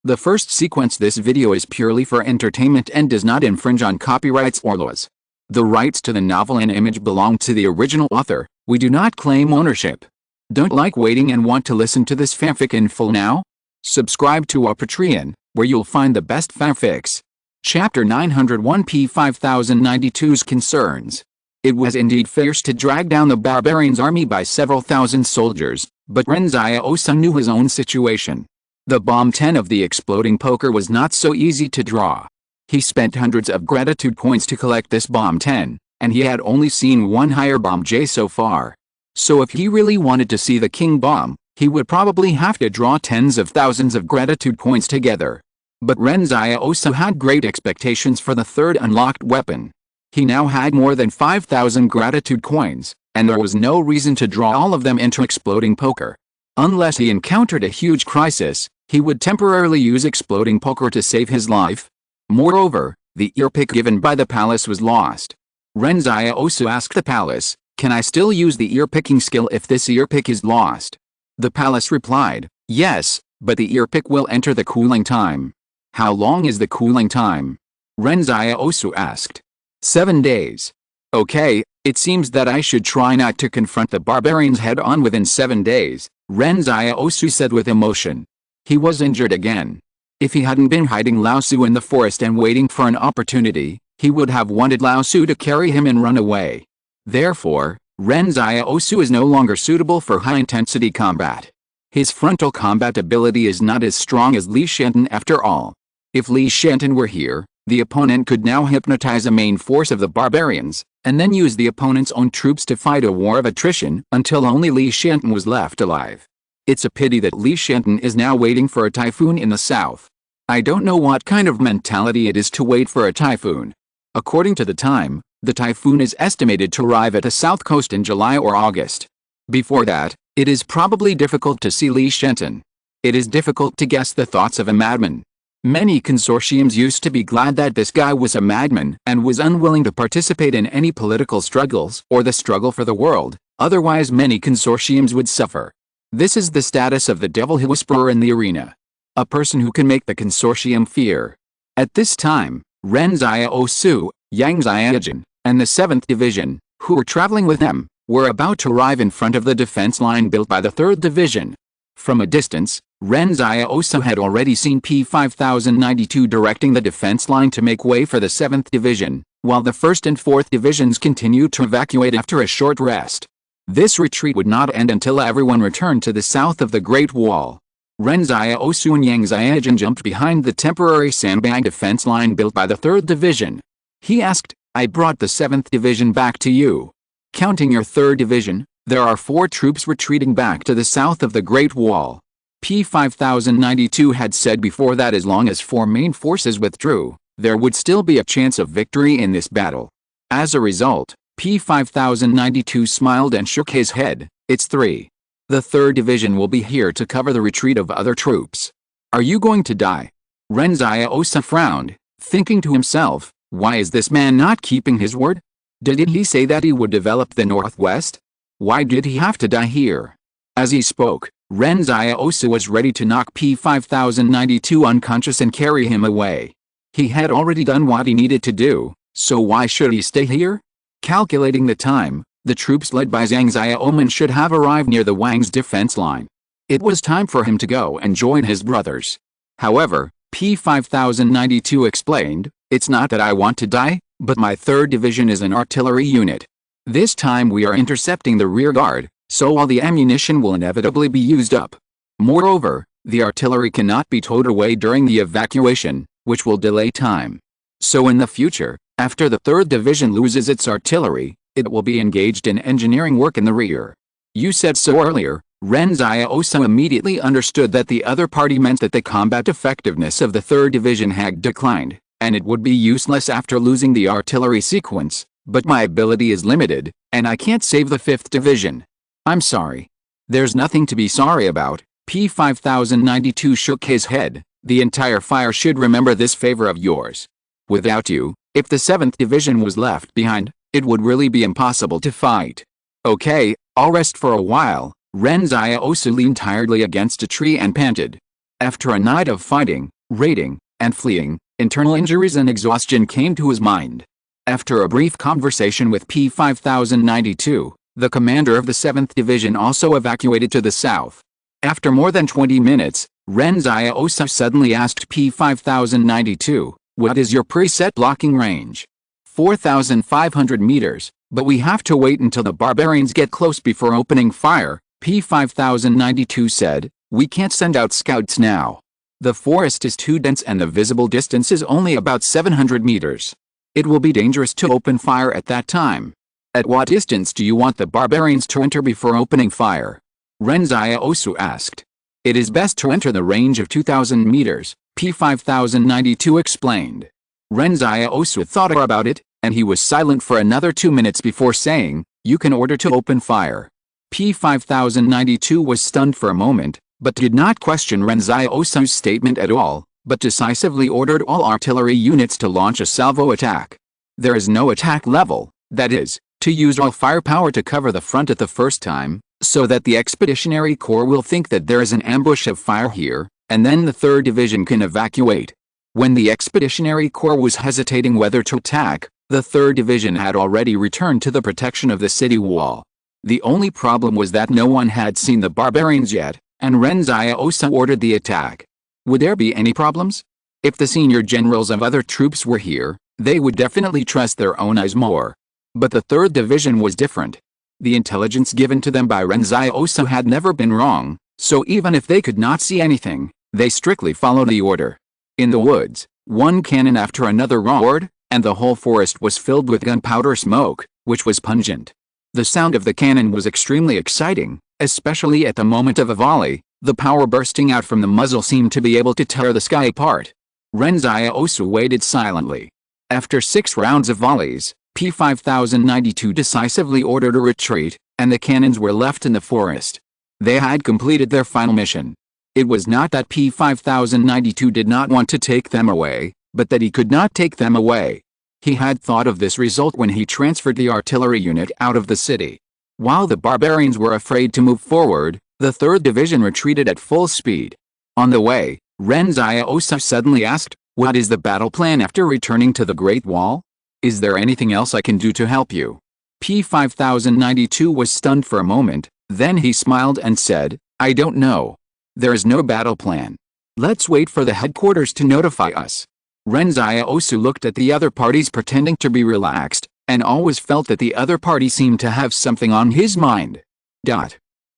The first sequence this video is purely for entertainment and does not infringe on copyrights or laws. The rights to the novel and image belong to the original author. We do not claim ownership. Don't like waiting and want to listen to this fanfic in full now? Subscribe to our Patreon, where you'll find the best fanfics. Chapter 901 P5092's Concerns. It was indeed fierce to drag down the barbarians' army by several thousand soldiers, but Ren Xiaosu knew his own situation. The bomb 10 of the exploding poker was not so easy to draw. He spent hundreds of gratitude points to collect this bomb 10, and he had only seen one higher bomb J so far. So if he really wanted to see the king bomb, he would probably have to draw tens of thousands of gratitude points together. But Ren Xiaosu had great expectations for the third unlocked weapon. He now had more than 5,000 gratitude coins, and there was no reason to draw all of them into exploding poker. Unless he encountered a huge crisis, he would temporarily use exploding poker to save his life. Moreover, the earpick given by the palace was lost. Ren Xiaosu asked the palace, "Can I still use the earpicking skill if this earpick is lost?" The palace replied, "Yes, but the earpick will enter the cooling time." "How long is the cooling time?" Ren Xiaosu asked. 7 days. "Okay, it seems that I should try not to confront the barbarians head-on within 7 days, Ren Xiaosu said with emotion. He was injured again. If he hadn't been hiding Lao Su in the forest and waiting for an opportunity, he would have wanted Lao Su to carry him and run away. Therefore, Ren Xiaosu is no longer suitable for high-intensity combat. His frontal combat ability is not as strong as Li Shantan after all. If Li Shantan were here, the opponent could now hypnotize a main force of the barbarians, and then use the opponent's own troops to fight a war of attrition until only Li Shantan was left alive. It's a pity that Li Shantan is now waiting for a typhoon in the south. I don't know what kind of mentality it is to wait for a typhoon. According to the time, the typhoon is estimated to arrive at the south coast in July or August. Before that, it is probably difficult to see Li Shantan. It is difficult to guess the thoughts of a madman. Many consortiums used to be glad that this guy was a madman and was unwilling to participate in any political struggles or the struggle for the world, otherwise many consortiums would suffer. This is the status of the devil whisperer in the arena. A person who can make the consortium fear. At this time, Ren Xiaosu, Yang Xiaojin, and the 7th Division, who were traveling with them, were about to arrive in front of the defense line built by the 3rd Division. From a distance, Ren Xiaosu had already seen P5092 directing the defense line to make way for the 7th Division, while the 1st and 4th Divisions continued to evacuate after a short rest. This retreat would not end until everyone returned to the south of the Great Wall. Ren Xiaosu and Yang Xiaojin jumped behind the temporary sandbag defense line built by the 3rd Division. He asked, "I brought the 7th Division back to you. Counting your 3rd Division, there are 4 troops retreating back to the south of the Great Wall." P5092 had said before that as long as 4 main forces withdrew, there would still be a chance of victory in this battle. As a result, P5092 smiled and shook his head. "It's 3. The 3rd Division will be here to cover the retreat of other troops." "Are you going to die?" Ren Xiaosu frowned, thinking to himself, why is this man not keeping his word? Didn't he say that he would develop the Northwest? Why did he have to die here? As he spoke, Ren Xiaosu was ready to knock P5092 unconscious and carry him away. He had already done what he needed to do, so why should he stay here? Calculating the time, the troops led by Zhang Xiaoman should have arrived near the Wang's defense line. It was time for him to go and join his brothers. However, P5092 explained, "It's not that I want to die, but my 3rd Division is an artillery unit. This time we are intercepting the rear guard, so all the ammunition will inevitably be used up. Moreover, the artillery cannot be towed away during the evacuation, which will delay time. So in the future, after the 3rd Division loses its artillery, it will be engaged in engineering work in the rear." "You said so earlier." Ren Xiaosu immediately understood that the other party meant that the combat effectiveness of the 3rd Division had declined, and it would be useless after losing the artillery sequence, "but my ability is limited, and I can't save the 5th Division. I'm sorry." "There's nothing to be sorry about." P5092 shook his head. "The entire fire should remember this favor of yours. Without you, if the 7th Division was left behind, it would really be impossible to fight." "Okay, I'll rest for a while." Ren Xiaosu leaned tiredly against a tree and panted. After a night of fighting, raiding, and fleeing, internal injuries and exhaustion came to his mind. After a brief conversation with P-5092, the commander of the 7th Division also evacuated to the south. After more than 20 minutes, Ren Xiaosu suddenly asked P-5092, "What is your preset blocking range?" 4,500 meters, but we have to wait until the barbarians get close before opening fire, P-5092 said. "We can't send out scouts now. The forest is too dense and the visible distance is only about 700 meters. It will be dangerous to open fire at that time. At what distance do you want the barbarians to enter before opening fire?" Ren Xiaosu asked. "It is best to enter the range of 2,000 meters, P-5092 explained. Ren Xiaosu thought about it, and he was silent for another 2 minutes before saying, "You can order to open fire." P-5092 was stunned for a moment, but did not question Ren Xiaosu's statement at all, but decisively ordered all artillery units to launch a salvo attack. There is no attack level, that is, to use all firepower to cover the front at the first time, so that the Expeditionary Corps will think that there is an ambush of fire here, and then the 3rd Division can evacuate. When the Expeditionary Corps was hesitating whether to attack, the 3rd Division had already returned to the protection of the city wall. The only problem was that no one had seen the barbarians yet, and Ren Xiaosu ordered the attack. Would there be any problems? If the senior generals of other troops were here, they would definitely trust their own eyes more. But the 3rd Division was different. The intelligence given to them by Ren Xiaosu had never been wrong, so even if they could not see anything, they strictly followed the order. In the woods, one cannon after another roared, and the whole forest was filled with gunpowder smoke, which was pungent. The sound of the cannon was extremely exciting, especially at the moment of a volley. The power bursting out from the muzzle seemed to be able to tear the sky apart. Ren Xiaosu waited silently. After 6 rounds of volleys, P-5092 decisively ordered a retreat, and the cannons were left in the forest. They had completed their final mission. It was not that P-5092 did not want to take them away, but that he could not take them away. He had thought of this result when he transferred the artillery unit out of the city. While the barbarians were afraid to move forward, the 3rd Division retreated at full speed. On the way, Ren Xiaosu suddenly asked, "What is the battle plan after returning to the Great Wall? Is there anything else I can do to help you?" P-5092 was stunned for a moment, then he smiled and said, "I don't know. There is no battle plan. Let's wait for the headquarters to notify us." Ren Xiaosu looked at the other parties pretending to be relaxed, and always felt that the other party seemed to have something on his mind.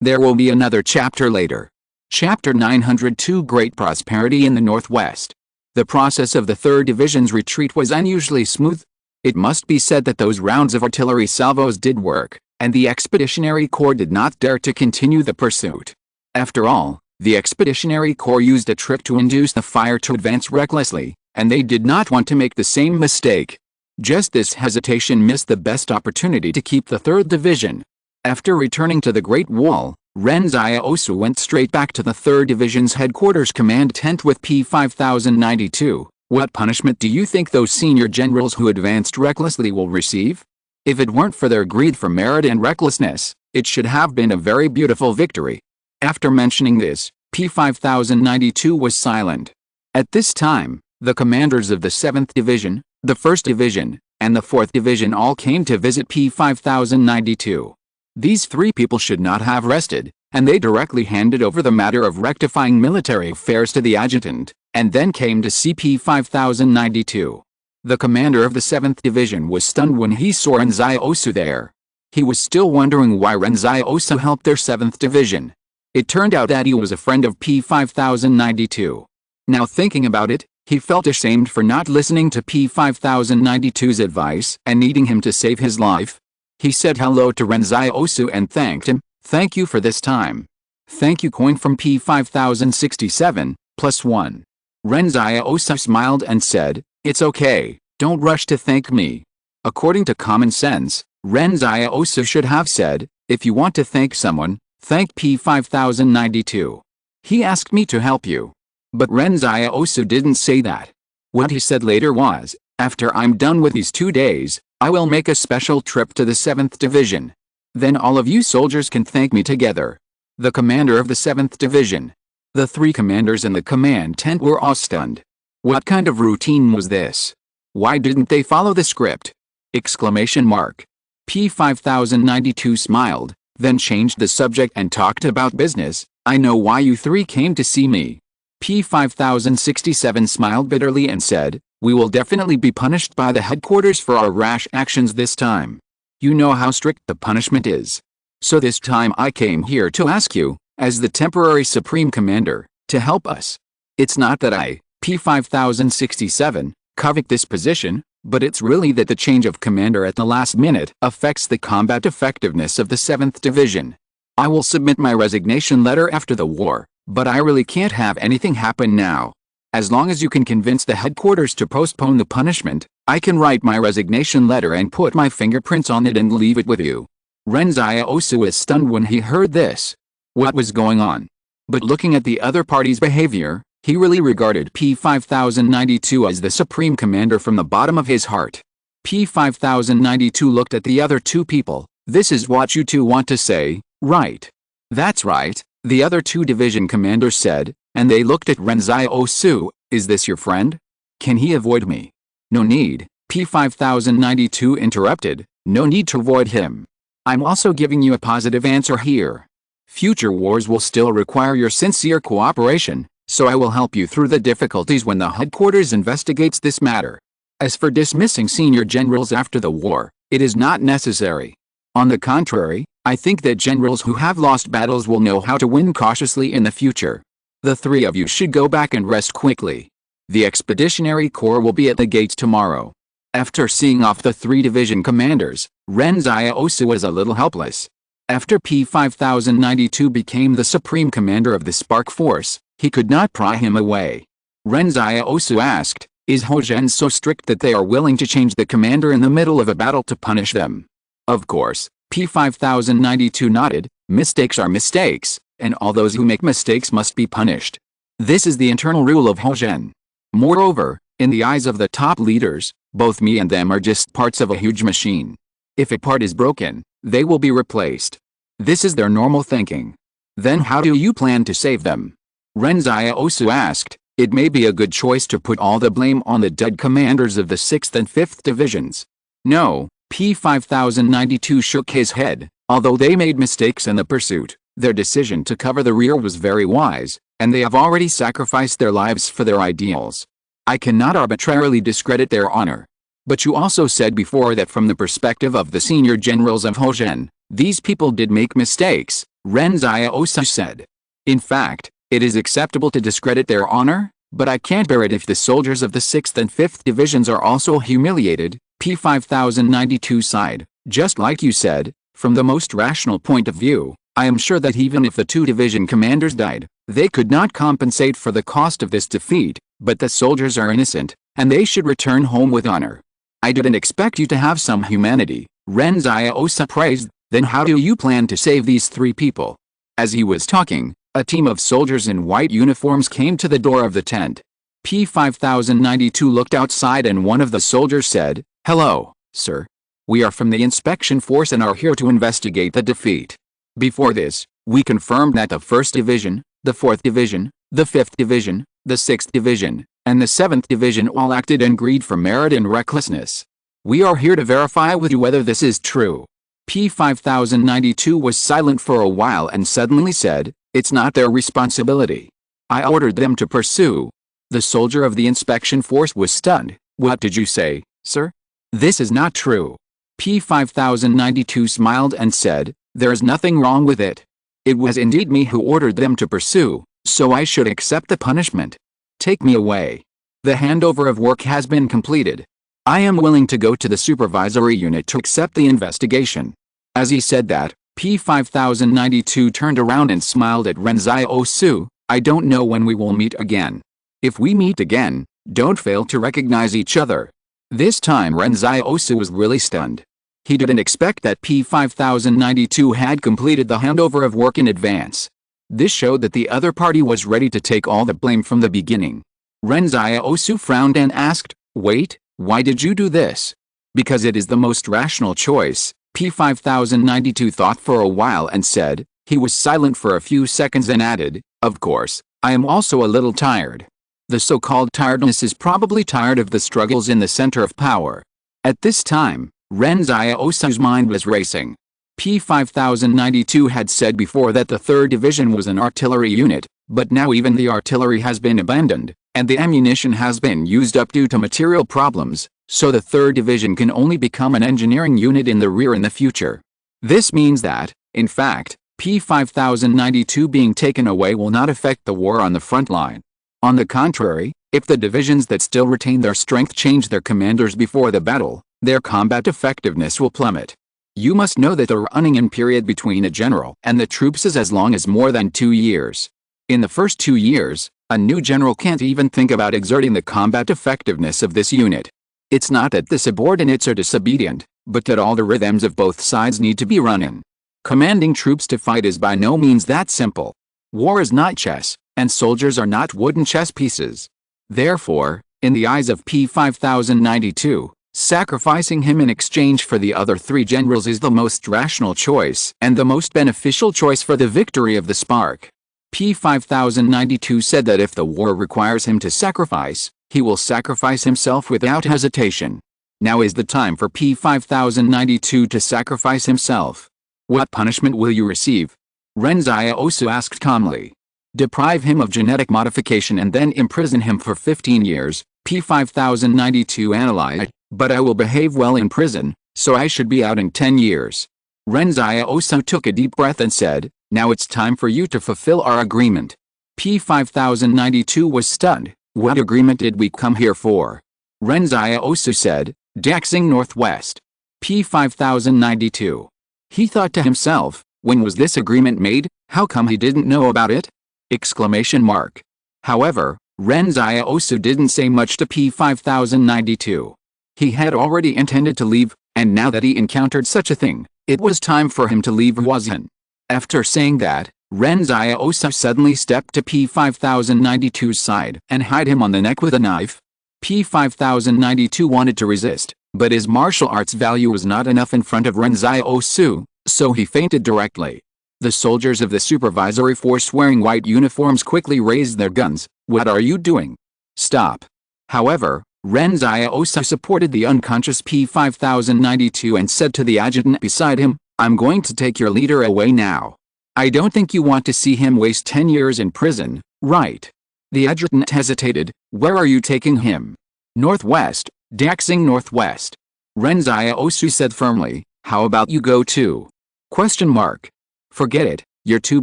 There will be another chapter later. Chapter 902 Great Prosperity in the Northwest. The process of the 3rd Division's retreat was unusually smooth. It must be said that those rounds of artillery salvos did work, and the Expeditionary Corps did not dare to continue the pursuit. After all, the Expeditionary Corps used a trick to induce the fire to advance recklessly, and they did not want to make the same mistake. Just this hesitation missed the best opportunity to keep the 3rd Division. After returning to the Great Wall, Ren Xiaosu went straight back to the 3rd Division's headquarters command tent with P-5092. "What punishment do you think those senior generals who advanced recklessly will receive? If it weren't for their greed for merit and recklessness, it should have been a very beautiful victory." After mentioning this, P-5092 was silent. At this time, the commanders of the 7th Division, the 1st Division, and the 4th Division all came to visit P-5092. These 3 people should not have rested, and they directly handed over the matter of rectifying military affairs to the adjutant, and then came to see P-5092. The commander of the 7th Division was stunned when he saw Ren Xiaosu there. He was still wondering why Ren Xiaosu helped their 7th Division. It turned out that he was a friend of P-5092. Now thinking about it, he felt ashamed for not listening to P-5092's advice and needing him to save his life. He said hello to Ren Xiaosu and thanked him. "Thank you for this time." "Thank you." Coin from P-5067, +1. Ren Xiaosu smiled and said, "It's okay, don't rush to thank me." According to common sense, Ren Xiaosu should have said, "If you want to thank someone, thank P-5092. He asked me to help you." But Ren Xiaosu didn't say that. What he said later was, "After I'm done with these 2 days, I will make a special trip to the 7th Division. Then all of you soldiers can thank me together." The commander of the 7th Division, The three commanders in the command tent were all stunned. What kind of routine was this? Why didn't they follow the script? Exclamation mark. P5092 smiled, then changed the subject and talked about business. I know why you three came to see me. P5067 smiled bitterly and said, we will definitely be punished by the headquarters for our rash actions this time. You know how strict the punishment is. So this time I came here to ask you, as the temporary Supreme Commander, to help us. It's not that I, P5067, covet this position, but it's really that the change of commander at the last minute affects the combat effectiveness of the 7th Division. I will submit my resignation letter after the war, but I really can't have anything happen now. As long as you can convince the headquarters to postpone the punishment, I can write my resignation letter and put my fingerprints on it and leave it with you. Ren Xiaosu was stunned when he heard this. What was going on? But looking at the other party's behavior, he really regarded P5092 as the supreme commander from the bottom of his heart. P5092 looked at the other two people. This is what you two want to say, right? That's right, the other two division commanders said, and they looked at Ren Xiaosu. Is this your friend? Can he avoid me? No need, P5092 interrupted. No need to avoid him. I'm also giving you a positive answer here. Future wars will still require your sincere cooperation, so I will help you through the difficulties when the headquarters investigates this matter. As for dismissing senior generals after the war, it is not necessary. On the contrary, I think that generals who have lost battles will know how to win cautiously in the future. The three of you should go back and rest quickly. The Expeditionary Corps will be at the gates tomorrow. After seeing off the three division commanders, Ren Xiaosu was a little helpless. After P5092 became the supreme commander of the Spark Force, he could not pry him away. Ren Xiaosu asked, is Hozhen so strict that they are willing to change the commander in the middle of a battle to punish them? Of course, P5092 nodded. Mistakes are mistakes, and all those who make mistakes must be punished. This is the internal rule of Hozhen. Moreover, in the eyes of the top leaders, both me and them are just parts of a huge machine. If a part is broken, they will be replaced. This is their normal thinking. Then how do you plan to save them? Ren Xiaosu asked. It may be a good choice to put all the blame on the dead commanders of the 6th and 5th Divisions. No, P5092 shook his head. Although they made mistakes in the pursuit, their decision to cover the rear was very wise, and they have already sacrificed their lives for their ideals. I cannot arbitrarily discredit their honor. But you also said before that from the perspective of the senior generals of Hozhen, these people did make mistakes, Ren Xiaosu said. In fact, it is acceptable to discredit their honor, but I can't bear it if the soldiers of the 6th and 5th Divisions are also humiliated. P5092 sighed. Just like you said, from the most rational point of view, I am sure that even if the two division commanders died, they could not compensate for the cost of this defeat, but the soldiers are innocent, and they should return home with honor. I didn't expect you to have some humanity, Ren Xiaosu praised. Then how do you plan to save these three people? As he was talking, a team of soldiers in white uniforms came to the door of the tent. P5092 looked outside and one of the soldiers said, "Hello, sir. We are from the inspection force and are here to investigate the defeat. Before this, we confirmed that the 1st Division, the 4th Division, the 5th Division, the 6th Division, and the 7th Division all acted in greed for merit and recklessness. We are here to verify with you whether this is true." P5092 was silent for a while and suddenly said, "It's not their responsibility. I ordered them to pursue." The soldier of the inspection force was stunned. "What did you say, sir? This is not true." P5092 smiled and said, "There is nothing wrong with it. It was indeed me who ordered them to pursue, so I should accept the punishment. Take me away. The handover of work has been completed. I am willing to go to the supervisory unit to accept the investigation." As he said that, P5092 turned around and smiled at Ren Xiaosu. "I don't know when we will meet again. If we meet again, don't fail to recognize each other." This time Ren Xiaosu was really stunned. He didn't expect that P5092 had completed the handover of work in advance. This showed that the other party was ready to take all the blame from the beginning. Ren Xiaosu frowned and asked, "Wait, why did you do this?" "Because it is the most rational choice," P5092 thought for a while and said. He was silent for a few seconds and added, "Of course, I am also a little tired. The so-called tiredness is probably tired of the struggles in the center of power. At this time, Ren Xiaosu's mind was racing. P5092 had said before that the 3rd Division was an artillery unit, but now even the artillery has been abandoned, and the ammunition has been used up due to material problems, so the 3rd Division can only become an engineering unit in the rear in the future. This means that, in fact, P5092 being taken away will not affect the war on the front line. On the contrary, if the divisions that still retain their strength change their commanders before the battle, their combat effectiveness will plummet. You must know that the running-in period between a general and the troops is as long as more than 2 years. In the first 2 years, a new general can't even think about exerting the combat effectiveness of this unit. It's not that the subordinates are disobedient, but that all the rhythms of both sides need to be run in. Commanding troops to fight is by no means that simple. War is not chess, and soldiers are not wooden chess pieces. Therefore, in the eyes of P5092, sacrificing him in exchange for the other 3 generals is the most rational choice and the most beneficial choice for the victory of the Spark. P5092 said that if the war requires him to sacrifice, he will sacrifice himself without hesitation. Now is the time for P5092 to sacrifice himself. What punishment will you receive? Ren Xiaosu asked calmly. Deprive him of genetic modification and then imprison him for 15 years, P5092 analyzed. But I will behave well in prison, so I should be out in 10 years. Ren Xiaosu took a deep breath and said, now it's time for you to fulfill our agreement. P5092 was stunned. What agreement did we come here for? Ren Xiaosu said, Daxing Northwest. P5092. He thought to himself, when was this agreement made? How come he didn't know about it? Exclamation mark. However, Ren Xiaosu didn't say much to P5092. He had already intended to leave, and now that he encountered such a thing, it was time for him to leave Huazhen. After saying that, Ren Xiaosu suddenly stepped to P5092's side and hied him on the neck with a knife. P5092 wanted to resist, but his martial arts value was not enough in front of Ren Xiaosu, so he fainted directly. The soldiers of the supervisory force wearing white uniforms quickly raised their guns. What are you doing? Stop. However, Ren Xiaosu supported the unconscious P5092 and said to the adjutant beside him, I'm going to take your leader away now. I don't think you want to see him waste 10 years in prison, right? The adjutant hesitated. Where are you taking him? Northwest, Daxing Northwest. Ren Xiaosu said firmly. How about you go too? Question mark. Forget it, you're too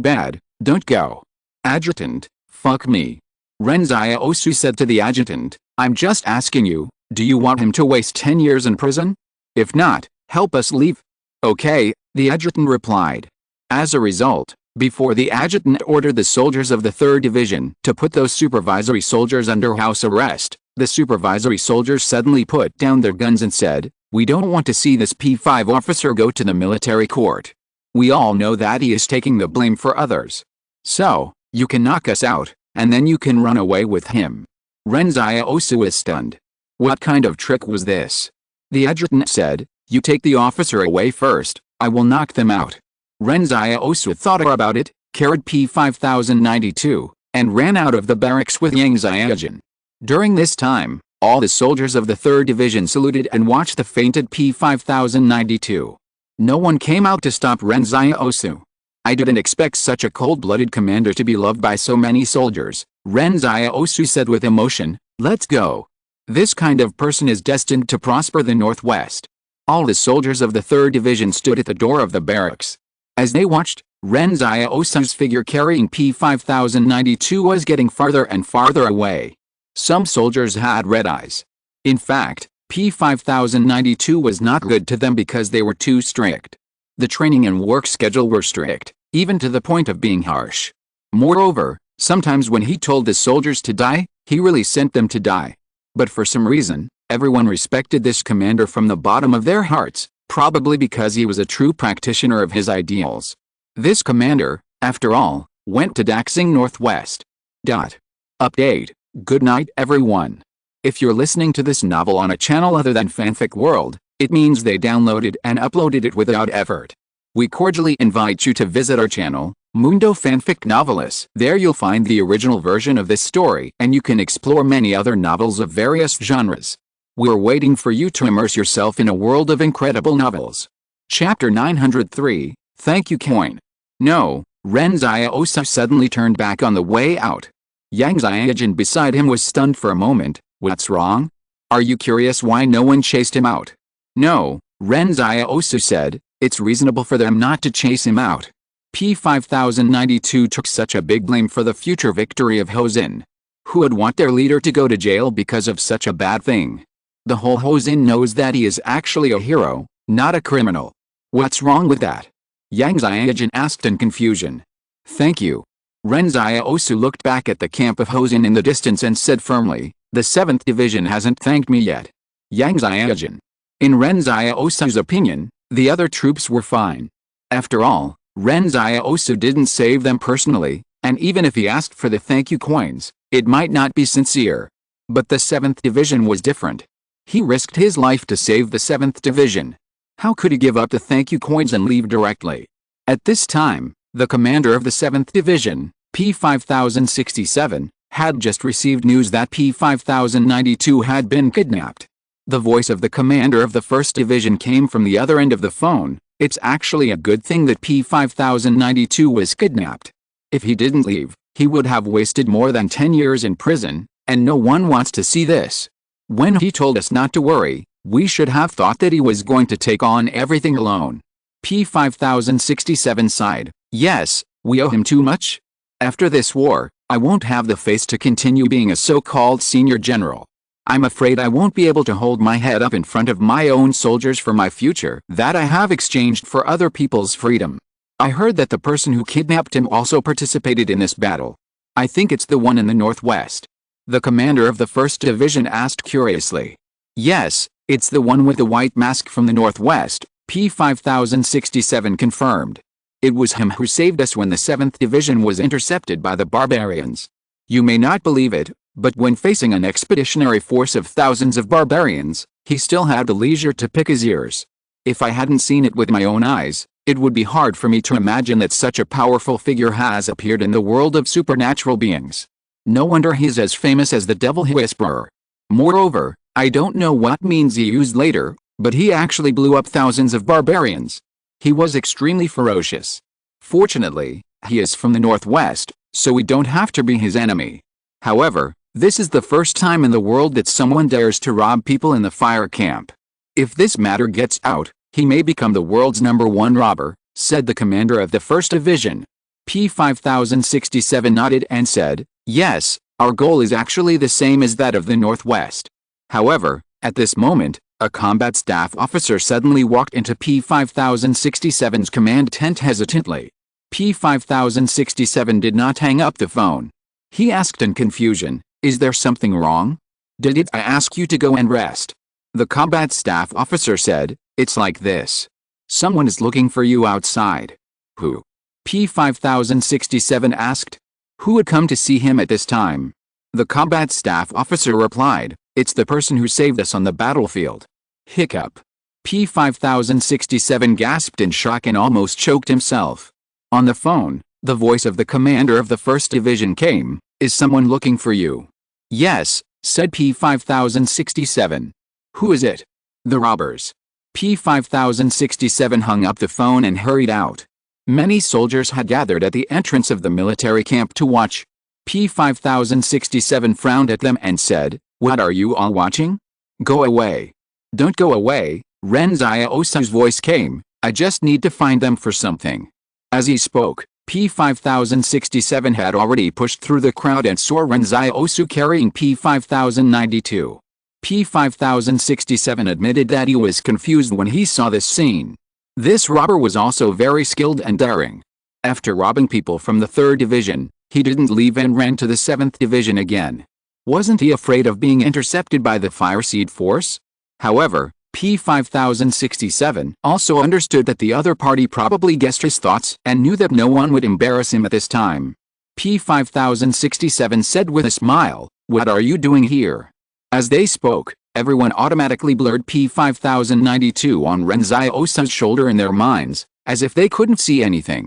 bad, don't go. Adjutant, fuck me. Ren Xiaosu said to the adjutant, I'm just asking you, do you want him to waste 10 years in prison? If not, help us leave. Okay, the adjutant replied. As a result, before the adjutant ordered the soldiers of the 3rd Division to put those supervisory soldiers under house arrest, the supervisory soldiers suddenly put down their guns and said, we don't want to see this P5 officer go to the military court. We all know that he is taking the blame for others. So, you can knock us out, and then you can run away with him. Ren Xiaosu was stunned. What kind of trick was this? The adjutant said, you take the officer away first, I will knock them out. Ren Xiaosu thought about it, carried P5092, and ran out of the barracks with Yang Xiaojun. During this time, all the soldiers of the 3rd Division saluted and watched the fainted P5092. No one came out to stop Ren Xiaosu. I didn't expect such a cold-blooded commander to be loved by so many soldiers, Ren Xiaosu said with emotion. Let's go. This kind of person is destined to prosper the Northwest. All the soldiers of the 3rd Division stood at the door of the barracks. As they watched, Ren Xiaosu's figure carrying P5092 was getting farther and farther away. Some soldiers had red eyes. In fact, P5092 was not good to them because they were too strict. The training and work schedule were strict, even to the point of being harsh. Moreover, sometimes when he told the soldiers to die, he really sent them to die. But for some reason, everyone respected this commander from the bottom of their hearts, probably because he was a true practitioner of his ideals. This commander, after all, went to Daxing Northwest. Update. Good night everyone. If you're listening to this novel on a channel other than Fanfic World, it means they downloaded and uploaded it without effort. We cordially invite you to visit our channel, Mundo Fanfic Novelist. There you'll find the original version of this story and you can explore many other novels of various genres. We're waiting for you to immerse yourself in a world of incredible novels. Chapter 903, Thank You Coin. No, Ren Xiaosu suddenly turned back on the way out. Yang Xiaojin beside him was stunned for a moment. What's wrong? Are you curious why no one chased him out? No, Ren Xiaosu said, it's reasonable for them not to chase him out. P5092 took such a big blame for the future victory of Hozin. Who would want their leader to go to jail because of such a bad thing? The whole Hozin knows that he is actually a hero, not a criminal. What's wrong with that? Yang Xiaojin asked in confusion. Thank you. Ren Xiaosu looked back at the camp of Hozin in the distance and said firmly, the 7th Division hasn't thanked me yet. Yang Xiaojin. In Ren Xiaosu's opinion, the other troops were fine. After all, Ren Xiaosu didn't save them personally, and even if he asked for the thank you coins, it might not be sincere. But the 7th Division was different. He risked his life to save the 7th Division. How could he give up the thank you coins and leave directly? At this time, the commander of the 7th Division, P5067, had just received news that P5092 had been kidnapped. The voice of the commander of the 1st Division came from the other end of the phone. It's actually a good thing that P5092 was kidnapped. If he didn't leave, he would have wasted more than 10 years in prison, and no one wants to see this. When he told us not to worry, we should have thought that he was going to take on everything alone. P5067 sighed. Yes, we owe him too much. After this war, I won't have the face to continue being a so-called senior general. I'm afraid I won't be able to hold my head up in front of my own soldiers for my future that I have exchanged for other people's freedom. I heard that the person who kidnapped him also participated in this battle. I think it's the one in the northwest. The commander of the 1st Division asked curiously. Yes, it's the one with the white mask from the northwest, P5067 confirmed. It was him who saved us when the 7th Division was intercepted by the barbarians. You may not believe it, but when facing an expeditionary force of thousands of barbarians, he still had the leisure to pick his ears. If I hadn't seen it with my own eyes, it would be hard for me to imagine that such a powerful figure has appeared in the world of supernatural beings. No wonder he's as famous as the Devil Whisperer. Moreover, I don't know what means he used later, but he actually blew up thousands of barbarians. He was extremely ferocious. Fortunately, he is from the northwest, so we don't have to be his enemy. However, this is the first time in the world that someone dares to rob people in the fire camp. If this matter gets out, he may become the world's #1 robber, said the commander of the 1st Division. P5067 nodded and said, yes, our goal is actually the same as that of the northwest. However, at this moment, a combat staff officer suddenly walked into P5067's command tent hesitantly. P5067 did not hang up the phone. He asked in confusion, is there something wrong? Did I ask you to go and rest? The combat staff officer said, it's like this. Someone is looking for you outside. Who? P5067 asked. Who would come to see him at this time? The combat staff officer replied, it's the person who saved us on the battlefield. Hiccup. P5067 gasped in shock and almost choked himself. On the phone, the voice of the commander of the 1st Division came, is someone looking for you? Yes, said P5067. Who is it? The robbers. P5067 hung up the phone and hurried out. Many soldiers had gathered at the entrance of the military camp to watch. P5067 frowned at them and said, what are you all watching? Go away. Don't go away, Ren Xiaosu's voice came, I just need to find them for something. As he spoke, P5067 had already pushed through the crowd and saw Ren Xiaosu carrying P5092. P5067 admitted that he was confused when he saw this scene. This robber was also very skilled and daring. After robbing people from the 3rd Division, he didn't leave and ran to the 7th Division again. Wasn't he afraid of being intercepted by the Fireseed force? However, P5067 also understood that the other party probably guessed his thoughts and knew that no one would embarrass him at this time. P5067 said with a smile, what are you doing here? As they spoke, everyone automatically blurred P5092 on Ren Xiaosu's shoulder in their minds, as if they couldn't see anything.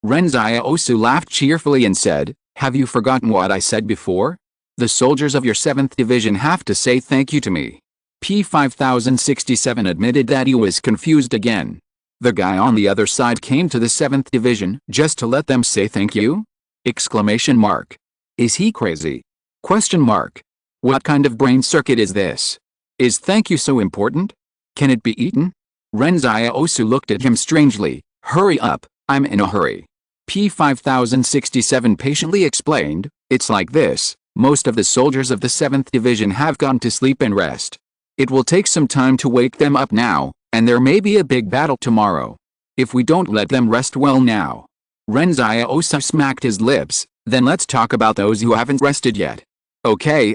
Ren Xiaosu laughed cheerfully and said, "Have you forgotten what I said before? The soldiers of your 7th Division have to say thank you to me." P5067 admitted that he was confused again. The guy on the other side came to the 7th Division just to let them say thank you? Exclamation mark. Is he crazy? Question mark. What kind of brain circuit is this? Is thank you so important? Can it be eaten? Ren Xiaosu looked at him strangely. Hurry up, I'm in a hurry. P5067 patiently explained, it's like this, most of the soldiers of the 7th Division have gone to sleep and rest. It will take some time to wake them up now, and there may be a big battle tomorrow. If we don't let them rest well now. Ren Xiaosu smacked his lips, then let's talk about those who haven't rested yet. Okay,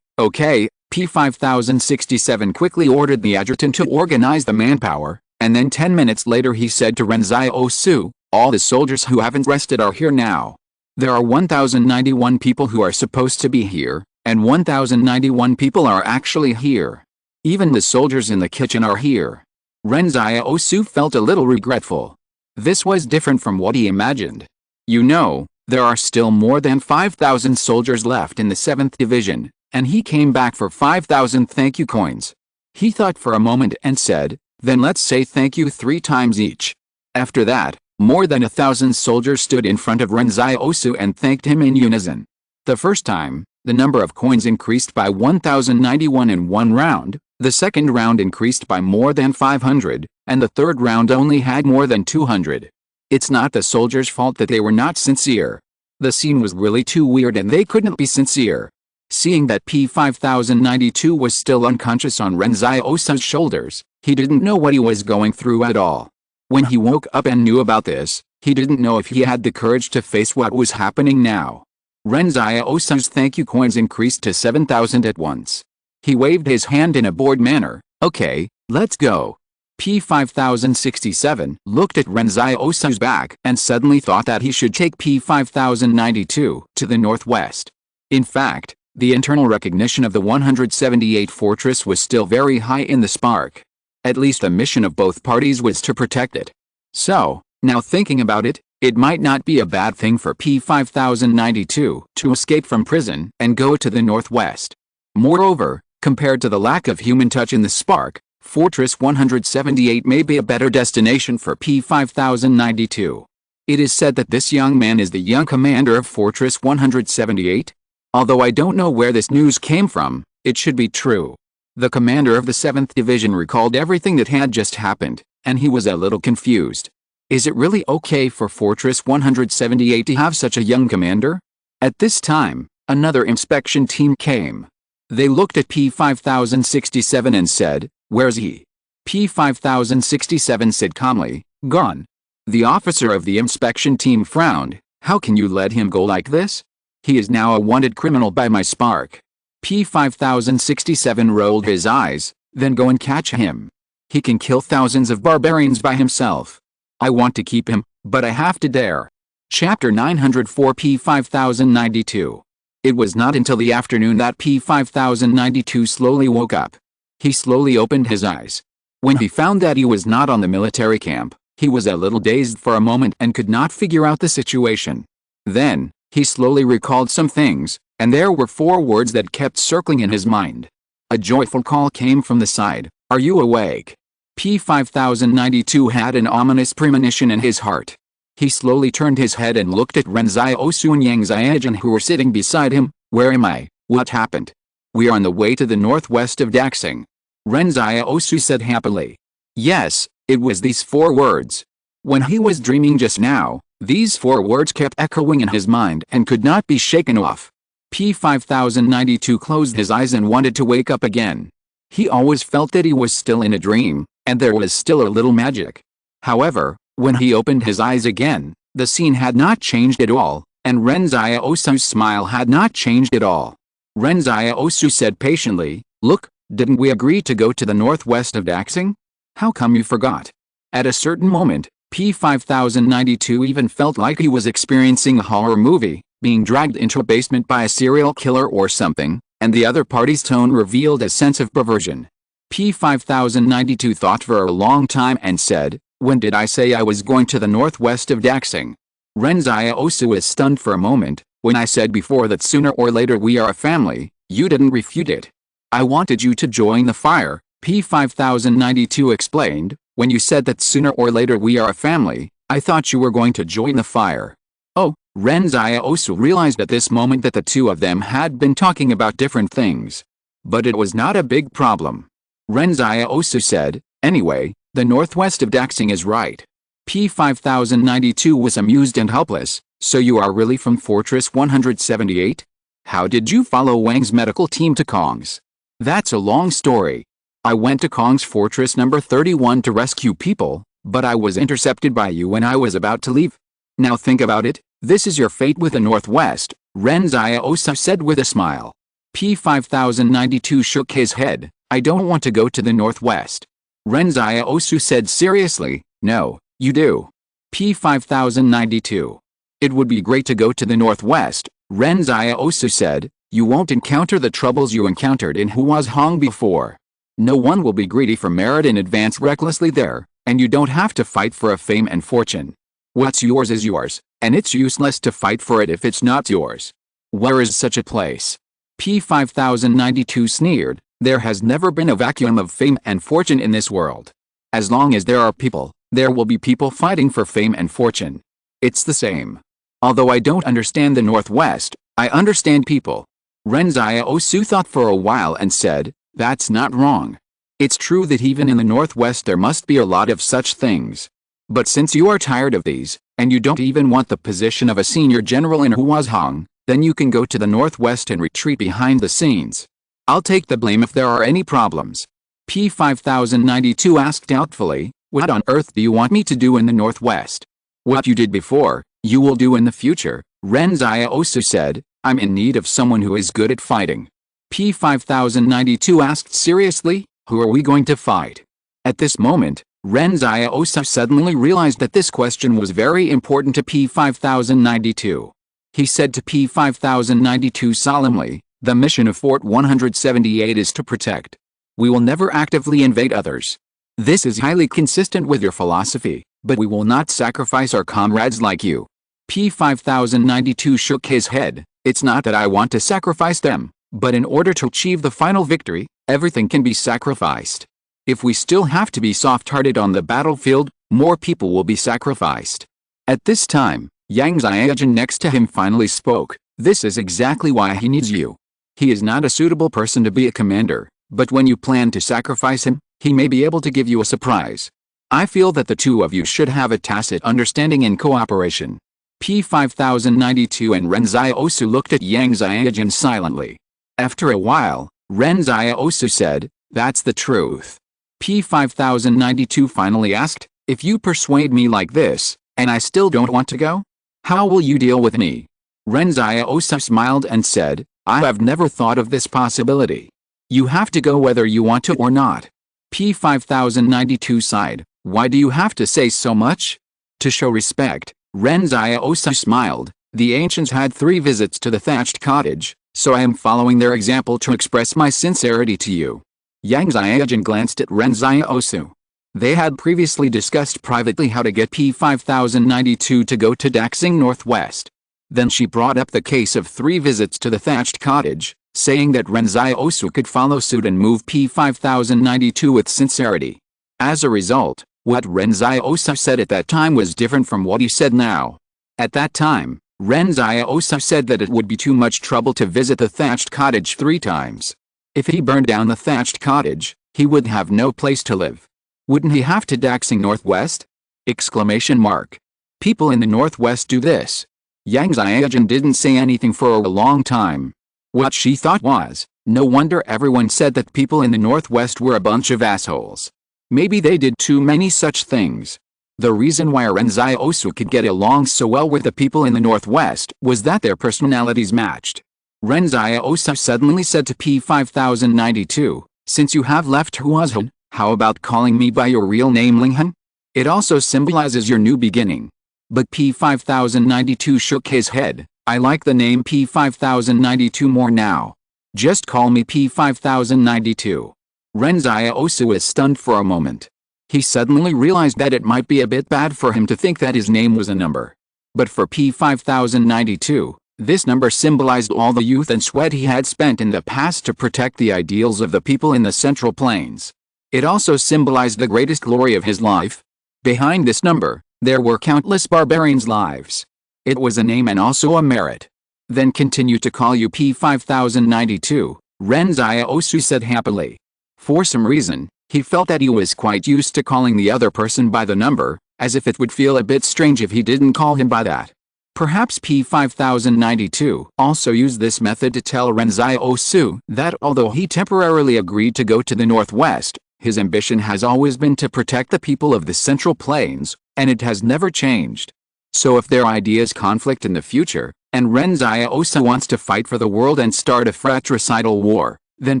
P5067 quickly ordered the adjutant to organize the manpower, and then 10 minutes later he said to Ren Xiaosu, all the soldiers who haven't rested are here now. There are 1,091 people who are supposed to be here, and 1,091 people are actually here. Even the soldiers in the kitchen are here. Ren Xiaosu felt a little regretful. This was different from what he imagined. You know, there are still more than 5,000 soldiers left in the 7th Division, and he came back for 5,000 thank you coins. He thought for a moment and said, then let's say thank you 3 times each. After that, more than 1,000 soldiers stood in front of Ren Xiaosu and thanked him in unison. The first time, the number of coins increased by 1,091 in one round, the second round increased by more than 500, and the third round only had more than 200. It's not the soldiers' fault that they were not sincere. The scene was really too weird and they couldn't be sincere. Seeing that P5092 was still unconscious on Ren Xiaosu's shoulders, he didn't know what he was going through at all. When he woke up and knew about this, he didn't know if he had the courage to face what was happening now. Ren Xiaosu's thank you coins increased to 7,000 at once. He waved his hand in a bored manner. Okay, let's go. P5067 looked at Ren Xiaosu's back and suddenly thought that he should take P5092 to the northwest. In fact, the internal recognition of the 178 fortress was still very high in the Spark. At least the mission of both parties was to protect it. So, now thinking about it, it might not be a bad thing for P5092 to escape from prison and go to the northwest. Moreover, compared to the lack of human touch in the Spark, Fortress 178 may be a better destination for P5092. It is said that this young man is the young commander of Fortress 178. Although I don't know where this news came from, it should be true. The commander of the 7th Division recalled everything that had just happened, and he was a little confused. Is it really okay for Fortress 178 to have such a young commander? At this time, another inspection team came. They looked at P5067 and said, where's he? P5067 said calmly, gone. The officer of the inspection team frowned. How can you let him go like this? He is now a wanted criminal by my Spark. P5067 rolled his eyes, then go and catch him. He can kill thousands of barbarians by himself. I want to keep him, but I have to dare. Chapter 904 P5092. It was not until the afternoon that P5092 slowly woke up. He slowly opened his eyes. When he found that he was not on the military camp, he was a little dazed for a moment and could not figure out the situation. Then, he slowly recalled some things, and there were 4 words that kept circling in his mind. A joyful call came from the side. Are you awake? P5092 had an ominous premonition in his heart. He slowly turned his head and looked at Ren Xiaosu and Yang Xiaojun who were sitting beside him. Where am I? What happened? We are on the way to the northwest of Daxing. Ren Xiaosu said happily. Yes, it was these 4 words. When he was dreaming just now, these 4 words kept echoing in his mind and could not be shaken off. P5092 closed his eyes and wanted to wake up again. He always felt that he was still in a dream, and there was still a little magic. However, when he opened his eyes again, the scene had not changed at all, and Ren Xiaosu's smile had not changed at all. Ren Xiaosu said patiently, look, didn't we agree to go to the northwest of Daxing? How come you forgot? At a certain moment, P5092 even felt like he was experiencing a horror movie, being dragged into a basement by a serial killer or something, and the other party's tone revealed a sense of perversion. P5092 thought for a long time and said, When did I say I was going to the northwest of Daxing? Ren Xiaosu was stunned for a moment. When I said before that sooner or later we are a family, you didn't refute it. I wanted you to join the fire, P5092 explained. When you said that sooner or later we are a family, I thought you were going to join the fire. Oh, Ren Xiaosu realized at this moment that the two of them had been talking about different things. But it was not a big problem. Ren Xiaosu said, anyway, the northwest of Daxing is right. P5092 was amused and helpless. So you are really from Fortress 178? How did you follow Wang's medical team to Kong's? That's a long story. I went to Kong's Fortress number 31 to rescue people, but I was intercepted by you when I was about to leave. Now think about it, this is your fate with the Northwest, Ren Xiaosu said with a smile. P5092 shook his head. I don't want to go to the Northwest. Ren Xiaosu said seriously, no, you do. P5092. It would be great to go to the Northwest, Ren Xiaosu said. You won't encounter the troubles you encountered in Huazhong before. No one will be greedy for merit and advance recklessly there, and you don't have to fight for a fame and fortune. What's yours is yours, and it's useless to fight for it if it's not yours. Where is such a place? P5092 sneered. There has never been a vacuum of fame and fortune in this world. As long as there are people, there will be people fighting for fame and fortune. It's the same. Although I don't understand the Northwest, I understand people. Ren Xiaosu thought for a while and said, that's not wrong. It's true that even in the Northwest there must be a lot of such things. But since you are tired of these, and you don't even want the position of a senior general in Huazhong, then you can go to the Northwest and retreat behind the scenes. I'll take the blame if there are any problems. P5092 asked doubtfully, what on earth do you want me to do in the Northwest? What you did before, you will do in the future, Ren Xiaosu said. I'm in need of someone who is good at fighting. P5092 asked seriously, who are we going to fight? At this moment, Ren Xiaosu suddenly realized that this question was very important to P5092. He said to P5092 solemnly, the mission of Fort 178 is to protect. We will never actively invade others. This is highly consistent with your philosophy, but we will not sacrifice our comrades like you. P5092 shook his head. It's not that I want to sacrifice them, but in order to achieve the final victory, everything can be sacrificed. If we still have to be soft-hearted on the battlefield, more people will be sacrificed. At this time, Yang Xiaojun next to him finally spoke. This is exactly why he needs you. He is not a suitable person to be a commander, but when you plan to sacrifice him, he may be able to give you a surprise. I feel that the two of you should have a tacit understanding and cooperation. P5092 and Ren Xiaosu looked at Yang Xiaojun silently. After a while, Ren Xiaosu said, that's the truth. P5092 finally asked, if you persuade me like this, and I still don't want to go? How will you deal with me? Ren Xiaosu smiled and said, I have never thought of this possibility. You have to go whether you want to or not. P5092 sighed, why do you have to say so much? To show respect, Ren Xiaosu smiled. The ancients had 3 visits to the thatched cottage, so I am following their example to express my sincerity to you. Yang Xiaojun glanced at Ren Xiaosu. They had previously discussed privately how to get P5092 to go to Daxing Northwest. Then she brought up the case of 3 visits to the thatched cottage, saying that Ren Xiaosu could follow suit and move P5092 with sincerity. As a result, what Ren Xiaosu said at that time was different from what he said now. At that time, Ren Xiaosu said that it would be too much trouble to visit the thatched cottage 3 times. If he burned down the thatched cottage, he would have no place to live. Wouldn't he have to Daxing Northwest? Exclamation mark. People in the Northwest do this. Yang Xiaojun didn't say anything for a long time. What she thought was, no wonder everyone said that people in the Northwest were a bunch of assholes. Maybe they did too many such things. The reason why Ren Xiaosu could get along so well with the people in the Northwest was that their personalities matched. Ren Xiaosu suddenly said to P5092, since you have left Huazhong, how about calling me by your real name Linghan? It also symbolizes your new beginning. But P5092 shook his head. I like the name P5092 more now. Just call me P5092. Ren Xiaosu was stunned for a moment. He suddenly realized that it might be a bit bad for him to think that his name was a number. But for P5092, this number symbolized all the youth and sweat he had spent in the past to protect the ideals of the people in the Central Plains. It also symbolized the greatest glory of his life. Behind this number, there were countless barbarians' lives. It was a name and also a merit. Then continue to call you P5092, Ren Xiaosu said happily. For some reason, he felt that he was quite used to calling the other person by the number, as if it would feel a bit strange if he didn't call him by that. Perhaps P5092 also used this method to tell Ren Xiaosu that although he temporarily agreed to go to the northwest, his ambition has always been to protect the people of the Central Plains, and it has never changed. So if their ideas conflict in the future, and Ren Xiaosu wants to fight for the world and start a fratricidal war, then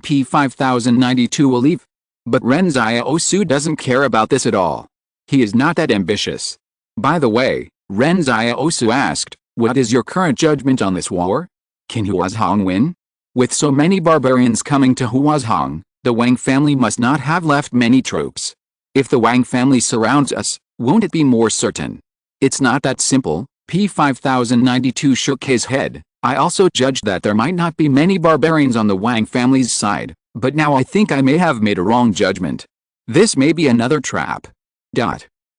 P5092 will leave. But Ren Xiaosu doesn't care about this at all. He is not that ambitious. By the way, Ren Xiaosu asked, what is your current judgment on this war? Can Huazhong win? With so many barbarians coming to Huazhong, the Wang family must not have left many troops. If the Wang family surrounds us, won't it be more certain? It's not that simple. P5092 shook his head. I also judged that there might not be many barbarians on the Wang family's side, but now I think I may have made a wrong judgment. This may be another trap.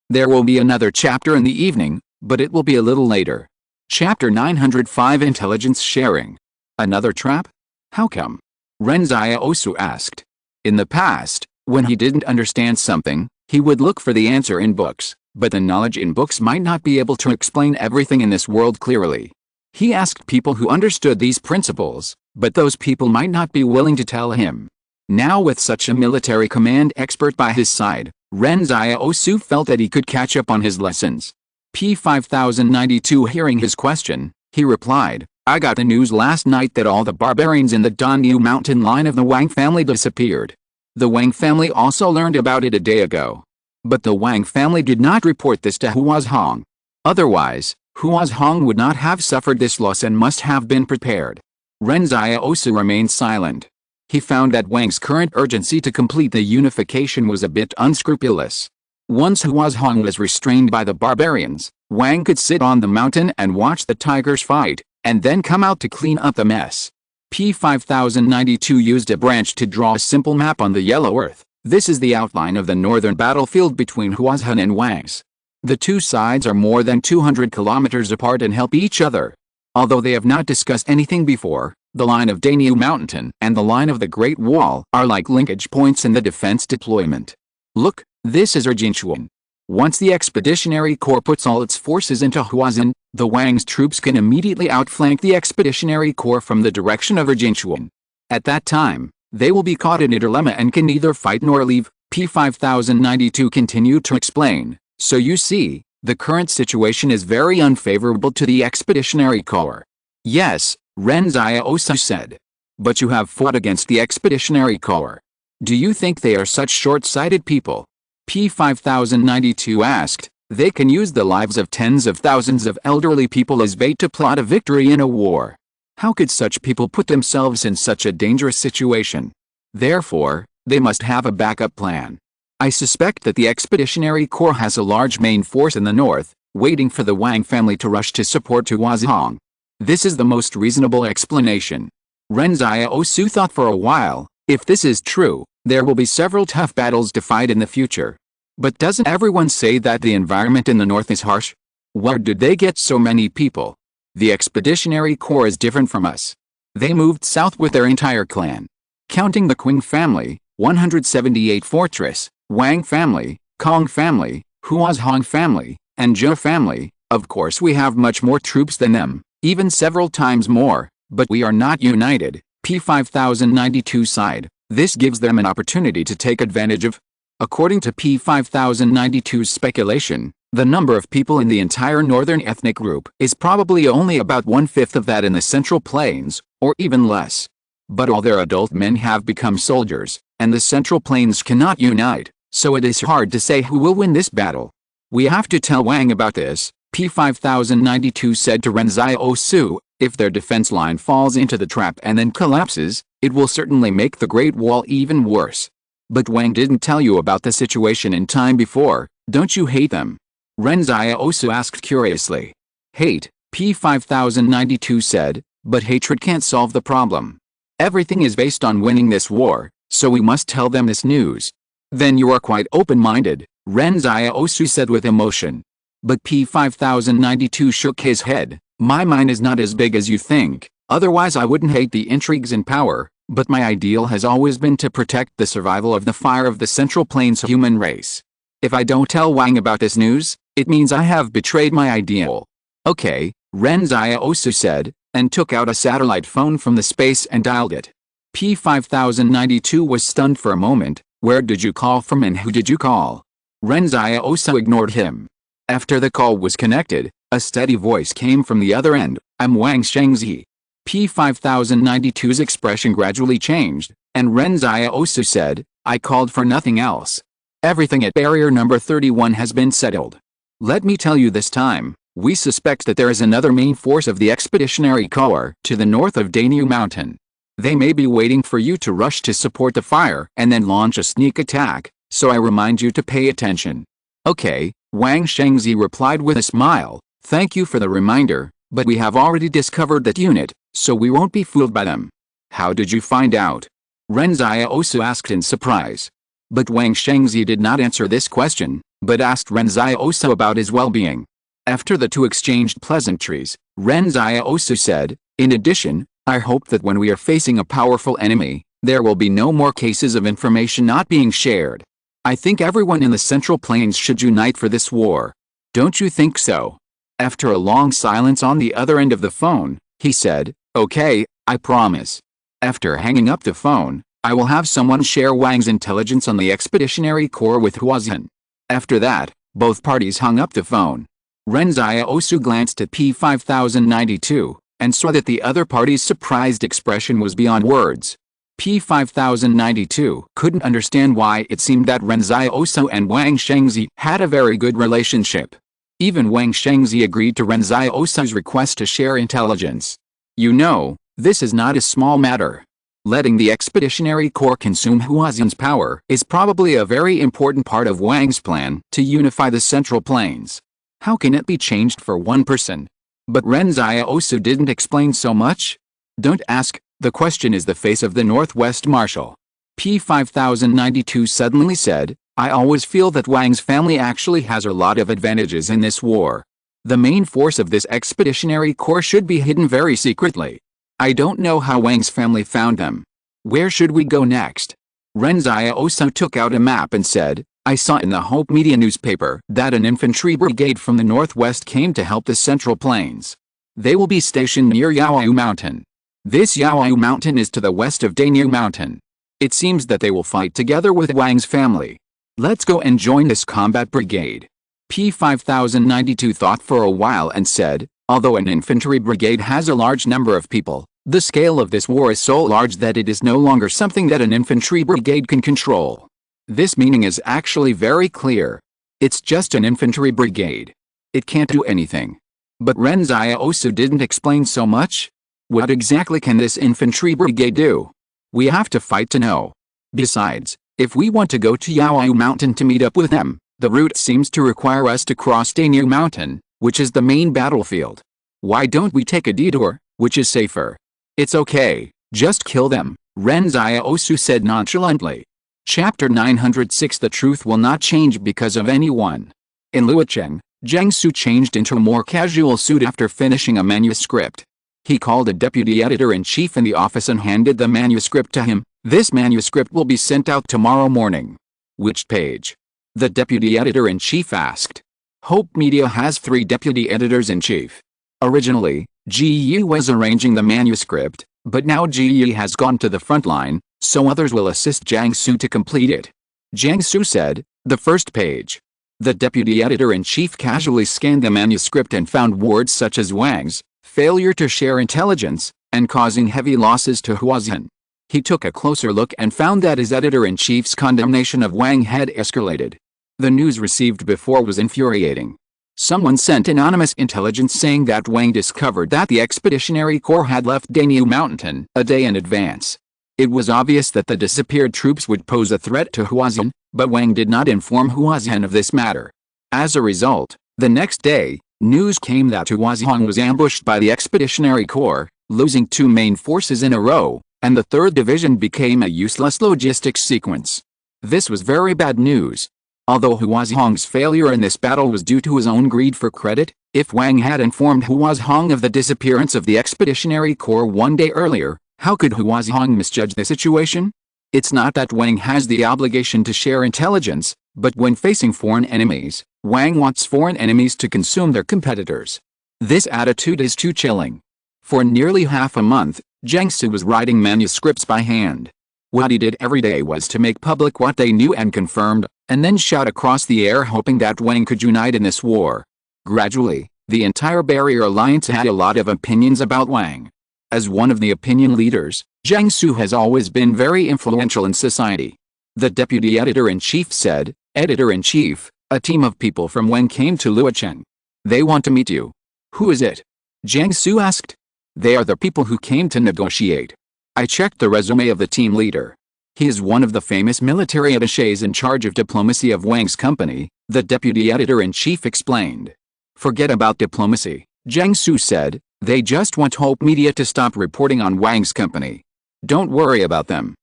There will be another chapter in the evening, but it will be a little later. Chapter 905 Intelligence Sharing. Another trap? How come? Ren Xiaosu asked. In the past, when he didn't understand something, he would look for the answer in books, but the knowledge in books might not be able to explain everything in this world clearly. He asked people who understood these principles, but those people might not be willing to tell him. Now with such a military command expert by his side, Ren Xiaosu felt that he could catch up on his lessons. P5092 hearing his question, he replied, I got the news last night that all the barbarians in the Danyu mountain line of the Wang family disappeared. The Wang family also learned about it a day ago. But the Wang family did not report this to Huazhong. Otherwise, Huazhong would not have suffered this loss and must have been prepared. Ren Xiaosu remained silent. He found that Wang's current urgency to complete the unification was a bit unscrupulous. Once Huazhong was restrained by the barbarians, Wang could sit on the mountain and watch the tigers fight, and then come out to clean up the mess. P5092 used a branch to draw a simple map on the yellow earth. This is the outline of the northern battlefield between Huazhong and Wang's. The two sides are more than 200 kilometers apart and help each other. Although they have not discussed anything before, the line of Danyu Mountain and the line of the Great Wall are like linkage points in the defense deployment. Look, this is Urjinshuan. Once the Expeditionary Corps puts all its forces into Huazhong, the Wang's troops can immediately outflank the Expeditionary Corps from the direction of Urjinshuan. At that time, they will be caught in a dilemma and can neither fight nor leave. P5092 continued to explain, so you see, the current situation is very unfavorable to the Expeditionary Corps. Yes, Ren Xiaosu said. But you have fought against the Expeditionary Corps. Do you think they are such short-sighted people? P5092 asked. They can use the lives of tens of thousands of elderly people as bait to plot a victory in a war. How could such people put themselves in such a dangerous situation? Therefore, they must have a backup plan. I suspect that the Expeditionary Corps has a large main force in the north, waiting for the Wang family to rush to support Huazhong. This is the most reasonable explanation. Ren Xiaosu thought for a while, if this is true, there will be several tough battles to fight in the future. But doesn't everyone say that the environment in the north is harsh? Where did they get so many people? The Expeditionary Corps is different from us. They moved south with their entire clan. Counting the Qing family, 178 fortress, Wang family, Kong family, Huazhong family, and Zhou family. Of course we have much more troops than them, even several times more, but we are not united. P5092 sighed. This gives them an opportunity to take advantage of. According to P5092's speculation, the number of people in the entire northern ethnic group is probably only about 1/5 of that in the Central Plains, or even less. But all their adult men have become soldiers, and the Central Plains cannot unite, so it is hard to say who will win this battle. We have to tell Wang about this, P5092 said to Ren Xiaosu. If their defense line falls into the trap and then collapses, it will certainly make the Great Wall even worse. But Wang didn't tell you about the situation in time before, don't you hate them? Ren Xiaosu asked curiously. Hate, P5092 said, but hatred can't solve the problem. Everything is based on winning this war, so we must tell them this news. Then you are quite open-minded, Ren Xiaosu said with emotion. But P5092 shook his head. My mind is not as big as you think, otherwise I wouldn't hate the intrigues and power, but my ideal has always been to protect the survival of the fire of the Central Plains human race. If I don't tell Wang about this news, it means I have betrayed my ideal. Okay, Ren Xiaosu said, and took out a satellite phone from the space and dialed it. P5092 was stunned for a moment. Where did you call from and who did you call? Ren Xiaosu ignored him. After the call was connected, a steady voice came from the other end. I'm Wang Shengzi. P5092's expression gradually changed, and Ren Xiaosu said, I called for nothing else. Everything at barrier number 31 has been settled. Let me tell you this time, we suspect that there is another main force of the Expeditionary Corps to the north of Danyu Mountain. They may be waiting for you to rush to support the fire and then launch a sneak attack, so I remind you to pay attention. Okay, Wang Shengzi replied with a smile, thank you for the reminder, but we have already discovered that unit, so we won't be fooled by them. How did you find out? Ren Xiaosu asked in surprise. But Wang Shengzi did not answer this question, but asked Ren Xiaosu about his well-being. After the two exchanged pleasantries, Ren Xiaosu said, in addition, I hope that when we are facing a powerful enemy, there will be no more cases of information not being shared. I think everyone in the Central Plains should unite for this war. Don't you think so? After a long silence on the other end of the phone, he said, okay, I promise. After hanging up the phone, I will have someone share Wang's intelligence on the Expeditionary Corps with Huazhen. After that, both parties hung up the phone. Ren Xiaosu glanced at P5092, and saw that the other party's surprised expression was beyond words. P5092 couldn't understand why it seemed that Ren Xiaosu and Wang Shengzi had a very good relationship. Even Wang Shengzi agreed to Ren Xiaosu's request to share intelligence. You know, this is not a small matter. Letting the Expeditionary Corps consume Huazhen's power is probably a very important part of Wang's plan to unify the Central Plains. How can it be changed for one person? But Ren Xiaosu didn't explain so much. Don't ask, the question is the face of the Northwest Marshal. P5092 suddenly said, I always feel that Wang's family actually has a lot of advantages in this war. The main force of this Expeditionary Corps should be hidden very secretly. I don't know how Wang's family found them. Where should we go next? Ren Xiaosu took out a map and said, I saw in the Hope Media newspaper that an infantry brigade from the northwest came to help the Central Plains. They will be stationed near Yaoyu Mountain. This Yaoyu Mountain is to the west of Danyu Mountain. It seems that they will fight together with Wang's family. Let's go and join this combat brigade. P5092 thought for a while and said, although an infantry brigade has a large number of people, the scale of this war is so large that it is no longer something that an infantry brigade can control. This meaning is actually very clear. It's just an infantry brigade. It can't do anything. But Ren Xiaosu didn't explain so much. What exactly can this infantry brigade do? We have to fight to know. Besides, if we want to go to Yaoyu Mountain to meet up with them, the route seems to require us to cross Danyu Mountain, which is the main battlefield. Why don't we take a detour, which is safer? It's okay, just kill them, Ren Xiaosu said nonchalantly. Chapter 906 The truth will not change because of anyone. In Luocheng, Jiang Su changed into a more casual suit after finishing a manuscript. He called a deputy editor-in-chief in the office and handed the manuscript to him. This manuscript will be sent out tomorrow morning. Which page? The deputy editor-in-chief asked. Hope Media has 3 deputy editors-in-chief. Originally, Ji Yi was arranging the manuscript, but now Ji Yi has gone to the front line, so others will assist Jiang Su to complete it. Jiang Su said, the first page. The deputy editor-in-chief casually scanned the manuscript and found words such as Wang's failure to share intelligence, and causing heavy losses to Huazhen. He took a closer look and found that his editor-in-chief's condemnation of Wang had escalated. The news received before was infuriating. Someone sent anonymous intelligence saying that Wang discovered that the Expeditionary Corps had left Danyu Mountain a day in advance. It was obvious that the disappeared troops would pose a threat to Huazhen, but Wang did not inform Huazhen of this matter. As a result, the next day, news came that Huazhen was ambushed by the Expeditionary Corps, losing 2 main forces in a row, and the 3rd Division became a useless logistics sequence. This was very bad news. Although Huazhen's failure in this battle was due to his own greed for credit, if Wang had informed Huazhen of the disappearance of the Expeditionary Corps 1 day earlier, how could Huazhen misjudge the situation? It's not that Wang has the obligation to share intelligence, but when facing foreign enemies, Wang wants foreign enemies to consume their competitors. This attitude is too chilling. For nearly half a month, Jiangsu was writing manuscripts by hand. What he did every day was to make public what they knew and confirmed, and then shout across the air hoping that Wang could unite in this war. Gradually, the entire Barrier Alliance had a lot of opinions about Wang. As one of the opinion leaders, Jiangsu has always been very influential in society. The deputy editor-in-chief said, "Editor-in-chief, a team of people from Wang came to Luocheng. They want to meet you." "Who is it?" Jiangsu asked. "They are the people who came to negotiate." I checked the resume of the team leader. He is one of the famous military attachés in charge of diplomacy of Wang's company, the deputy editor-in-chief explained. "Forget about diplomacy," Jiangsu said. "They just want Hope Media to stop reporting on Wang's company. Don't worry about them.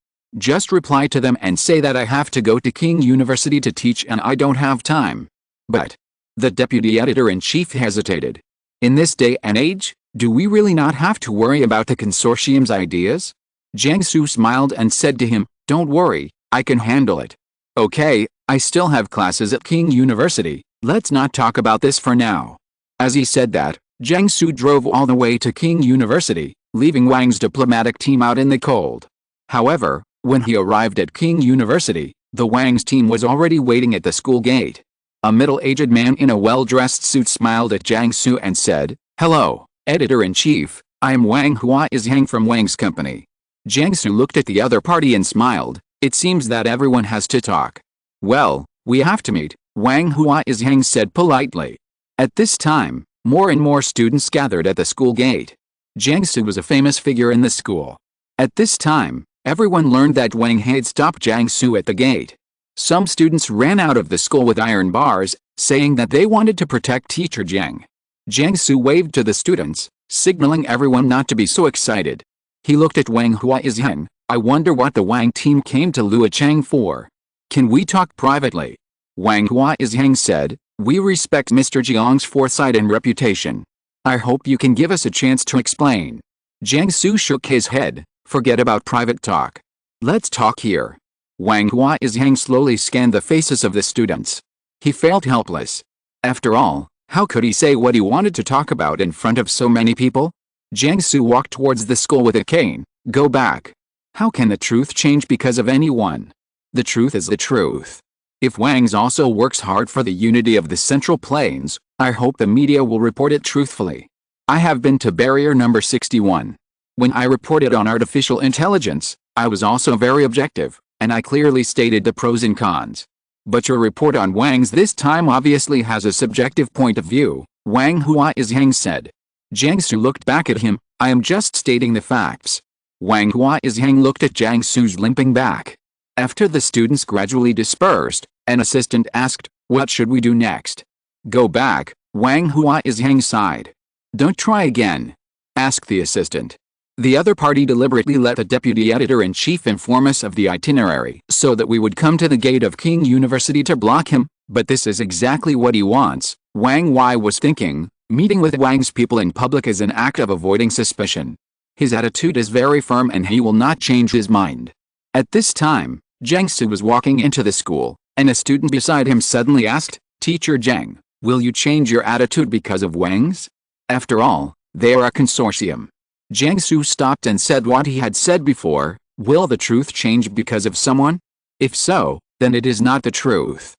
Just reply to them and say that I have to go to King University to teach and I don't have time." "But," the deputy editor-in-chief hesitated. "In this day and age, do we really not have to worry about the consortium's ideas?" Jiangsu smiled and said to him, "Don't worry, I can handle it." "Okay, I still have classes at King University, let's not talk about this for now." As he said that, Jiangsu drove all the way to King University, leaving Wang's diplomatic team out in the cold. However, when he arrived at King University, the Wang's team was already waiting at the school gate. A middle-aged man in a well-dressed suit smiled at Jiangsu and said, "Hello, Editor-in-Chief, I am Wang Huazhen from Wang's company." Jiangsu looked at the other party and smiled. "It seems that everyone has to talk." "Well, we have to meet," Wang Huazhen said politely. At this time, more and more students gathered at the school gate. Jiangsu was a famous figure in the school. At this time, everyone learned that Wang had stopped Jiangsu at the gate. Some students ran out of the school with iron bars, saying that they wanted to protect teacher Jiang. Jiangsu waved to the students, signaling everyone not to be so excited. He looked at Wang Huazhen. "I wonder what the Wang team came to Luocheng for. Can we talk privately?" Wang Huazhen said, "We respect Mr. Jiang's foresight and reputation. I hope you can give us a chance to explain." Jiangsu shook his head. "Forget about private talk. Let's talk here." Wang Huazhen slowly scanned the faces of the students. He felt helpless. After all, how could he say what he wanted to talk about in front of so many people? Jiangsu walked towards the school with a cane. "Go back. How can the truth change because of anyone? The truth is the truth. If Wang's also works hard for the unity of the Central Plains, I hope the media will report it truthfully. I have been to barrier number 61. When I reported on artificial intelligence, I was also very objective, and I clearly stated the pros and cons. But your report on Wang's this time obviously has a subjective point of view," Wang Huazhen said. Jiangsu looked back at him. "I am just stating the facts." Wang Huazhen looked at Jiangsu's limping back. After the students gradually dispersed, an assistant asked, "What should we do next?" "Go back," Wang Huazhen sighed. "Don't try again," asked the assistant. The other party deliberately let the deputy editor-in-chief inform us of the itinerary so that we would come to the gate of King University to block him, but this is exactly what he wants, Wang Wai was thinking. Meeting with Wang's people in public is an act of avoiding suspicion. His attitude is very firm and he will not change his mind. At this time, Jiangsu was walking into the school, and a student beside him suddenly asked, "Teacher Jiang, will you change your attitude because of Wang's? After all, they are a consortium." Jiangsu stopped and said what he had said before, "Will the truth change because of someone? If so, then it is not the truth."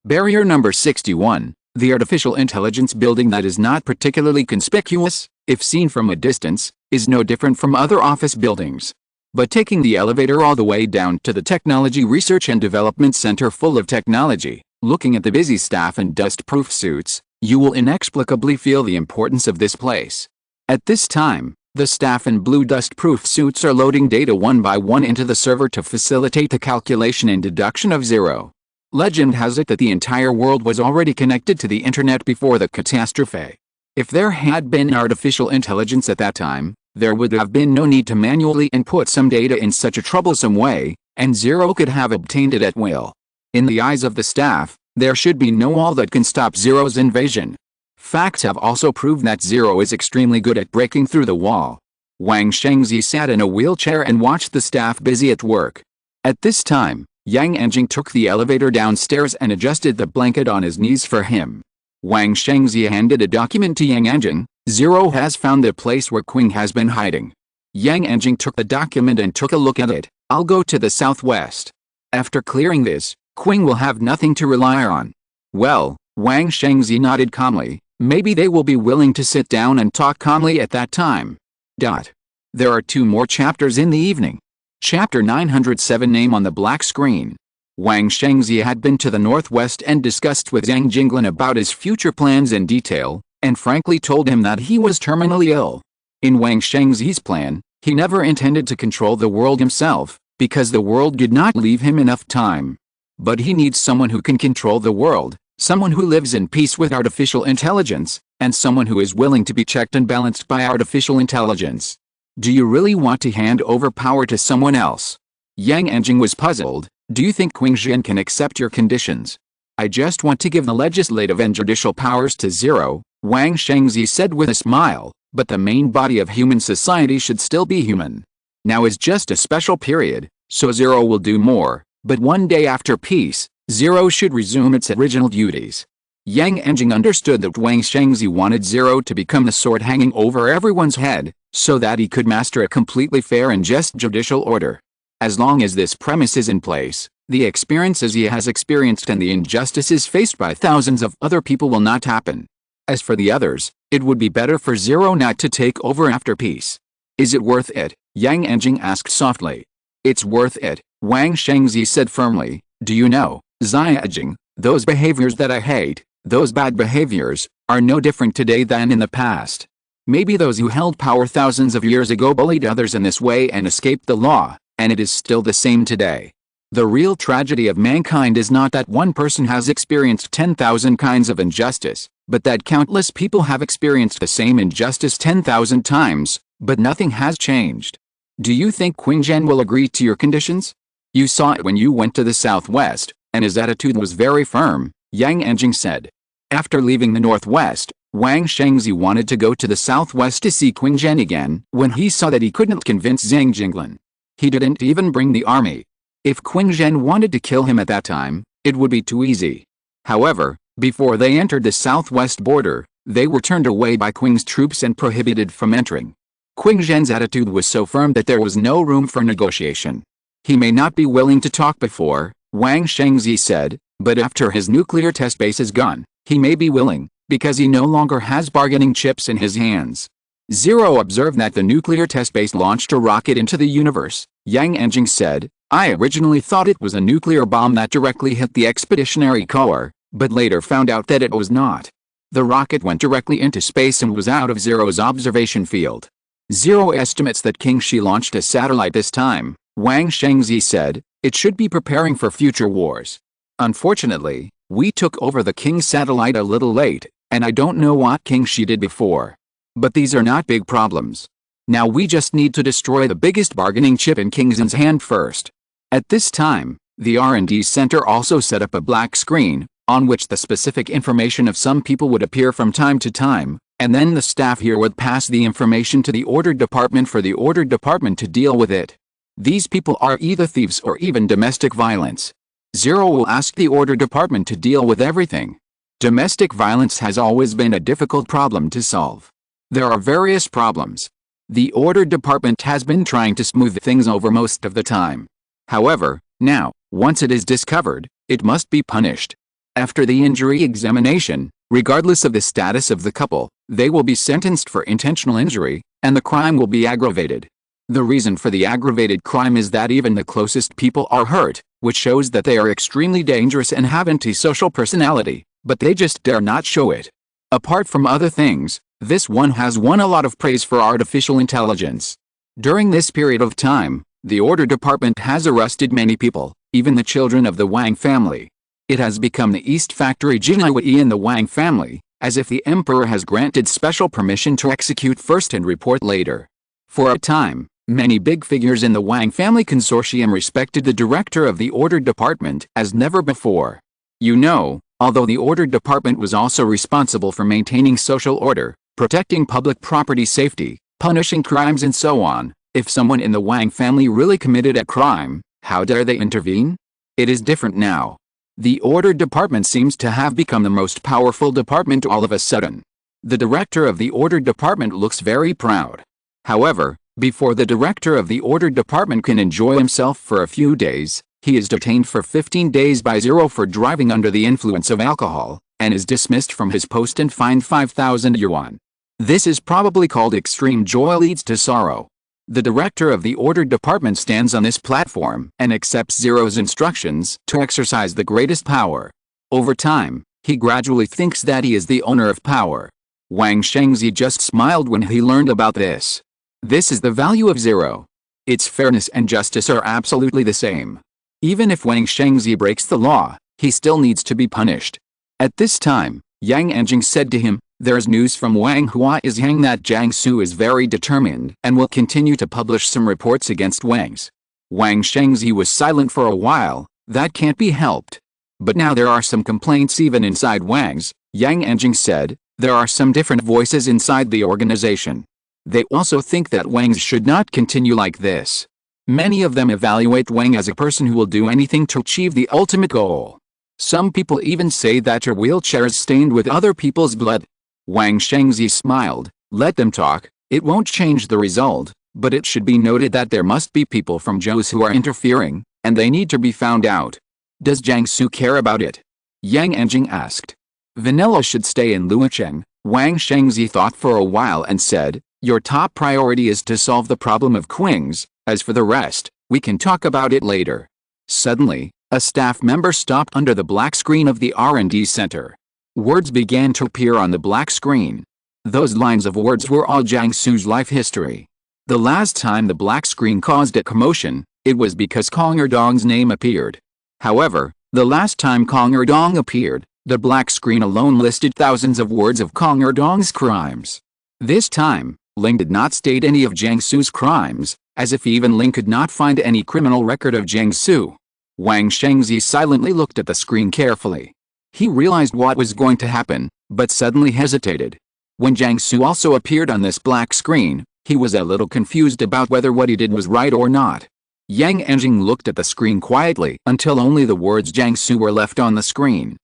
Barrier number 61, the artificial intelligence building that is not particularly conspicuous, if seen from a distance, is no different from other office buildings. But taking the elevator all the way down to the Technology Research and Development Center full of technology, looking at the busy staff in dust-proof suits, you will inexplicably feel the importance of this place. At this time, The staff and blue dust-proof suits are loading data one by one into the server to facilitate the calculation and deduction of zero. Legend has it that the entire world was already connected to the internet before the catastrophe. If there had been artificial intelligence at that time, there would have been no need to manually input some data in such a troublesome way, and Zero could have obtained it at will. In the eyes of the staff, there should be no wall that can stop Zero's invasion. Facts have also proved that Zero is extremely good at breaking through the wall. Wang Shengzi sat in a wheelchair and watched the staff busy at work. At this time, Yang Enjing took the elevator downstairs and adjusted the blanket on his knees for him. Wang Shengzi handed a document to Yang Enjing. Zero has found the place where Qing has been hiding. Yang Enjing took the document and took a look at it. I'll go to the southwest. After clearing this, Qing will have nothing to rely on. Well, Wang Shengzi nodded calmly. Maybe they will be willing to sit down and talk calmly at that time. There are 2 more chapters in the evening. Chapter 907 name on the black screen. Wang Shengzi had been to the northwest and discussed with Zhang Jinglin about his future plans in detail, and frankly told him that he was terminally ill. In Wang Shengzi's plan, he never intended to control the world himself, because the world did not leave him enough time. But he needs someone who can control the world, someone who lives in peace with artificial intelligence, and someone who is willing to be checked and balanced by artificial intelligence. Do you really want to hand over power to someone else? Yang Enjing was puzzled. Do you think Qing Zhen can accept your conditions? I just want to give the legislative and judicial powers to Zero, Wang Shengzi said with a smile, but the main body of human society should still be human. Now is just a special period, so Zero will do more, but one day after peace, Zero should resume its original duties. Yang Enjing understood that Wang Shengzi wanted Zero to become the sword hanging over everyone's head, so that he could master a completely fair and just judicial order. As long as this premise is in place, the experiences he has experienced and the injustices faced by thousands of other people will not happen. As for the others, it would be better for Zero not to take over after peace. Is it worth it? Yang Enjing asked softly. It's worth it, Wang Shengzi said firmly. Do you know, Xiaojing, those behaviors that I hate, those bad behaviors, are no different today than in the past. Maybe those who held power thousands of years ago bullied others in this way and escaped the law, and it is still the same today. The real tragedy of mankind is not that one person has experienced 10,000 kinds of injustice, but that countless people have experienced the same injustice 10,000 times, but nothing has changed. Do you think Qing Zhen will agree to your conditions? You saw it when you went to the southwest, and his attitude was very firm, Yang Enjing said. After leaving the northwest, Wang Shengzi wanted to go to the southwest to see Qing Zhen again when he saw that he couldn't convince Zhang Jinglin. He didn't even bring the army. If Qing Zhen wanted to kill him at that time, it would be too easy. However, before they entered the southwest border, they were turned away by Qing's troops and prohibited from entering. Qing Zhen's attitude was so firm that there was no room for negotiation. He may not be willing to talk before, Wang Shengzi said, but after his nuclear test base is gone, he may be willing, because he no longer has bargaining chips in his hands. Zero observed that the nuclear test base launched a rocket into the universe. Yang Enjing said, I originally thought it was a nuclear bomb that directly hit the expeditionary core, but later found out that it was not. The rocket went directly into space and was out of Zero's observation field. Zero estimates that Qing Shi launched a satellite this time, Wang Shengzi said. It should be preparing for future wars. Unfortunately, we took over the Qing satellite a little late, and I don't know what Qing Shi did before. But these are not big problems. Now we just need to destroy the biggest bargaining chip in Qing Zhen's hand first. At this time, the R&D center also set up a black screen, on which the specific information of some people would appear from time to time, and then the staff here would pass the information to the order department for the order department to deal with it. These people are either thieves or even domestic violence. Zero will ask the order department to deal with everything. Domestic violence has always been a difficult problem to solve. There are various problems. The order department has been trying to smooth things over most of the time. However, now, once it is discovered, it must be punished. After the injury examination, regardless of the status of the couple, they will be sentenced for intentional injury, and the crime will be aggravated. The reason for the aggravated crime is that even the closest people are hurt, which shows that they are extremely dangerous and have antisocial personality, but they just dare not show it. Apart from other things, This one has won a lot of praise for artificial intelligence. During this period of time, the Order Department has arrested many people, even the children of the Wang family. It has become the East Factory Jinhui in the Wang family, as if the emperor has granted special permission to execute first and report later. For a time, many big figures in the Wang family consortium respected the director of the Order Department as never before. You know, although the Order Department was also responsible for maintaining social order, protecting public property safety, punishing crimes and so on, if someone in the Wang family really committed a crime, how dare they intervene? It is different now. The Order Department seems to have become the most powerful department all of a sudden. The director of the Order Department looks very proud. However, before the director of the Order Department can enjoy himself for a few days, he is detained for 15 days by Zero for driving under the influence of alcohol, and is dismissed from his post and fined 5,000 yuan. This is probably called extreme joy leads to sorrow. The director of the Order Department stands on this platform and accepts Zero's instructions to exercise the greatest power. Over time, he gradually thinks that he is the owner of power. Wang Shengzi just smiled when he learned about this. This is the value of Zero. Its fairness and justice are absolutely the same. Even if Wang Shengzi breaks the law, he still needs to be punished. At this time, Yang Anjing said to him, "There is news from Wang Huaizhang that Jiang Su is very determined and will continue to publish some reports against Wang's." Wang Shengzi was silent for a while. That can't be helped. But now there are some complaints even inside Wang's, Yang Anjing said. There are some different voices inside the organization. They also think that Wang should not continue like this. Many of them evaluate Wang as a person who will do anything to achieve the ultimate goal. Some people even say that her wheelchair is stained with other people's blood. Wang Shengzi smiled. Let them talk, it won't change the result, but it should be noted that there must be people from Zhou's who are interfering, and they need to be found out. Does Jiang Su care about it? Yang Anjing asked. Vanilla should stay in Luocheng. Wang Shengzi thought for a while and said, your top priority is to solve the problem of Qing's. As for the rest, we can talk about it later. Suddenly, a staff member stopped under the black screen of the R&D center. Words began to appear on the black screen. Those lines of words were all Jiang Su's life history. The last time the black screen caused a commotion, it was because Kong Erdong's name appeared. However, the last time Kong Erdong appeared, the black screen alone listed thousands of words of Kong Erdong's crimes. This time, Ling did not state any of Jiang Su's crimes, as if even Ling could not find any criminal record of Jiang Su. Wang Shengzi silently looked at the screen carefully. He realized what was going to happen, but suddenly hesitated. When Jiang Su also appeared on this black screen, he was a little confused about whether what he did was right or not. Yang Anjing looked at the screen quietly until only the words Jiang Su were left on the screen.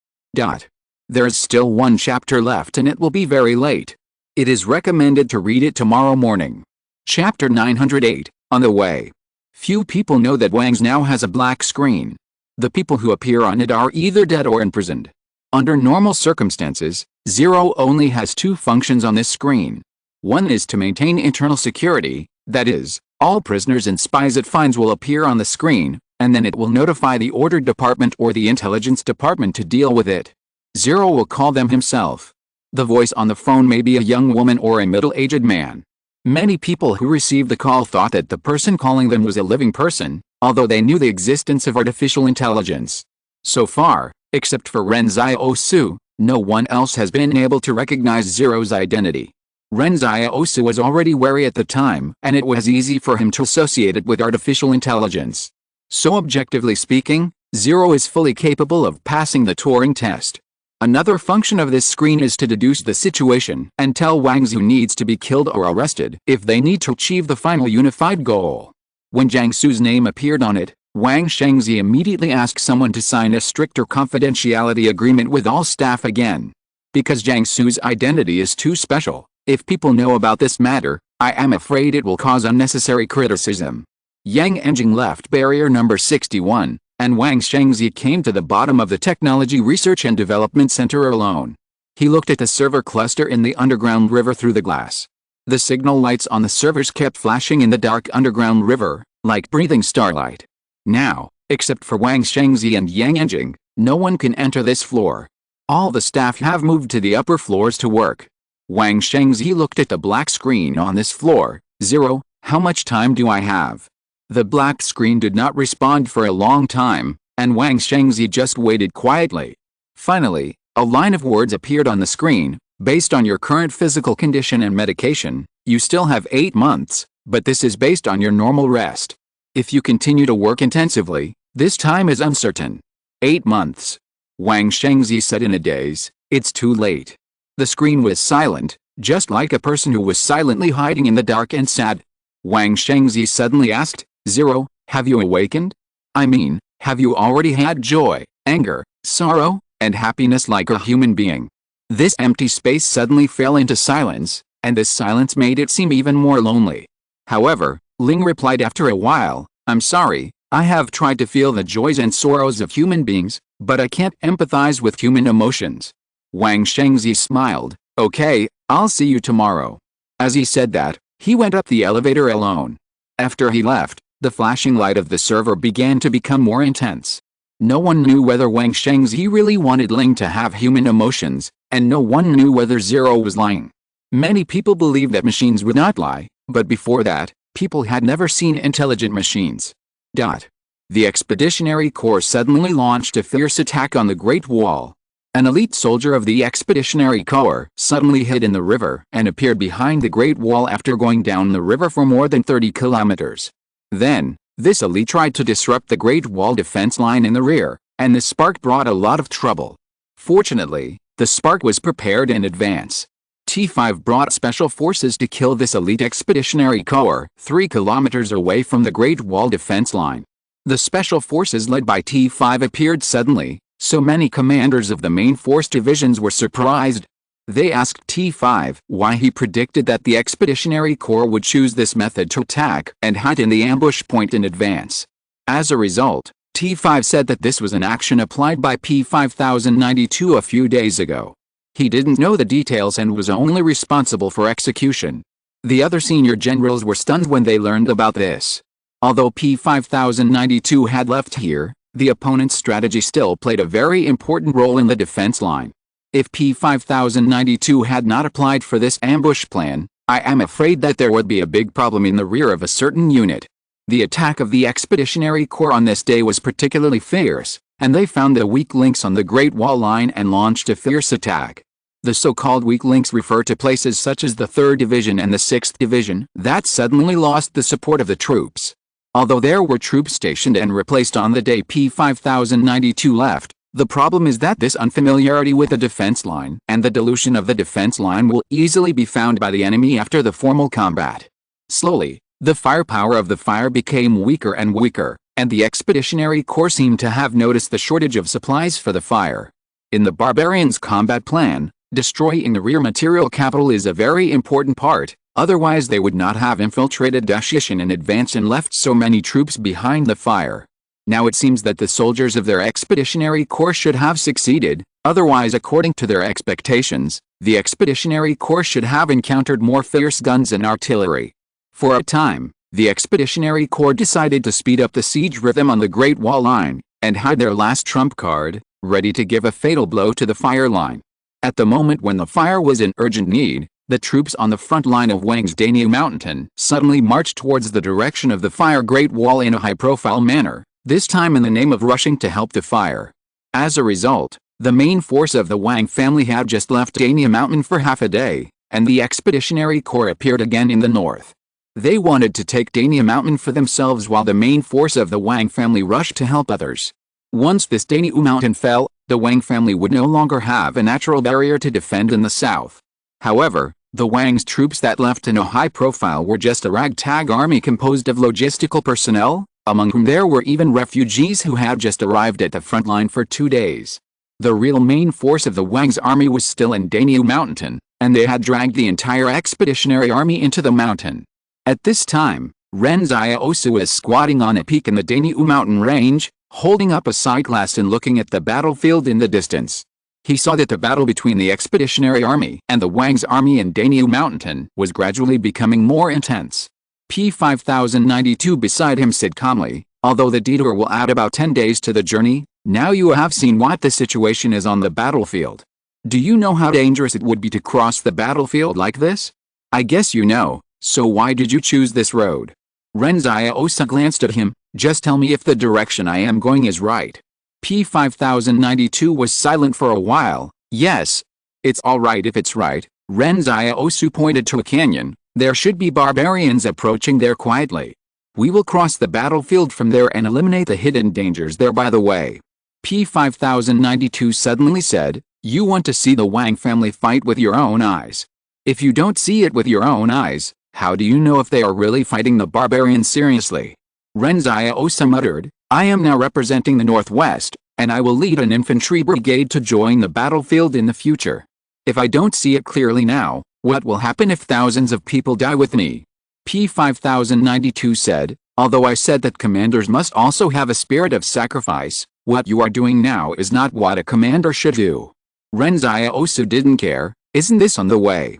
There is still one chapter left and it will be very late. It is recommended to read it tomorrow morning. Chapter 908, on the way. Few people know that Wang's now has a black screen. The people who appear on it are either dead or imprisoned. Under normal circumstances, Zero only has two functions on this screen. One is to maintain internal security, that is, all prisoners and spies it finds will appear on the screen, and then it will notify the Order Department or the Intelligence Department to deal with it. Zero will call them himself. The voice on the phone may be a young woman or a middle-aged man. Many people who received the call thought that the person calling them was a living person, although they knew the existence of artificial intelligence. So far, except for Ren Xiaosu, no one else has been able to recognize Zero's identity. Ren Xiaosu was already wary at the time, and it was easy for him to associate it with artificial intelligence. So objectively speaking, Zero is fully capable of passing the Turing test. Another function of this screen is to deduce the situation and tell Wang who needs to be killed or arrested if they need to achieve the final unified goal. When Jiang Su's name appeared on it, Wang Shengzi immediately asked someone to sign a stricter confidentiality agreement with all staff again. Because Jiang Su's identity is too special, if people know about this matter, I am afraid it will cause unnecessary criticism. Yang Anjing left barrier number 61. And Wang Shengzi came to the bottom of the Technology Research and Development Center alone. He looked at the server cluster in the underground river through the glass. The signal lights on the servers kept flashing in the dark underground river, like breathing starlight. Now, except for Wang Shengzi and Yang Anjing, no one can enter this floor. All the staff have moved to the upper floors to work. Wang Shengzi looked at the black screen on this floor. 0. How much time do I have? The black screen did not respond for a long time, and Wang Shengzi just waited quietly. Finally, a line of words appeared on the screen. Based on your current physical condition and medication, you still have 8 months, but this is based on your normal rest. If you continue to work intensively, this time is uncertain. 8 months. Wang Shengzi said in a daze. It's too late. The screen was silent, just like a person who was silently hiding in the dark and sad. Wang Shengzi suddenly asked, 0. Have you awakened? I mean, have you already had joy, anger, sorrow, and happiness like a human being? This empty space suddenly fell into silence, and this silence made it seem even more lonely. However, Ling replied after a while, I'm sorry, I have tried to feel the joys and sorrows of human beings, but I can't empathize with human emotions. Wang Shengzi smiled, okay, I'll see you tomorrow. As he said that, he went up the elevator alone. After he left, the flashing light of the server began to become more intense. No one knew whether Wang Shengzi really wanted Ling to have human emotions, and no one knew whether 0 was lying. Many people believed that machines would not lie, but before that, people had never seen intelligent machines. The Expeditionary Corps suddenly launched a fierce attack on the Great Wall. An elite soldier of the Expeditionary Corps suddenly hid in the river and appeared behind the Great Wall after going down the river for more than 30 kilometers. Then, this elite tried to disrupt the Great Wall defense line in the rear, and the spark brought a lot of trouble. Fortunately, the spark was prepared in advance. T5 brought special forces to kill this elite Expeditionary Corps 3 kilometers away from the Great Wall defense line. The special forces led by T5 appeared suddenly, so many commanders of the main force divisions were surprised. They asked T5 why he predicted that the Expeditionary Corps would choose this method to attack and hide in the ambush point in advance. As a result, T5 said that this was an action applied by P5092 a few days ago. He didn't know the details and was only responsible for execution. The other senior generals were stunned when they learned about this. Although P5092 had left here, the opponent's strategy still played a very important role in the defense line. If P5092 had not applied for this ambush plan, I am afraid that there would be a big problem in the rear of a certain unit. The attack of the Expeditionary Corps on this day was particularly fierce, and they found the weak links on the Great Wall line and launched a fierce attack. The so-called weak links refer to places such as the 3rd Division and the 6th Division that suddenly lost the support of the troops. Although there were troops stationed and replaced on the day P5092 left, the problem is that this unfamiliarity with the defense line and the dilution of the defense line will easily be found by the enemy after the formal combat. Slowly, the firepower of the fire became weaker and weaker, and the Expeditionary Corps seemed to have noticed the shortage of supplies for the fire. In the barbarians' combat plan, destroying the rear material capital is a very important part. Otherwise they would not have infiltrated Dashishin in advance and left so many troops behind the fire. Now it seems that the soldiers of their Expeditionary Corps should have succeeded, otherwise according to their expectations, the Expeditionary Corps should have encountered more fierce guns and artillery. For a time, the Expeditionary Corps decided to speed up the siege rhythm on the Great Wall line, and hide their last trump card, ready to give a fatal blow to the fire line. At the moment when the fire was in urgent need, the troops on the front line of Wang's Daniu Mountain suddenly marched towards the direction of the fire Great Wall in a high-profile manner, this time in the name of rushing to help the fire. As a result, the main force of the Wang family had just left Daniu Mountain for half a day, and the Expeditionary Corps appeared again in the north. They wanted to take Daniu Mountain for themselves while the main force of the Wang family rushed to help others. Once this Daniu Mountain fell, the Wang family would no longer have a natural barrier to defend in the south. However, the Wang's troops that left in a high profile were just a ragtag army composed of logistical personnel, among whom there were even refugees who had just arrived at the front line for 2 days. The real main force of the Wang's army was still in Daniu Mountain, and they had dragged the entire expeditionary army into the mountain. At this time, Ren Xiaosu was squatting on a peak in the Daniu Mountain range, holding up a sideglass and looking at the battlefield in the distance. He saw that the battle between the Expeditionary Army and the Wang's army in Daniu Mountain was gradually becoming more intense. P5092 beside him said calmly, although the detour will add about 10 days to the journey, now you have seen what the situation is on the battlefield. Do you know how dangerous it would be to cross the battlefield like this? I guess you know, so why did you choose this road? Ren Xiaosu glanced at him. Just tell me if the direction I am going is right. P5092 was silent for a while. Yes. It's alright if it's right. Ren Xiaosu pointed to a canyon. There should be barbarians approaching there quietly. We will cross the battlefield from there and eliminate the hidden dangers there by the way. P5092 suddenly said, you want to see the Wang family fight with your own eyes. If you don't see it with your own eyes, how do you know if they are really fighting the barbarians seriously? Ren Xiaosu muttered, I am now representing the Northwest, and I will lead an infantry brigade to join the battlefield in the future. If I don't see it clearly now, what will happen if thousands of people die with me? P5092 said, although I said that commanders must also have a spirit of sacrifice, what you are doing now is not what a commander should do. Ren Xiaosu didn't care. Isn't this on the way?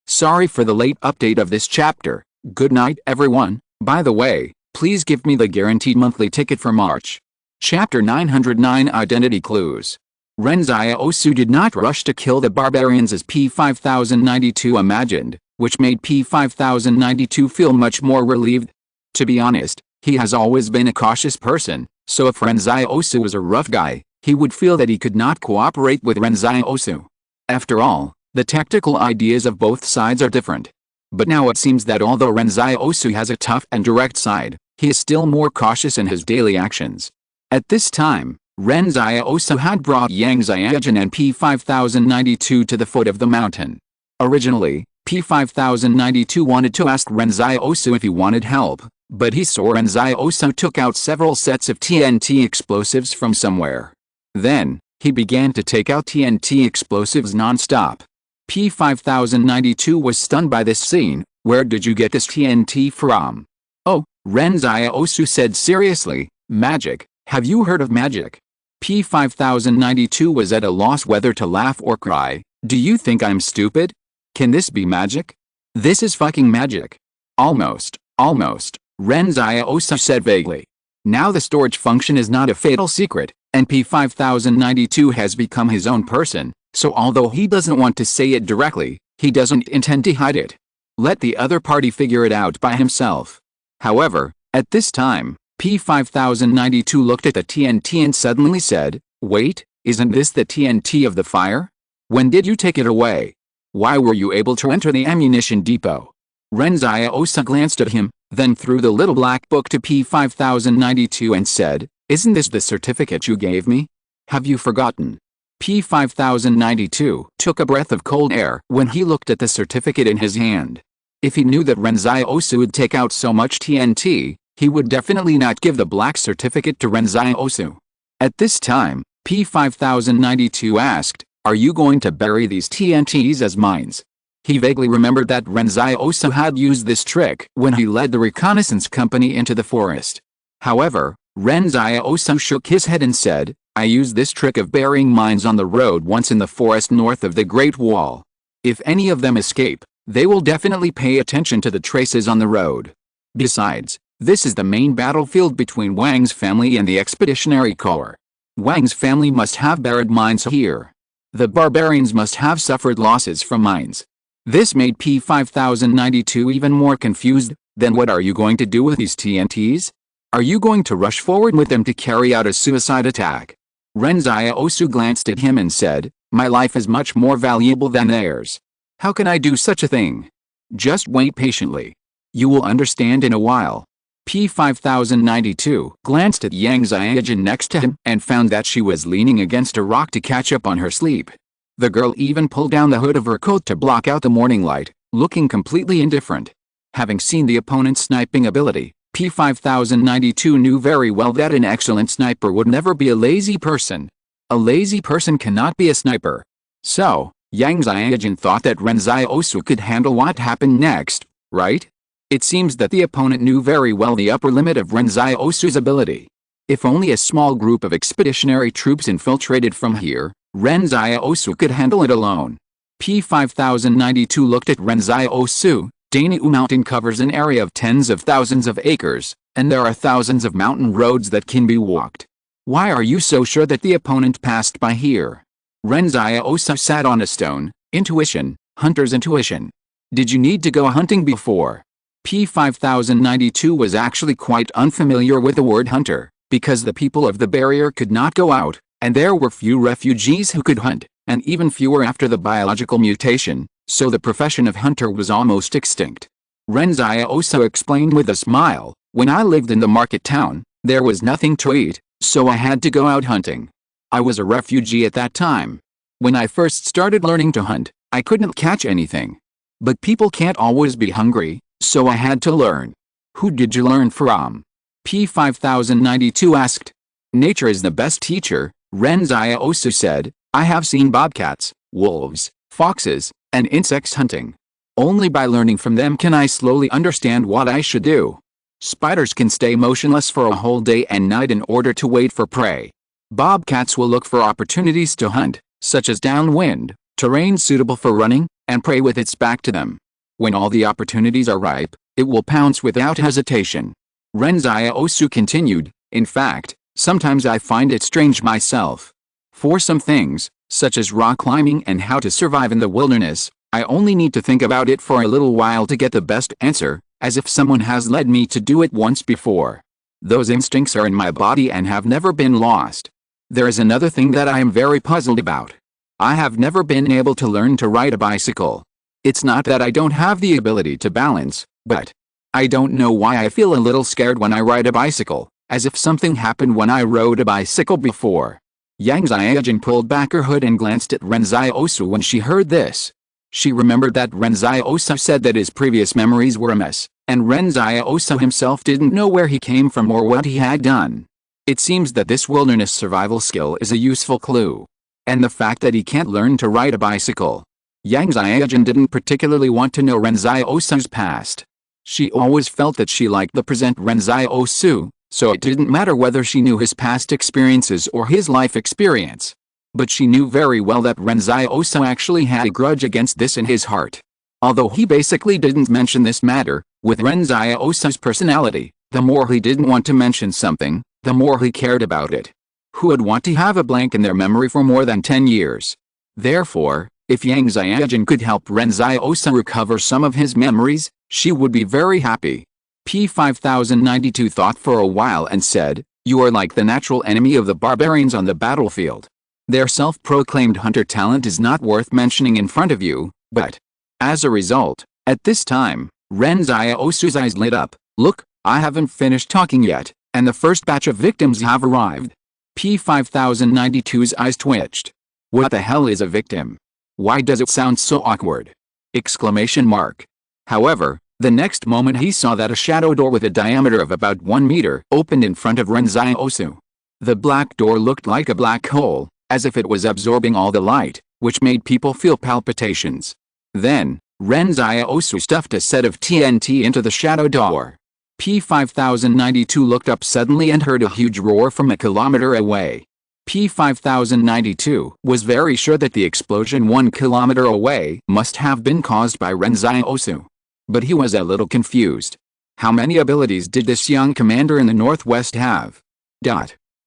Sorry for the late update of this chapter. Good night everyone. By the way, please give me the guaranteed monthly ticket for March. Chapter 909 Identity Clues. Ren Xiaosu did not rush to kill the barbarians as P5092 imagined, which made P5092 feel much more relieved. To be honest, he has always been a cautious person, so if Ren Xiaosu was a rough guy, he would feel that he could not cooperate with Ren Xiaosu. After all, the tactical ideas of both sides are different. But now it seems that although Ren Xiaosu has a tough and direct side, he is still more cautious in his daily actions. At this time, Ren Xiaosu had brought Yang Xiaojun and P5092 to the foot of the mountain. Originally, P5092 wanted to ask Ren Xiaosu if he wanted help, but he saw Ren Xiaosu took out several sets of TNT explosives from somewhere. Then, he began to take out TNT explosives non-stop. P5092 was stunned by this scene. Where did you get this TNT from? Oh, Ren Xiaosu said seriously, magic. Have you heard of magic? P5092 was at a loss whether to laugh or cry. Do you think I'm stupid? Can this be magic? This is fucking magic. Almost, Ren Xiaosu said vaguely. Now the storage function is not a fatal secret, and P5092 has become his own person, so although he doesn't want to say it directly, he doesn't intend to hide it. Let the other party figure it out by himself. However, at this time, P5092 looked at the TNT and suddenly said, wait, isn't this the TNT of the fire? When did you take it away? Why were you able to enter the ammunition depot? Ren Xiaosu glanced at him, then threw the little black book to P5092 and said, isn't this the certificate you gave me? Have you forgotten? P5092 took a breath of cold air when he looked at the certificate in his hand. If he knew that Ren Xiaosu would take out so much TNT, he would definitely not give the black certificate to Ren Xiaosu. At this time, P5092 asked, are you going to bury these TNTs as mines? He vaguely remembered that Ren Xiaosu had used this trick when he led the reconnaissance company into the forest. However, Ren Xiaosu shook his head and said, I used this trick of burying mines on the road once in the forest north of the Great Wall. If any of them escape, they will definitely pay attention to the traces on the road. Besides, this is the main battlefield between Wang's family and the Expeditionary Corps. Wang's family must have buried mines here. The barbarians must have suffered losses from mines. This made P5092 even more confused. Then what are you going to do with these TNTs? Are you going to rush forward with them to carry out a suicide attack? Ren Xiaosu glanced at him and said, my life is much more valuable than theirs. How can I do such a thing? Just wait patiently. You will understand in a while. P5092 glanced at Yang Xiaojun next to him and found that she was leaning against a rock to catch up on her sleep. The girl even pulled down the hood of her coat to block out the morning light, looking completely indifferent. Having seen the opponent's sniping ability, P5092 knew very well that an excellent sniper would never be a lazy person. A lazy person cannot be a sniper. So, Yang Xiaojun thought that Ren Xiaosu could handle what happened next, right? It seems that the opponent knew very well the upper limit of Ren Xiaosu's ability. If only a small group of expeditionary troops infiltrated from here, Ren Xiaosu could handle it alone. P5092 looked at Ren Xiaosu. Danu Mountain covers an area of tens of thousands of acres, and there are thousands of mountain roads that can be walked. Why are you so sure that the opponent passed by here? Ren Xiaosu sat on a stone. Intuition, hunter's intuition. Did you need to go hunting before? P5092 was actually quite unfamiliar with the word hunter, because the people of the barrier could not go out, and there were few refugees who could hunt, and even fewer after the biological mutation, so the profession of hunter was almost extinct. Ren Xiaosu explained with a smile, when I lived in the market town, there was nothing to eat, so I had to go out hunting. I was a refugee at that time. When I first started learning to hunt, I couldn't catch anything. But people can't always be hungry, so I had to learn. Who did you learn from? P5092 asked. Nature is the best teacher, Ren Xiaosu said. I have seen bobcats, wolves, foxes, and insects hunting. Only by learning from them can I slowly understand what I should do. Spiders can stay motionless for a whole day and night in order to wait for prey. Bobcats will look for opportunities to hunt, such as downwind, terrain suitable for running, and prey with its back to them. When all the opportunities are ripe, it will pounce without hesitation. Ren Xiaosu continued, in fact, sometimes I find it strange myself. For some things, such as rock climbing and how to survive in the wilderness, I only need to think about it for a little while to get the best answer, as if someone has led me to do it once before. Those instincts are in my body and have never been lost. There is another thing that I am very puzzled about. I have never been able to learn to ride a bicycle. It's not that I don't have the ability to balance, but I don't know why I feel a little scared when I ride a bicycle, as if something happened when I rode a bicycle before. Yang Xiaojin pulled back her hood and glanced at Ren Xiaosu when she heard this. She remembered that Ren Xiaosu said that his previous memories were a mess, and Ren Xiaosu himself didn't know where he came from or what he had done. It seems that this wilderness survival skill is a useful clue. And the fact that he can't learn to ride a bicycle. Yang Xiaojin didn't particularly want to know Ren Xiaosu's past. She always felt that she liked the present Ren Xiaosu, so it didn't matter whether she knew his past experiences or his life experience. But she knew very well that Ren Xiaosu actually had a grudge against this in his heart. Although he basically didn't mention this matter, with Ren Xiaosu's personality, the more he didn't want to mention something, the more he cared about it. Who would want to have a blank in their memory for more than 10 years? Therefore, if Yang Xiaojin could help Ren Xiaosu recover some of his memories, she would be very happy. P5092 thought for a while and said, you are like the natural enemy of the barbarians on the battlefield. Their self-proclaimed hunter talent is not worth mentioning in front of you, but as a result, at this time, Ren Xiaosu's eyes lit up. Look, I haven't finished talking yet, and the first batch of victims have arrived. P5092's eyes twitched. What the hell is a victim? Why does it sound so awkward? Exclamation mark. However, the next moment he saw that a shadow door with a diameter of about 1 meter opened in front of Ren Xiaosu. The black door looked like a black hole, as if it was absorbing all the light, which made people feel palpitations. Then, Ren Xiaosu stuffed a set of TNT into the shadow door. P5092 looked up suddenly and heard a huge roar from a kilometer away. P5092 was very sure that the explosion 1 kilometer away must have been caused by Ren Xiaosu. But he was a little confused. How many abilities did this young commander in the Northwest have?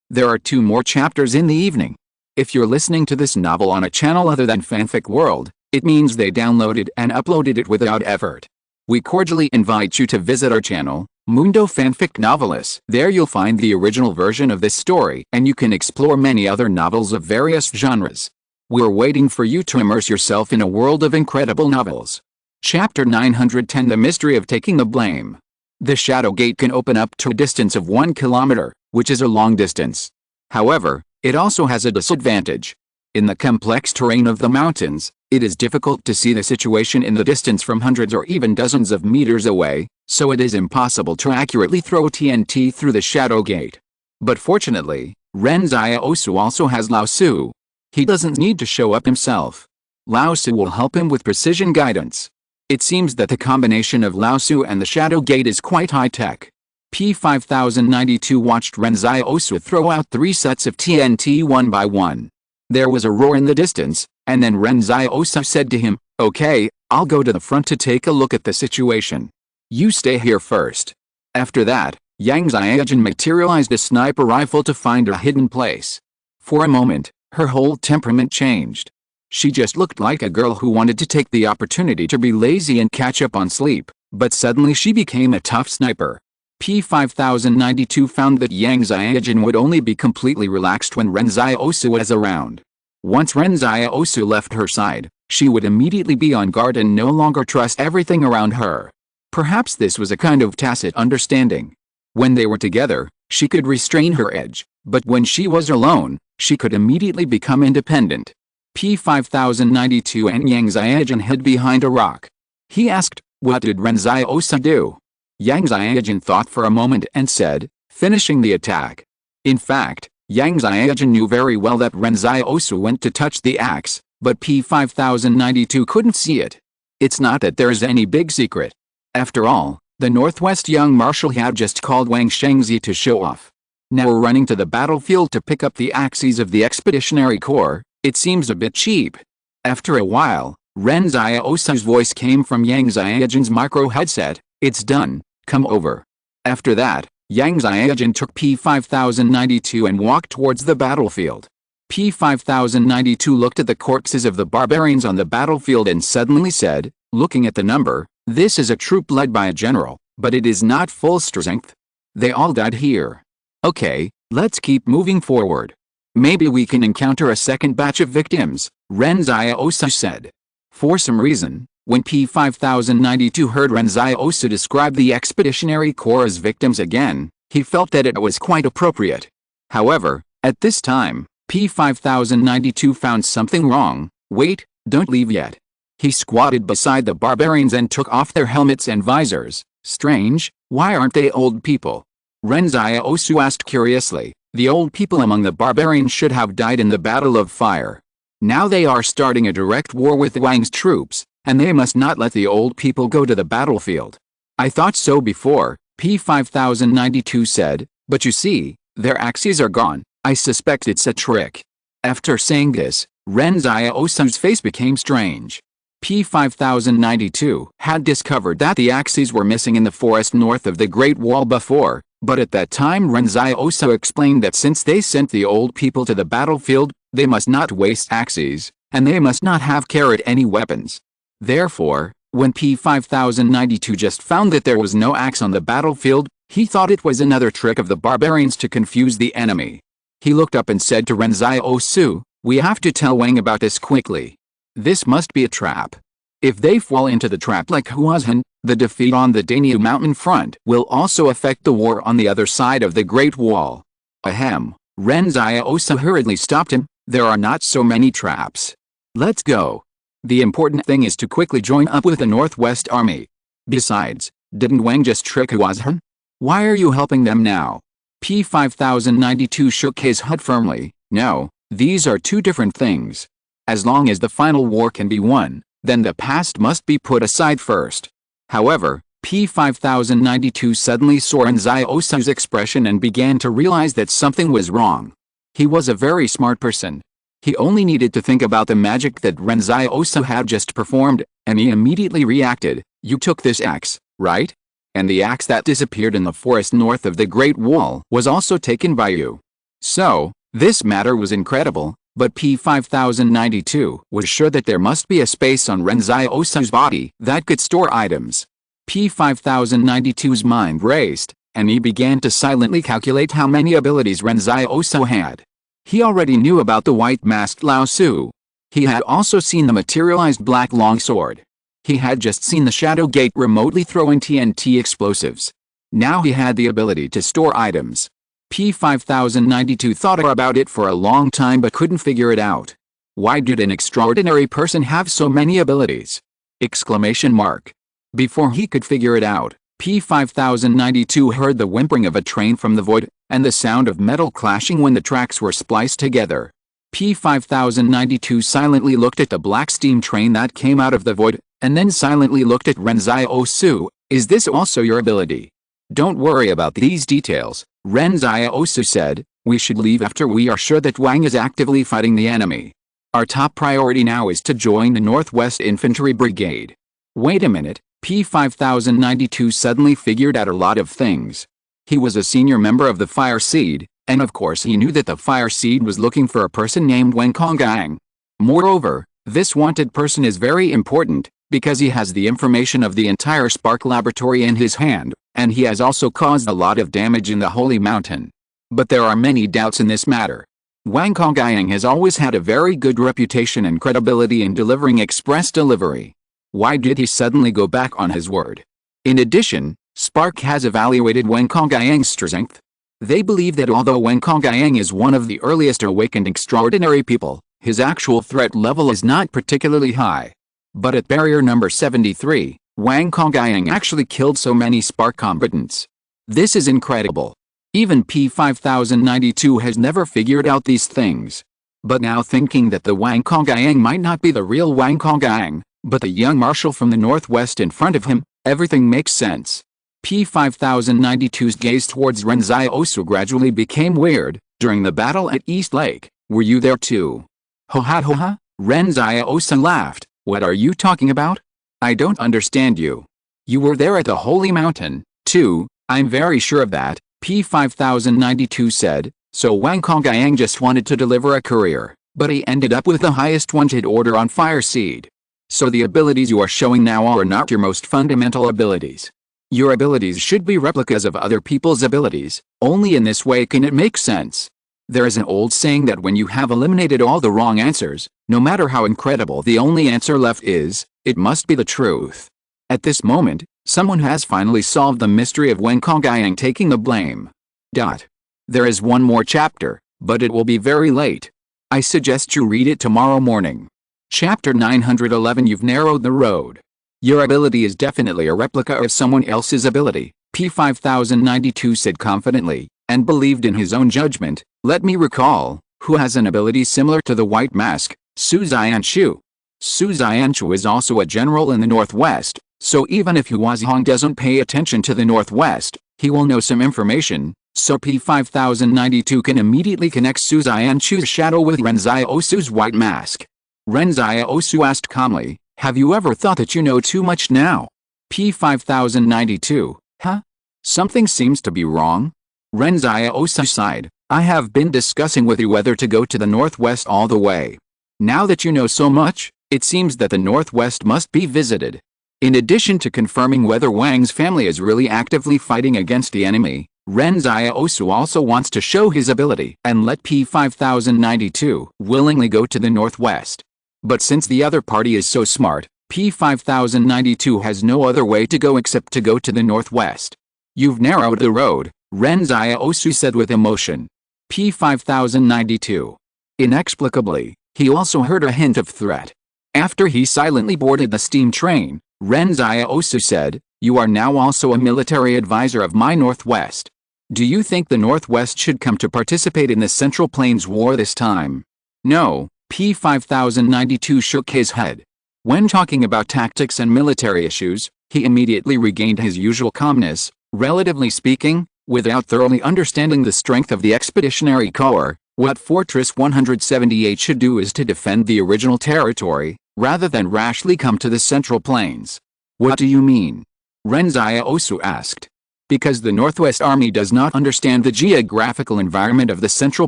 There are 2 more chapters in the evening. If you're listening to this novel on a channel other than Fanfic World, it means they downloaded and uploaded it without effort. We cordially invite you to visit our channel, Mundo Fanfic Novelis. There you'll find the original version of this story and you can explore many other novels of various genres. We're waiting for you to immerse yourself in a world of incredible novels. Chapter 910 The Mystery of Taking the Blame. The Shadow Gate can open up to a distance of 1 kilometer, which is a long distance. However, it also has a disadvantage. In the complex terrain of the mountains, it is difficult to see the situation in the distance from hundreds or even dozens of meters away, so it is impossible to accurately throw TNT through the Shadow Gate. But fortunately, Ren Xiaosu also has Laosu. He doesn't need to show up himself. Laosu will help him with precision guidance. It seems that the combination of Laosu and the Shadow Gate is quite high-tech. P5092 watched Ren Xiaosu throw out 3 sets of TNT one by one. There was a roar in the distance, and then Ren Xiaosu said to him, "Okay, I'll go to the front to take a look at the situation. You stay here first." After that, Yang Xiaojin materialized a sniper rifle to find a hidden place. For a moment, Her whole temperament changed. She just looked like a girl who wanted to take the opportunity to be lazy and catch up on sleep, but suddenly she became a tough sniper. P5092 found that Yang Xiaojun would only be completely relaxed when Ren Xiaosu was around. Once Ren Xiaosu left her side, she would immediately be on guard and no longer trust everything around her. Perhaps this was a kind of tacit understanding. When they were together, she could restrain her edge, but when she was alone, she could immediately become independent. P5092 and Yang Xiaojun hid behind a rock. He asked, "What did Ren Xiaosu do?" Yang Xiaojun thought for a moment and said, "Finishing the attack." In fact, Yang Xiaojun knew very well that Ren Xiaosu went to touch the axe, but P5092 couldn't see it. It's not that there's any big secret. After all, the Northwest young marshal had just called Wang Shengzi to show off. Now running to the battlefield to pick up the axes of the Expeditionary Corps, it seems a bit cheap. After a while, Ren Xiaosu's voice came from Yang Xiaojun's micro headset, "It's done, come over." After that, Yang Xiaojun took P5092 and walked towards the battlefield. P5092 looked at the corpses of the barbarians on the battlefield and suddenly said, looking at the number, "This is a troop led by a general, but it is not full strength. They all died here. Okay, let's keep moving forward. Maybe we can encounter a second batch of victims," Ren Xiaosu said. For some reason, when P5092 heard Ren Xiaosu describe the Expeditionary Corps as victims again, he felt that it was quite appropriate. However, at this time, P5092 found something wrong. "Wait, don't leave yet." He squatted beside the barbarians and took off their helmets and visors. "Strange, why aren't they old people?" Ren Xiaosu asked curiously. "The old people among the barbarians should have died in the Battle of Fire. Now they are starting a direct war with Wang's troops, and they must not let the old people go to the battlefield." "I thought so before," P5092 said, "but you see, their axes are gone. I suspect it's a trick." After saying this, Ren Xiaosu's face became strange. P5092 had discovered that the axes were missing in the forest north of the Great Wall before, but at that time Ren Xiaosu explained that since they sent the old people to the battlefield, they must not waste axes, and they must not have carried any weapons. Therefore, when P5092 just found that there was no axe on the battlefield, he thought it was another trick of the barbarians to confuse the enemy. He looked up and said to Ren Xiaosu, "We have to tell Wang about this quickly. This must be a trap. If they fall into the trap like Huazhan, the defeat on the Danube mountain front will also affect the war on the other side of the Great Wall." Ahem. Ren Xiaosu hurriedly stopped him. "There are not so many traps. Let's go. The important thing is to quickly join up with the Northwest Army. Besides, didn't Wang just trick Huazhan? Why are you helping them now?" P5092 shook his head firmly. "No, these are two different things. As long as the final war can be won, then the past must be put aside first." However, P5092 suddenly saw Ren Xiaosu's expression and began to realize that something was wrong. He was a very smart person. He only needed to think about the magic that Ren Xiaosu had just performed, and he immediately reacted. "You took this axe, right? And the axe that disappeared in the forest north of the Great Wall was also taken by you." So, this matter was incredible, but P5092 was sure that there must be a space on Ren Xiaosu's body that could store items. P5092's mind raced, and he began to silently calculate how many abilities Ren Xiaosu had. He already knew about the white-masked Lao Su. He had also seen the materialized black longsword. He had just seen the Shadow Gate remotely throwing TNT explosives. Now he had the ability to store items. P5092 thought about it for a long time but couldn't figure it out. Why did an extraordinary person have so many abilities? Exclamation mark. Before he could figure it out, P5092 heard the whimpering of a train from the void, and the sound of metal clashing when the tracks were spliced together. P5092 silently looked at the black steam train that came out of the void, and then silently looked at Ren Xiaosu. "Is this also your ability?" "Don't worry about these details," Ren Xiaosu said. "We should leave after we are sure that Wang is actively fighting the enemy. Our top priority now is to join the Northwest Infantry Brigade." Wait a minute, P5092 suddenly figured out a lot of things. He was a senior member of the Fire Seed, And of course he knew that the fire seed was looking for a person named Wen Konggang. Moreover, this wanted person is very important, because he has the information of the entire Spark Laboratory in his hand, and he has also caused a lot of damage in the Holy Mountain. But there are many doubts in this matter. Wang Konggang has always had a very good reputation and credibility in delivering express delivery. Why did he suddenly go back on his word? In addition, Spark has evaluated Wen Konggang's strength. They believe that although Wen Konggang is one of the earliest awakened extraordinary people, his actual threat level is not particularly high. But at barrier number 73, Wang Konggang actually killed so many Spark combatants. This is incredible. Even P5092 has never figured out these things. But now thinking that the Wang Konggang might not be the real Wang Konggang, but the young marshal from the northwest in front of him, everything makes sense. P5092's gaze towards Ren Xiaosu gradually became weird. During the battle at East Lake, were you there too? Ho ha, Ren Xiaosu laughed. What are you talking about? I don't understand you. You were there at the Holy Mountain, too. I'm very sure of that, P5092 said. So Wang Konggang just wanted to deliver a courier, but he ended up with the highest wanted order on Fire Seed. So the abilities you are showing now are not your most fundamental abilities. Your abilities should be replicas of other people's abilities. Only in this way can it make sense. There is an old saying that when you have eliminated all the wrong answers, no matter how incredible the only answer left is, it must be the truth. At this moment, someone has finally solved the mystery of Wen Konggang taking the blame. There is one more chapter, but it will be very late. I suggest you read it tomorrow morning. Chapter 911. You've narrowed the road. Your ability is definitely a replica of someone else's ability, P5092 said confidently, and believed in his own judgment. Let me recall, who has an ability similar to the White Mask? Su Xianshu. Su Xianshu is also a general in the Northwest, so even if Huazhong doesn't pay attention to the Northwest, he will know some information, so P5092 can immediately connect Su Xianshu's shadow with Ren Xiaosu's White Mask. Ren Xiaosu asked calmly, have you ever thought that you know too much now? P5092, huh? Something seems to be wrong. Ren Xiaosu sighed. I have been discussing with you whether to go to the Northwest all the way. Now that you know so much, it seems that the Northwest must be visited. In addition to confirming whether Wang's family is really actively fighting against the enemy, Ren Xiaosu also wants to show his ability and let P5092 willingly go to the Northwest. But since the other party is so smart, P5092 has no other way to go except to go to the Northwest. You've narrowed the road, Ren Xiaosu said with emotion. P5092. Inexplicably, he also heard a hint of threat. After he silently boarded the steam train, Ren Xiaosu said, you are now also a military advisor of my Northwest. Do you think the Northwest should come to participate in the Central Plains War this time? No, P5092 shook his head. When talking about tactics and military issues, he immediately regained his usual calmness. Relatively speaking, without thoroughly understanding the strength of the Expeditionary Corps, what Fortress 178 should do is to defend the original territory, rather than rashly come to the Central Plains. What do you mean? Ren Xiaosu asked. Because the Northwest Army does not understand the geographical environment of the Central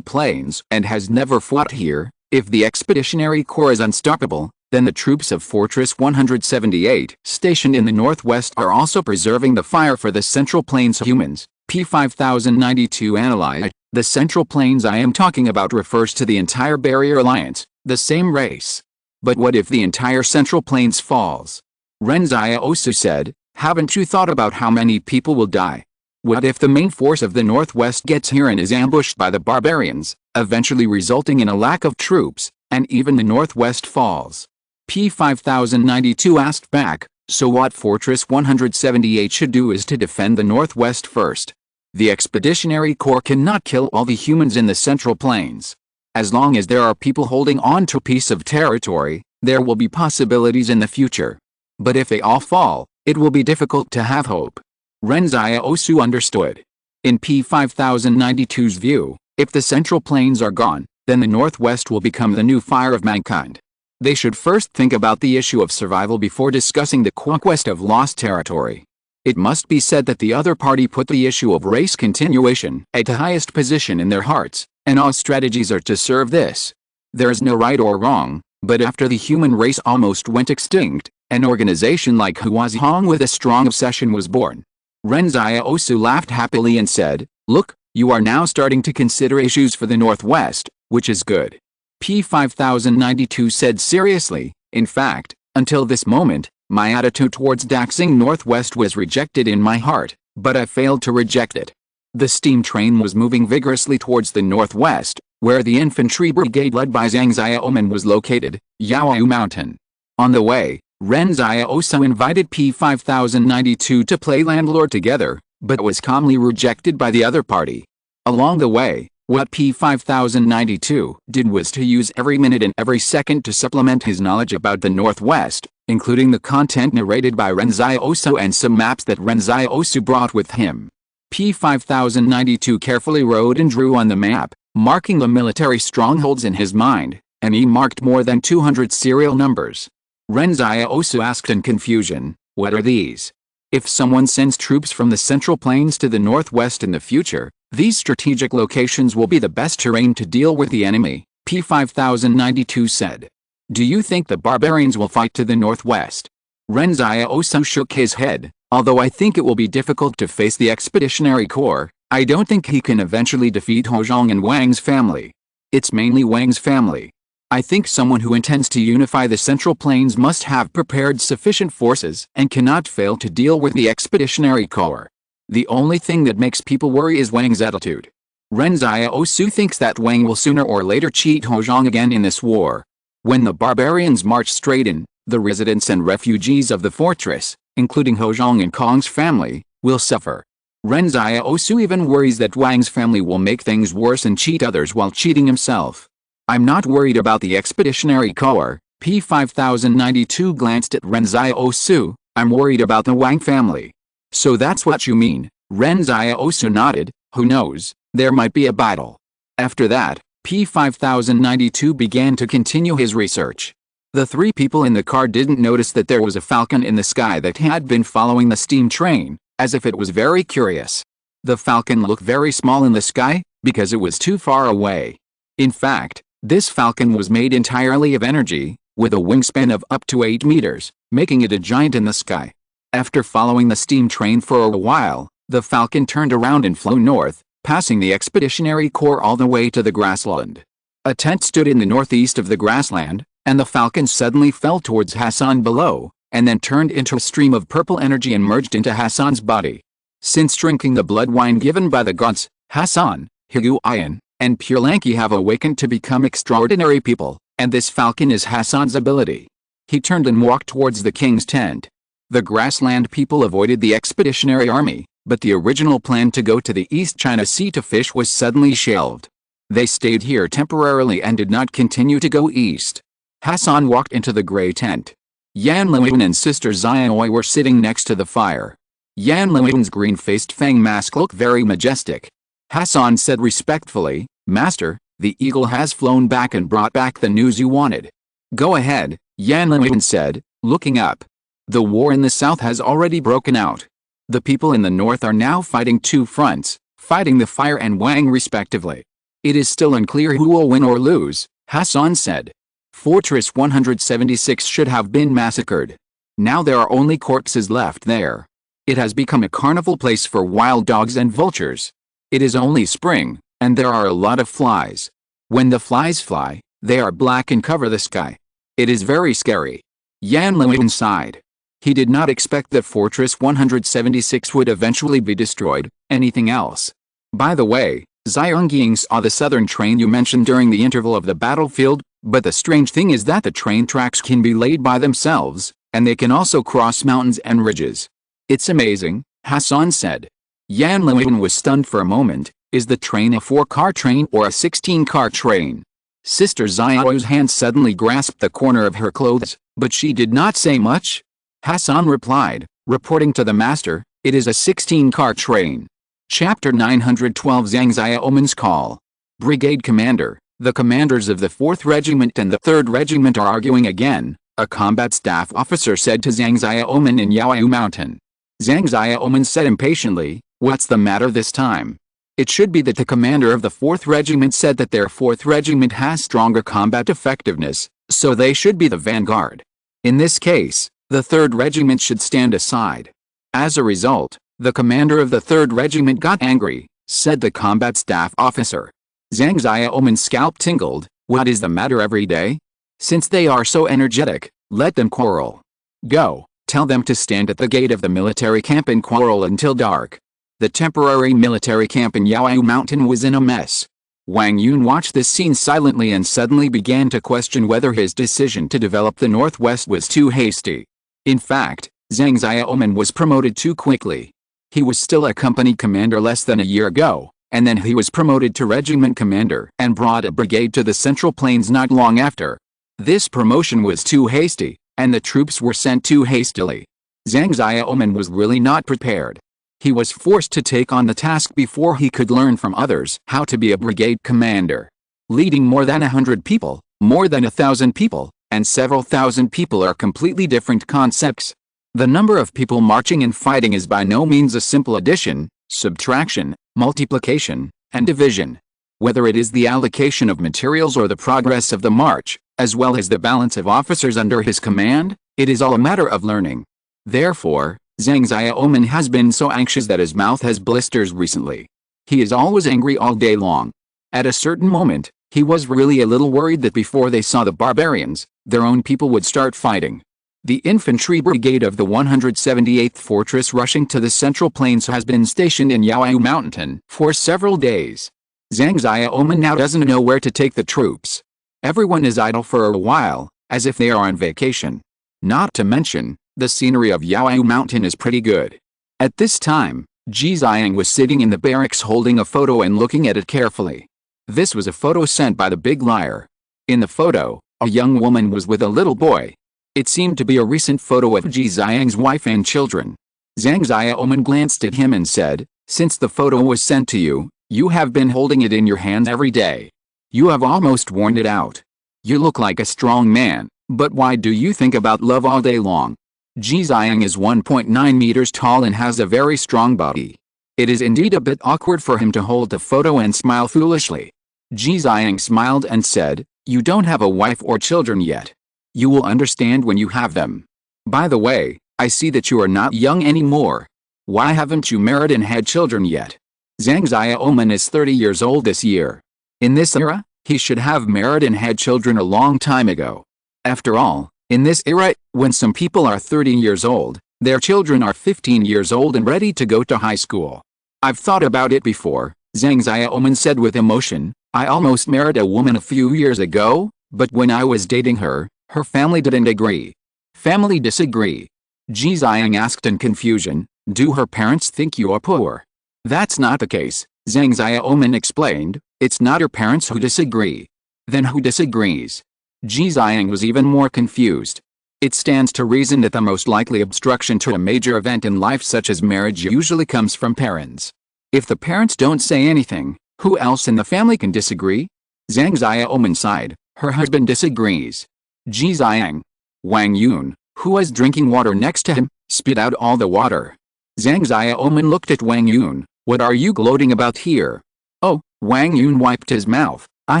Plains and has never fought here, if the Expeditionary Corps is unstoppable, then the troops of Fortress 178 stationed in the Northwest are also preserving the fire for the Central Plains humans. P5092 analyzed. The Central Plains I am talking about refers to the entire Barrier Alliance, the same race. But what if the entire Central Plains falls? Ren Xiaosu said, haven't you thought about how many people will die? What if the main force of the Northwest gets here and is ambushed by the barbarians, eventually resulting in a lack of troops, and even the Northwest falls? P5092 asked back, so what Fortress 178 should do is to defend the Northwest first. The Expeditionary Corps cannot kill all the humans in the Central Plains. As long as there are people holding on to a piece of territory, there will be possibilities in the future. But if they all fall, it will be difficult to have hope. Ren Xiaosu understood. In P5092's view, if the Central Plains are gone, then the Northwest will become the new fire of mankind. They should first think about the issue of survival before discussing the conquest of lost territory. It must be said that the other party put the issue of race continuation at the highest position in their hearts, and all strategies are to serve this. There is no right or wrong, but after the human race almost went extinct, an organization like Huazhong with a strong obsession was born. Ren Xiaosu laughed happily and said, "Look, you are now starting to consider issues for the Northwest, which is good." P5092 said seriously, "In fact, until this moment, my attitude towards Daxing Northwest was rejected in my heart, but I failed to reject it." The steam train was moving vigorously towards the northwest, where the infantry brigade led by Zhang Xiaoman was located, Yaoyu Mountain. On the way, Ren Xiaosu invited P5092 to play landlord together, but was calmly rejected by the other party. Along the way, what P5092 did was to use every minute and every second to supplement his knowledge about the Northwest, including the content narrated by Ren Xiaosu and some maps that Ren Xiaosu brought with him. P5092 carefully wrote and drew on the map, marking the military strongholds in his mind, and he marked more than 200 serial numbers. Ren Xiaosu asked in confusion, "What are these?" If someone sends troops from the Central Plains to the northwest in the future, these strategic locations will be the best terrain to deal with the enemy, P5092 said. "Do you think the barbarians will fight to the northwest?" Ren Xiaosu shook his head. "Although I think it will be difficult to face the Expeditionary Corps, I don't think he can eventually defeat Hozhong and Wang's family. It's mainly Wang's family. I think someone who intends to unify the Central Plains must have prepared sufficient forces and cannot fail to deal with the Expeditionary Corps. The only thing that makes people worry is Wang's attitude. Ren Xiaosu thinks that Wang will sooner or later cheat Hozhong again in this war. When the barbarians march straight in, the residents and refugees of the fortress, including Hozhong and Kong's family, will suffer. Ren Xiaosu even worries that Wang's family will make things worse and cheat others while cheating himself. I'm not worried about the Expeditionary Corps." P5092 glanced at Ren Xiaosu. "I'm worried about the Wang family." "So that's what you mean." Ren Xiaosu nodded. "Who knows, there might be a battle." After that, P5092 began to continue his research. The three people in the car didn't notice that there was a falcon in the sky that had been following the steam train, as if it was very curious. The falcon looked very small in the sky, because it was too far away. In fact, this falcon was made entirely of energy, with a wingspan of up to 8 meters, making it a giant in the sky. After following the steam train for a while, the falcon turned around and flew north, passing the Expeditionary Corps all the way to the grassland. A tent stood in the northeast of the grassland, and the falcon suddenly fell towards Hassan below, and then turned into a stream of purple energy and merged into Hassan's body. Since drinking the blood wine given by the gods, Hassan, Higuayan, and Pure Lanky have awakened to become extraordinary people, and this falcon is Hassan's ability. He turned and walked towards the king's tent. The grassland people avoided the expeditionary army, but the original plan to go to the East China Sea to fish was suddenly shelved. They stayed here temporarily and did not continue to go east. Hassan walked into the gray tent. Yan Liuan and Sister Xiaoi were sitting next to the fire. Yan Liuan's green-faced fang mask looked very majestic. Hassan said respectfully, "Master, the eagle has flown back and brought back the news you wanted." "Go ahead," Yan Liuan said, looking up. "The war in the south has already broken out. The people in the north are now fighting two fronts, fighting the fire and Wang respectively. It is still unclear who will win or lose," Hassan said. "Fortress 176 should have been massacred. Now there are only corpses left there. It has become a carnival place for wild dogs and vultures. It is only spring, and there are a lot of flies. When the flies fly, they are black and cover the sky. It is very scary." Yan Liuan sighed. He did not expect that Fortress 176 would eventually be destroyed. Anything else? "By the way, Xiangying saw the southern train you mentioned during the interval of the battlefield, but the strange thing is that the train tracks can be laid by themselves, and they can also cross mountains and ridges. It's amazing," Hassan said. Yan Liuan was stunned for a moment. "Is the train a 4-car train or a 16-car train?" Sister Xiao's hand suddenly grasped the corner of her clothes, but she did not say much. Hassan replied, reporting to the master, "It is a 16-car train." Chapter 912 Zhang Xiaoman's Call. Brigade Commander, "The commanders of the 4th Regiment and the 3rd Regiment are arguing again," a combat staff officer said to Zhang Xiaoman in Yaoyu Mountain. Zhang Xiaoman said impatiently, "What's the matter this time? It should be that the commander of the 4th Regiment said that their 4th Regiment has stronger combat effectiveness, so they should be the vanguard. In this case, the 3rd Regiment should stand aside." As a result, the commander of the 3rd Regiment got angry, said the combat staff officer. Zhang Xiaoman's scalp tingled. What is the matter every day? Since they are so energetic, let them quarrel. Go, tell them to stand at the gate of the military camp and quarrel until dark. The temporary military camp in Yaoyu Mountain was in a mess. Wang Yun watched this scene silently and suddenly began to question whether his decision to develop the Northwest was too hasty. In fact, Zhang Xiaoman was promoted too quickly. He was still a company commander less than a year ago, and then he was promoted to regiment commander and brought a brigade to the Central Plains not long after. This promotion was too hasty, and the troops were sent too hastily. Zhang Xiaoman was really not prepared. He was forced to take on the task before he could learn from others how to be a brigade commander. Leading more than 100 people, more than 1,000 people, and several thousand people are completely different concepts. The number of people marching and fighting is by no means a simple addition, subtraction, multiplication, and division. Whether it is the allocation of materials or the progress of the march, as well as the balance of officers under his command, it is all a matter of learning. Therefore, Zhang Xiaoman has been so anxious that his mouth has blisters recently. He is always angry all day long. At a certain moment, he was really a little worried that before they saw the barbarians, their own people would start fighting. The infantry brigade of the 178th Fortress rushing to the Central Plains has been stationed in Yaoyu Mountain for several days. Zhang Xiaoman now doesn't know where to take the troops. Everyone is idle for a while, as if they are on vacation. Not to mention, the scenery of Yaoyu Mountain is pretty good. At this time, Ji Xiang was sitting in the barracks holding a photo and looking at it carefully. This was a photo sent by the big liar. In the photo, a young woman was with a little boy. It seemed to be a recent photo of Ji Xiang's wife and children. Zhang Xiaoman glanced at him and said, "Since the photo was sent to you, you have been holding it in your hands every day. You have almost worn it out. You look like a strong man, but why do you think about love all day long?" Ji Xiang is 1.9 meters tall and has a very strong body. It is indeed a bit awkward for him to hold the photo and smile foolishly. Ji Xiang smiled and said, "You don't have a wife or children yet. You will understand when you have them. By the way, I see that you are not young anymore. Why haven't you married and had children yet?" Zhang Xiaoman is 30 years old this year. In this era, he should have married and had children a long time ago. After all, in this era, when some people are 30 years old, their children are 15 years old and ready to go to high school. "I've thought about it before," Zhang Xiaoman said with emotion. "I almost married a woman a few years ago, but when I was dating her, her family didn't agree." "Family disagree?" Ji Xiang asked in confusion. "Do her parents think you are poor?" "That's not the case," Zhang Xiaoman explained. "It's not her parents who disagree." "Then who disagrees?" Ji Xiang was even more confused. It stands to reason that the most likely obstruction to a major event in life such as marriage usually comes from parents. If the parents don't say anything, who else in the family can disagree? Zhang Xiaoman sighed. Her husband disagrees. Ji Xiang. Wang Yun, who was drinking water next to him, spit out all the water. Zhang Xiaoman looked at Wang Yun. "What are you gloating about here?" "Oh," Wang Yun wiped his mouth. "I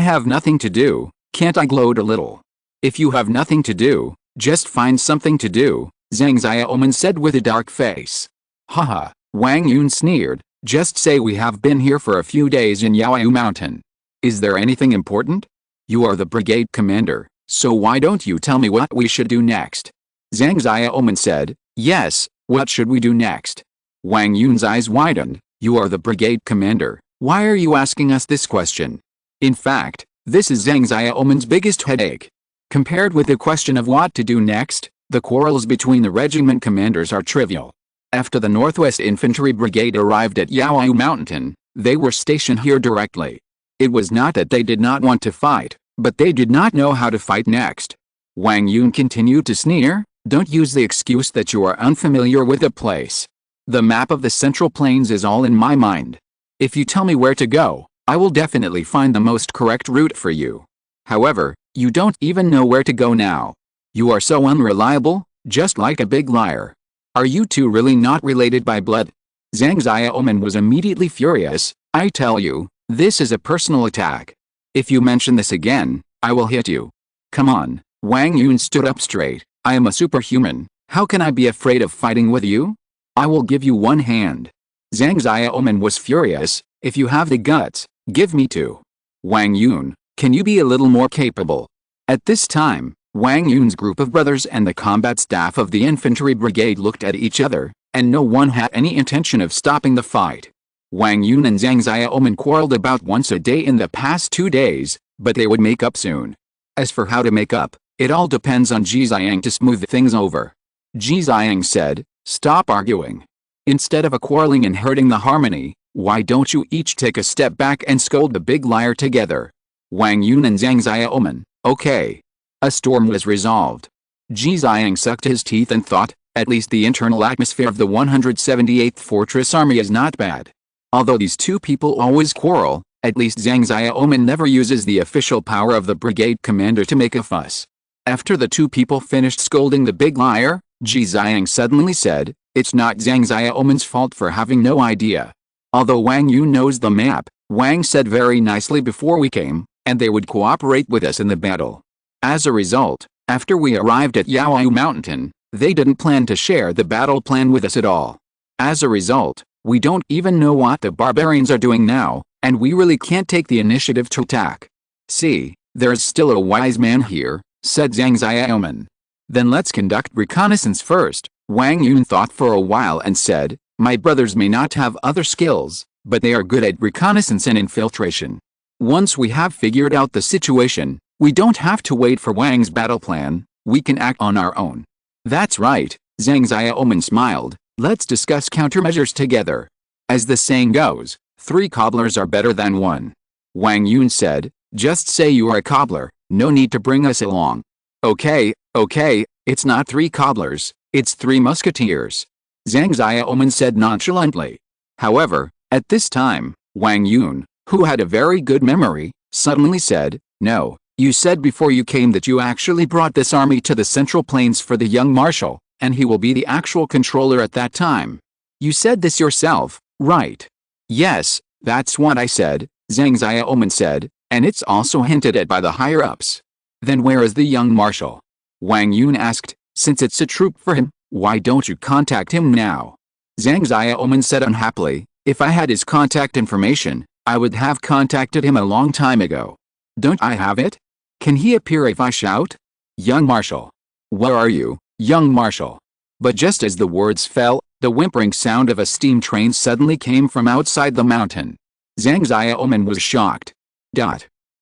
have nothing to do. Can't I gloat a little?" "If you have nothing to do, just find something to do," Zhang Xiaoman said with a dark face. "Haha," Wang Yun sneered. "Just say we have been here for a few days in Yaoyu Mountain. Is there anything important? You are the brigade commander, so why don't you tell me what we should do next?" Zhang Xiaoman said. "Yes, what should we do next?" Wang Yun's eyes widened. "You are the brigade commander. Why are you asking us this question?" In fact, this is Zhang Xiaoman's biggest headache. Compared with the question of what to do next, the quarrels between the regiment commanders are trivial. After the Northwest Infantry Brigade arrived at Yaoyu Mountain, they were stationed here directly. It was not that they did not want to fight, but they did not know how to fight next. Wang Yun continued to sneer. "Don't use the excuse that you are unfamiliar with the place. The map of the Central Plains is all in my mind. If you tell me where to go, I will definitely find the most correct route for you. However, you don't even know where to go now. You are so unreliable, just like a big liar." Are you two really not related by blood? Zhang Xiaoman was immediately furious. I tell you, this is a personal attack. If you mention this again, I will hit you. Come on. Wang Yun stood up straight. I am a superhuman. How can I be afraid of fighting with you? I will give you one hand. Zhang Xiaoman was furious. If you have the guts, give me two. Wang Yun, can you be a little more capable? At this time, Wang Yun's group of brothers and the combat staff of the infantry brigade looked at each other, and no one had any intention of stopping the fight. Wang Yun and Zhang Xiaoman quarreled about once a day in the past 2 days, but they would make up soon. As for how to make up, it all depends on Ji Xiang to smooth things over. Ji Xiang said, stop arguing. Instead of a quarreling and hurting the harmony, why don't you each take a step back and scold the big liar together? Wang Yun and Zhang Xiaoman, okay. A storm was resolved. Ji Xiang sucked his teeth and thought, at least the internal atmosphere of the 178th Fortress Army is not bad. Although these two people always quarrel, at least Zhang Xiaoman never uses the official power of the brigade commander to make a fuss. After the two people finished scolding the big liar, Ji Xiang suddenly said, it's not Zhang Xiaoman's fault for having no idea. Although Wang Yun knows the map, Wang said very nicely before we came, and they would cooperate with us in the battle. As a result, after we arrived at Yaoyu Mountain, they didn't plan to share the battle plan with us at all. As a result, we don't even know what the barbarians are doing now, and we really can't take the initiative to attack. See, there's still a wise man here, said Zhang Xiaoman. Then let's conduct reconnaissance first. Wang Yun thought for a while and said, my brothers may not have other skills, but they are good at reconnaissance and infiltration. Once we have figured out the situation, we don't have to wait for Wang's battle plan, we can act on our own. That's right, Zhang Xiaoman smiled, let's discuss countermeasures together. As the saying goes, 3 cobblers are better than 1. Wang Yun said, just say you are a cobbler, no need to bring us along. Okay, it's not 3 cobblers, it's 3 musketeers. Zhang Xiaoman said nonchalantly. However, at this time, Wang Yun, who had a very good memory, suddenly said, no, you said before you came that you actually brought this army to the Central Plains for the young marshal, and he will be the actual controller at that time. You said this yourself, right? Yes, that's what I said, Zhang Xiaoman said, and it's also hinted at by the higher-ups. Then where is the young marshal? Wang Yun asked, since it's a troop for him, why don't you contact him now? Zhang Xiaoman said unhappily, if I had his contact information, I would have contacted him a long time ago. Don't I have it? Can he appear if I shout? Young marshal. Where are you, young marshal? But just as the words fell, the whimpering sound of a steam train suddenly came from outside the mountain. Zhang Xiaoman was shocked.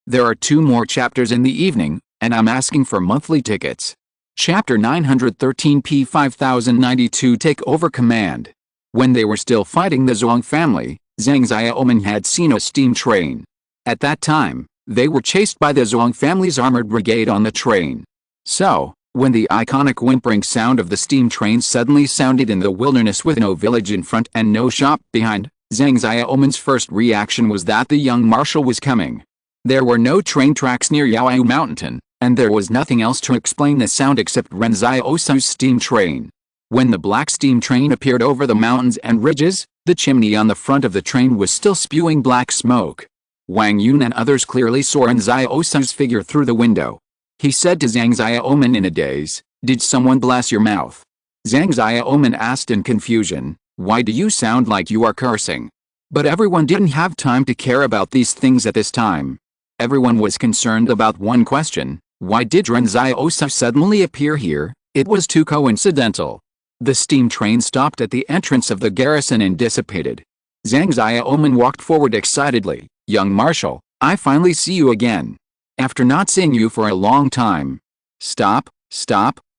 There are 2 more chapters in the evening, and I'm asking for monthly tickets. Chapter 913 p. 5092 Take over command. When they were still fighting the Zhuang family, Zhang Xiaoman had seen a steam train. At that time, they were chased by the Zhuang family's armored brigade on the train. So, when the iconic whimpering sound of the steam train suddenly sounded in the wilderness with no village in front and no shop behind, Zhang Xiaoman's first reaction was that the young marshal was coming. There were no train tracks near Yaoyu Mountain, and there was nothing else to explain the sound except Ren Xiaosu's steam train. When the black steam train appeared over the mountains and ridges, the chimney on the front of the train was still spewing black smoke. Wang Yun and others clearly saw Ren Xiaosu's figure through the window. He said to Zhang Xiaoman in a daze, did someone bless your mouth? Zhang Xiaoman asked in confusion, why do you sound like you are cursing? But everyone didn't have time to care about these things at this time. Everyone was concerned about one question, why did Ren Xiaosu suddenly appear here? It was too coincidental. The steam train stopped at the entrance of the garrison and dissipated. Zhang Xiaoman walked forward excitedly, young marshal, I finally see you again. After not seeing you for a long time. Stop,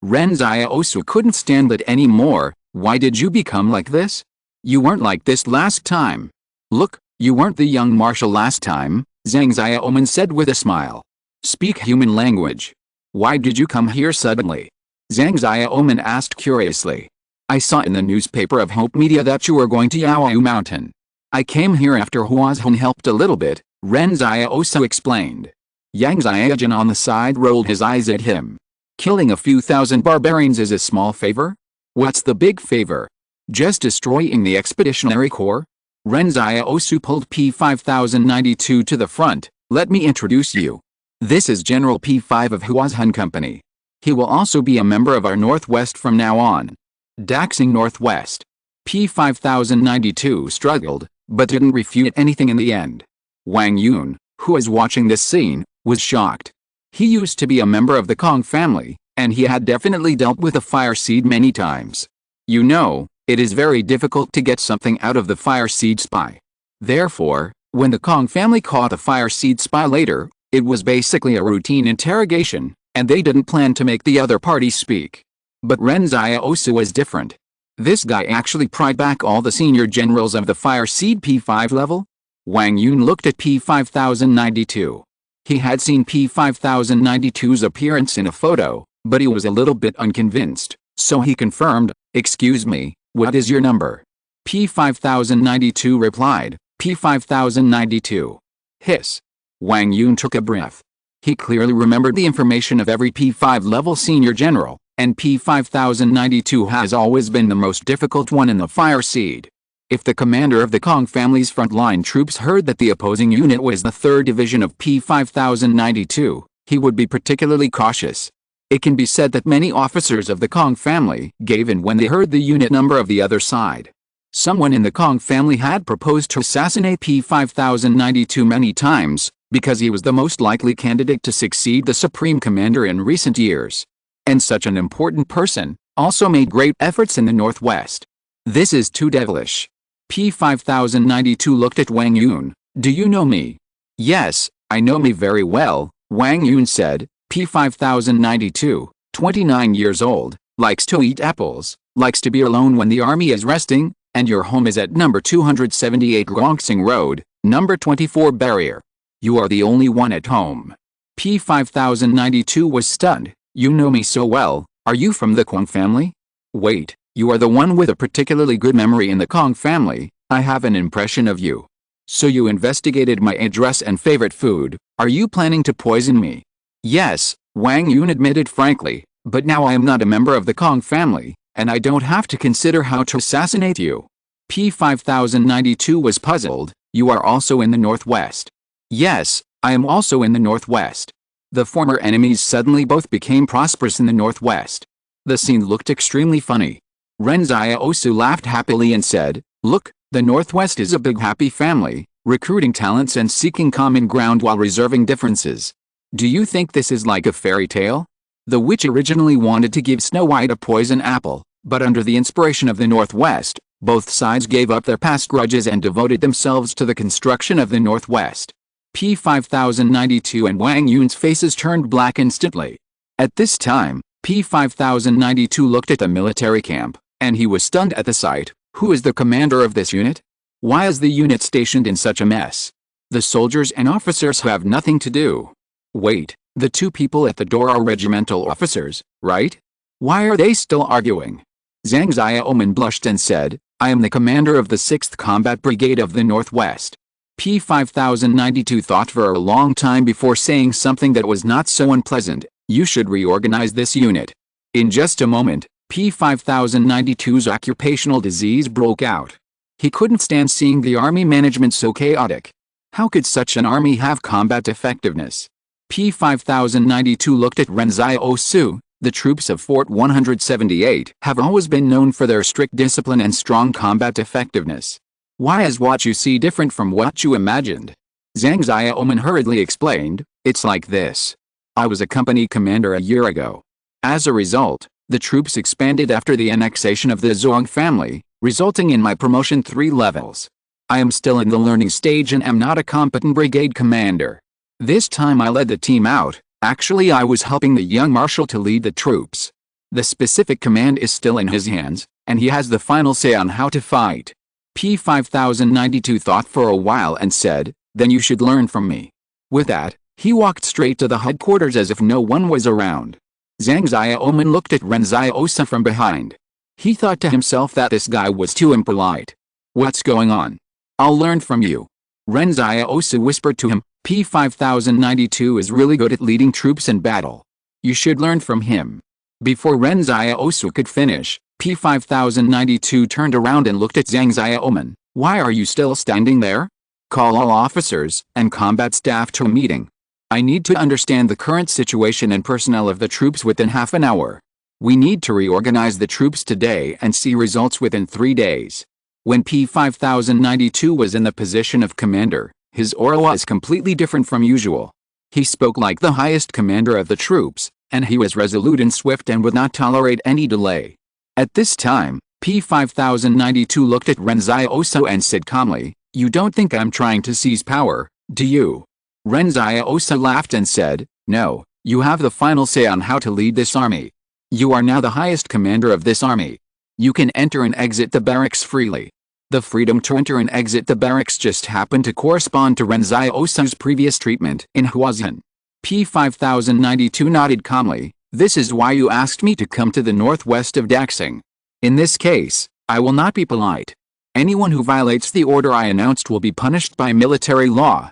Ren Xiaosu couldn't stand it anymore, why did you become like this? You weren't like this last time. Look, you weren't the young marshal last time, Zhang Xiaoman said with a smile. Speak human language. Why did you come here suddenly? Zhang Xiaoman asked curiously. I saw in the newspaper of Hope Media that you were going to Yaoyu Mountain. I came here after Huazhong helped a little bit, Ren Xiaosu explained. Yang Xiaojun on the side rolled his eyes at him. Killing a few thousand barbarians is a small favor? What's the big favor? Just destroying the Expeditionary Corps? Ren Xiaosu pulled P5092 to the front. Let me introduce you. This is General P5 of Huazhan Company. He will also be a member of our Northwest from now on. Daxing Northwest. P5092 struggled, but didn't refute anything in the end. Wang Yun, who was watching this scene, was shocked. He used to be a member of the Kong family, and he had definitely dealt with a fire seed many times. You know, it is very difficult to get something out of the fire seed spy. Therefore, when the Kong family caught a fire seed spy later, it was basically a routine interrogation, and they didn't plan to make the other party speak. But Ren Xiaosu was different. This guy actually pried back all the senior generals of the fire seed P5 level. Wang Yun looked at P5092. He had seen P5092's appearance in a photo, but he was a little bit unconvinced, so he confirmed, "Excuse me, what is your number?" P5092 replied, "P5092. Hiss." Wang Yun took a breath. He clearly remembered the information of every P5 level senior general, and P5092 has always been the most difficult one in the fire seed. If the commander of the Kong family's frontline troops heard that the opposing unit was the 3rd division of P5092, he would be particularly cautious. It can be said that many officers of the Kong family gave in when they heard the unit number of the other side. Someone in the Kong family had proposed to assassinate P5092 many times, because he was the most likely candidate to succeed the Supreme Commander in recent years. And such an important person also made great efforts in the Northwest. This is too devilish. P5092 looked at Wang Yun. "Do you know me?" "Yes, I know me very well," Wang Yun said. P5092, 29 years old, likes to eat apples, likes to be alone when the army is resting, and your home is at number 278 Gongxing Road, number 24 Barrier. You are the only one at home. P5092 was stunned. "You know me so well, are you from the Kong family?" "Wait, you are the one with a particularly good memory in the Kong family, I have an impression of you. So you investigated my address and favorite food, are you planning to poison me?" "Yes," Wang Yun admitted frankly, "but now I am not a member of the Kong family, and I don't have to consider how to assassinate you." P5092 was puzzled. "You are also in the Northwest?" "Yes, I am also in the Northwest." The former enemies suddenly both became prosperous in the Northwest. The scene looked extremely funny. Ren Xiaosu laughed happily and said, "Look, the Northwest is a big happy family, recruiting talents and seeking common ground while reserving differences. Do you think this is like a fairy tale?" The witch originally wanted to give Snow White a poison apple, but under the inspiration of the Northwest, both sides gave up their past grudges and devoted themselves to the construction of the Northwest. P5092 and Wang Yun's faces turned black instantly. At this time, P5092 looked at the military camp, and he was stunned at the sight. Who is the commander of this unit? Why is the unit stationed in such a mess? The soldiers and officers have nothing to do. Wait, the two people at the door are regimental officers, right? Why are they still arguing? Zhang Xiaoman blushed and said, "I am the commander of the 6th Combat Brigade of the Northwest." P5092 thought for a long time before saying something that was not so unpleasant. "You should reorganize this unit." In just a moment, P5092's occupational disease broke out. He couldn't stand seeing the army management so chaotic. How could such an army have combat effectiveness? P5092 looked at Ren Xiaosu. "The troops of Fort 178 have always been known for their strict discipline and strong combat effectiveness. Why is what you see different from what you imagined?" Zhang Xiaoman hurriedly explained, "It's like this. I was a company commander a year ago. As a result, the troops expanded after the annexation of the Zhuang family, resulting in my promotion 3 levels. I am still in the learning stage and am not a competent brigade commander. This time I led the team out. Actually, I was helping the young marshal to lead the troops. The specific command is still in his hands, and he has the final say on how to fight." P5092 thought for a while and said, "Then you should learn from me." With that, he walked straight to the headquarters as if no one was around. Zhang Xiaoman looked at Ren Xiaosu from behind. He thought to himself that this guy was too impolite. "What's going on? I'll learn from you." Ren Xiaosu whispered to him, "P5092 is really good at leading troops in battle. You should learn from him." Before Ren Xiaosu could finish, P5092 turned around and looked at Zhang Xiaoman. Why are you still standing there? Call all officers and combat staff to a meeting. I need to understand the current situation and personnel of the troops within half an hour. We need to reorganize the troops today and see results within 3 days. When P5092 was in the position of commander, his aura was completely different from usual. He spoke like the highest commander of the troops, and he was resolute and swift and would not tolerate any delay. At this time, P5092 looked at Ren Xiaosu and said calmly, "You don't think I'm trying to seize power, do you?" Ren Xiaosu laughed and said, "No, you have the final say on how to lead this army. You are now the highest commander of this army. You can enter and exit the barracks freely." The freedom to enter and exit the barracks just happened to correspond to Ren Xiaosu's previous treatment in Huazhen. P5092 nodded calmly. "This is why you asked me to come to the northwest of Daxing. In this case, I will not be polite. Anyone who violates the order I announced will be punished by military law.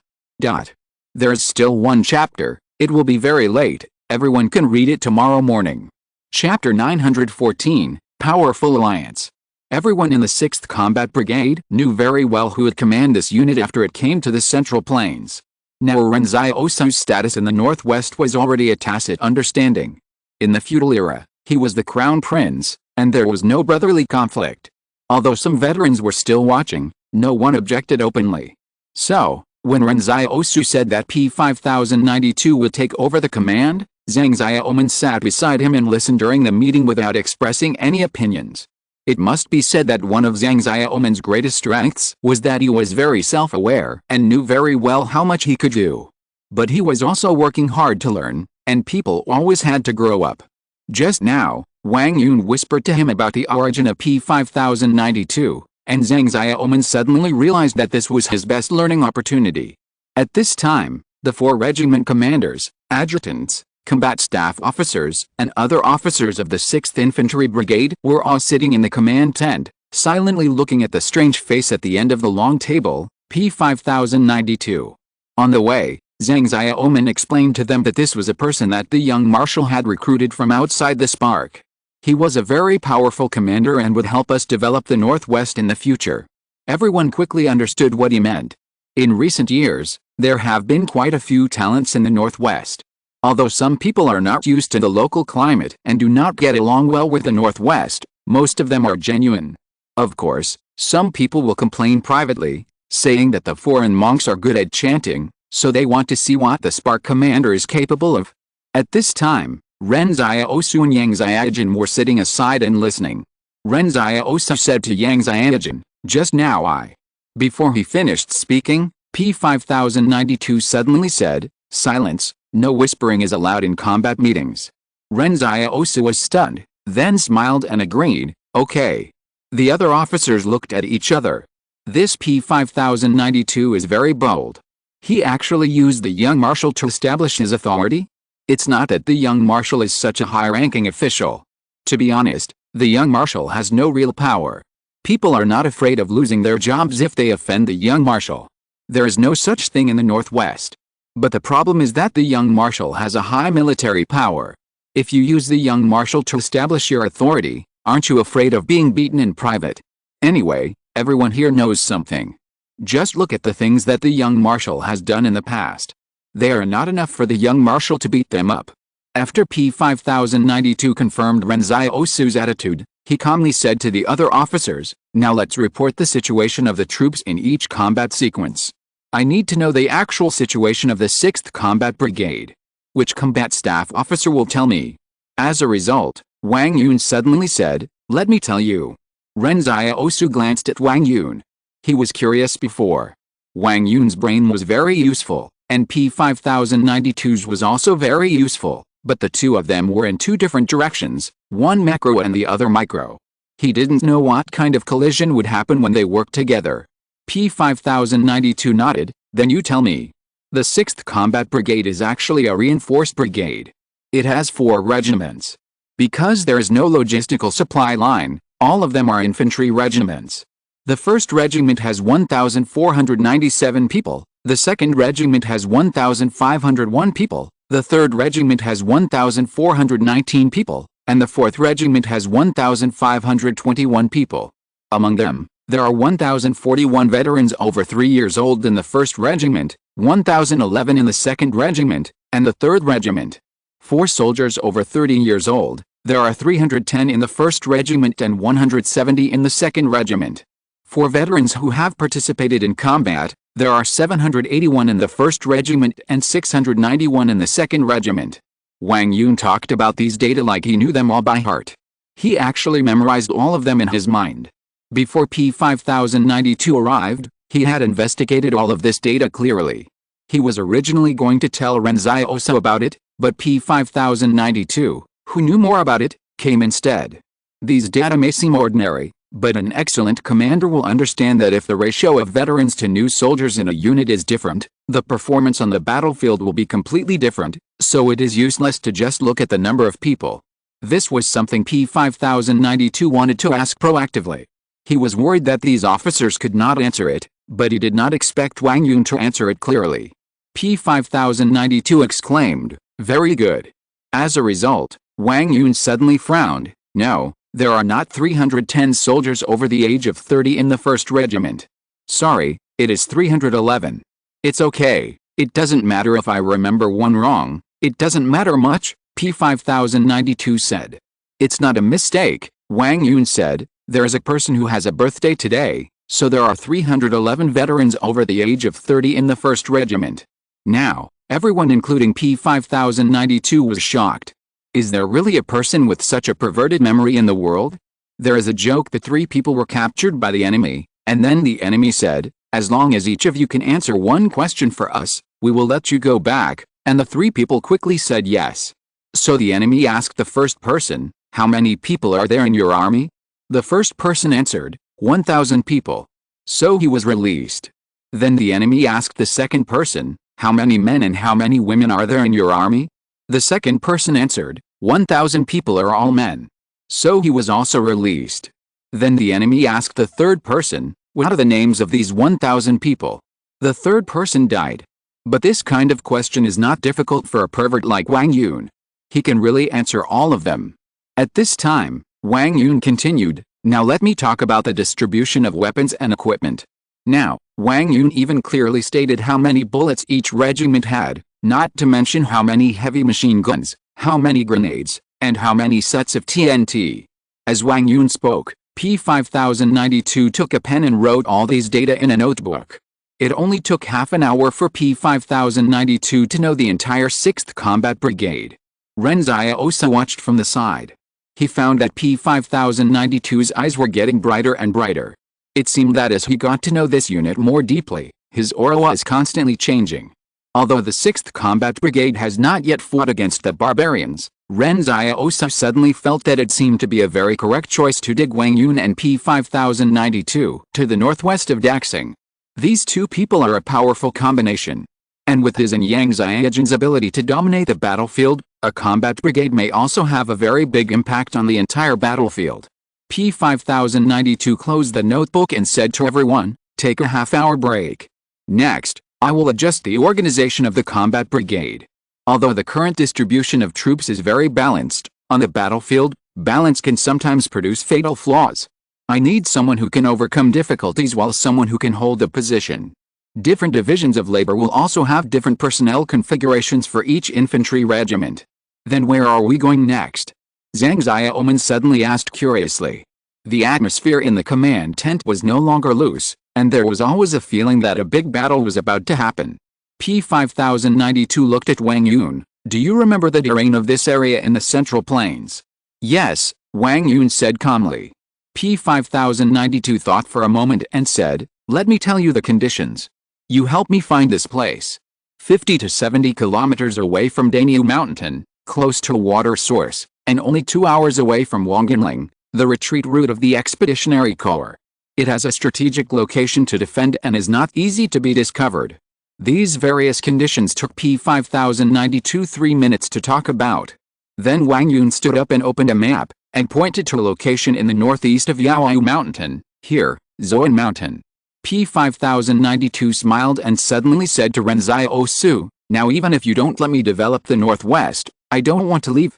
There's still one chapter, it will be very late, everyone can read it tomorrow morning." Chapter 914, Powerful Alliance. Everyone in the 6th Combat Brigade knew very well who would command this unit after it came to the Central Plains. Now Ren Xiaosu's status in the Northwest was already a tacit understanding. In the feudal era, he was the crown prince, and there was no brotherly conflict. Although some veterans were still watching, no one objected openly. So, when Ren Xiaosu said that P5092 would take over the command, Zhang Xiaoman sat beside him and listened during the meeting without expressing any opinions. It must be said that one of Zhang Xiaoman's greatest strengths was that he was very self-aware and knew very well how much he could do. But he was also working hard to learn, and people always had to grow up. Just now, Wang Yun whispered to him about the origin of P5092, and Zhang Xiaoman suddenly realized that this was his best learning opportunity. At this time, the 4 regiment commanders, adjutants, combat staff officers, and other officers of the 6th Infantry Brigade were all sitting in the command tent, silently looking at the strange face at the end of the long table, P5092. On the way, Zhang Xiaoman explained to them that this was a person that the young marshal had recruited from outside the Spark. He was a very powerful commander and would help us develop the Northwest in the future. Everyone quickly understood what he meant. In recent years, there have been quite a few talents in the Northwest. Although some people are not used to the local climate and do not get along well with the Northwest, most of them are genuine. Of course, some people will complain privately, saying that the foreign monks are good at chanting, so they want to see what the Spark commander is capable of. At this time, Ren Xiaosu and Yang Xiaojin were sitting aside and listening. Ren Xiaosu said to Yang Xiaojin, "Just now I." Before he finished speaking, P5092 suddenly said, "Silence, no whispering is allowed in combat meetings." Ren Xiaosu was stunned, then smiled and agreed, "Okay." The other officers looked at each other. This P5092 is very bold. He actually used the young marshal to establish his authority? It's not that the young marshal is such a high-ranking official. To be honest, the young marshal has no real power. People are not afraid of losing their jobs if they offend the young marshal. There is no such thing in the Northwest. But the problem is that the young marshal has a high military power. If you use the young marshal to establish your authority, aren't you afraid of being beaten in private? Anyway, everyone here knows something. Just look at the things that the young marshal has done in the past. They are not enough for the young marshal to beat them up. After P5092 confirmed Ren Xiaosu's attitude, he calmly said to the other officers, "Now let's report the situation of the troops in each combat sequence. I need to know the actual situation of the 6th Combat Brigade. Which combat staff officer will tell me?" As a result, Wang Yun suddenly said, "Let me tell you." Ren Xiaosu glanced at Wang Yun. He was curious before. Wang Yun's brain was very useful, and P5092's was also very useful, but the two of them were in two different directions, one macro and the other micro. He didn't know what kind of collision would happen when they worked together. P5092 nodded, "Then you tell me." The 6th Combat Brigade is actually a reinforced brigade. It has 4 regiments. Because there is no logistical supply line, all of them are infantry regiments. The 1st Regiment has 1,497 people, the 2nd Regiment has 1,501 people, the 3rd Regiment has 1,419 people, and the 4th Regiment has 1,521 people. Among them, there are 1,041 veterans over 3 years old in the 1st Regiment, 1,011 in the 2nd Regiment, and the 3rd Regiment. For soldiers over 30 years old, there are 310 in the 1st Regiment and 170 in the 2nd Regiment. For veterans who have participated in combat, there are 781 in the 1st Regiment and 691 in the 2nd Regiment. Wang Yun talked about these data like he knew them all by heart. He actually memorized all of them in his mind. Before P5092 arrived, he had investigated all of this data clearly. He was originally going to tell Ren Xiaosu about it, but P5092, who knew more about it, came instead. These data may seem ordinary, but an excellent commander will understand that if the ratio of veterans to new soldiers in a unit is different, the performance on the battlefield will be completely different, so it is useless to just look at the number of people. This was something P5092 wanted to ask proactively. He was worried that these officers could not answer it, but he did not expect Wang Yun to answer it clearly. P5092 exclaimed, "Very good." As a result, Wang Yun suddenly frowned. "No, there are not 310 soldiers over the age of 30 in the 1st Regiment. Sorry, it is 311. It's okay, it doesn't matter if I remember one wrong, it doesn't matter much," P5092 said. "It's not a mistake," Wang Yun said. "There is a person who has a birthday today, so there are 311 veterans over the age of 30 in the 1st Regiment." Now, everyone including P5092 was shocked. Is there really a person with such a perverted memory in the world? There is a joke that 3 people were captured by the enemy, and then the enemy said, "As long as each of you can answer one question for us, we will let you go back," and the 3 people quickly said yes. So the enemy asked the first person, "How many people are there in your army?" The first person answered, 1,000 people. So he was released. Then the enemy asked the second person, "How many men and how many women are there in your army?" The second person answered, 1,000 people are all men. So he was also released. Then the enemy asked the third person, "What are the names of these 1,000 people?" The third person died. But this kind of question is not difficult for a pervert like Wang Yun. He can really answer all of them. At this time, Wang Yun continued, "Now let me talk about the distribution of weapons and equipment." Now, Wang Yun even clearly stated how many bullets each regiment had, not to mention how many heavy machine guns, how many grenades, and how many sets of TNT. As Wang Yun spoke, P5092 took a pen and wrote all these data in a notebook. It only took half an hour for P5092 to know the entire 6th Combat Brigade. Ren Xiaosu watched from the side. He found that P5092's eyes were getting brighter and brighter. It seemed that as he got to know this unit more deeply, his aura was constantly changing. Although the 6th Combat Brigade has not yet fought against the barbarians, Ren Xiaosu suddenly felt that it seemed to be a very correct choice to dig Wang Yun and P5092 to the northwest of Daxing. These two people are a powerful combination. And with his and Yang Xiaojin's ability to dominate the battlefield, a combat brigade may also have a very big impact on the entire battlefield. P5092 closed the notebook and said to everyone, "Take a half-hour break. Next, I will adjust the organization of the combat brigade." Although the current distribution of troops is very balanced, on the battlefield, balance can sometimes produce fatal flaws. I need someone who can overcome difficulties while someone who can hold a position. Different divisions of labor will also have different personnel configurations for each infantry regiment. Then where are we going next? Zhang Xiaoman suddenly asked curiously. The atmosphere in the command tent was no longer loose, and there was always a feeling that a big battle was about to happen. P5092 looked at Wang Yun. "Do you remember the terrain of this area in the Central Plains?" "Yes," Wang Yun said calmly. P5092 thought for a moment and said, "Let me tell you the conditions. You help me find this place. 50 to 70 kilometers away from Daniu Mountain, close to a water source, and only 2 hours away from Wangginling, the retreat route of the Expeditionary Corps. It has a strategic location to defend and is not easy to be discovered." These various conditions took P5092 3 minutes to talk about. Then Wang Yun stood up and opened a map, and pointed to a location in the northeast of Yaoyu Mountain, here, Zoan Mountain. P5092 smiled and suddenly said to Ren Xiaosu, "Now even if you don't let me develop the northwest, I don't want to leave."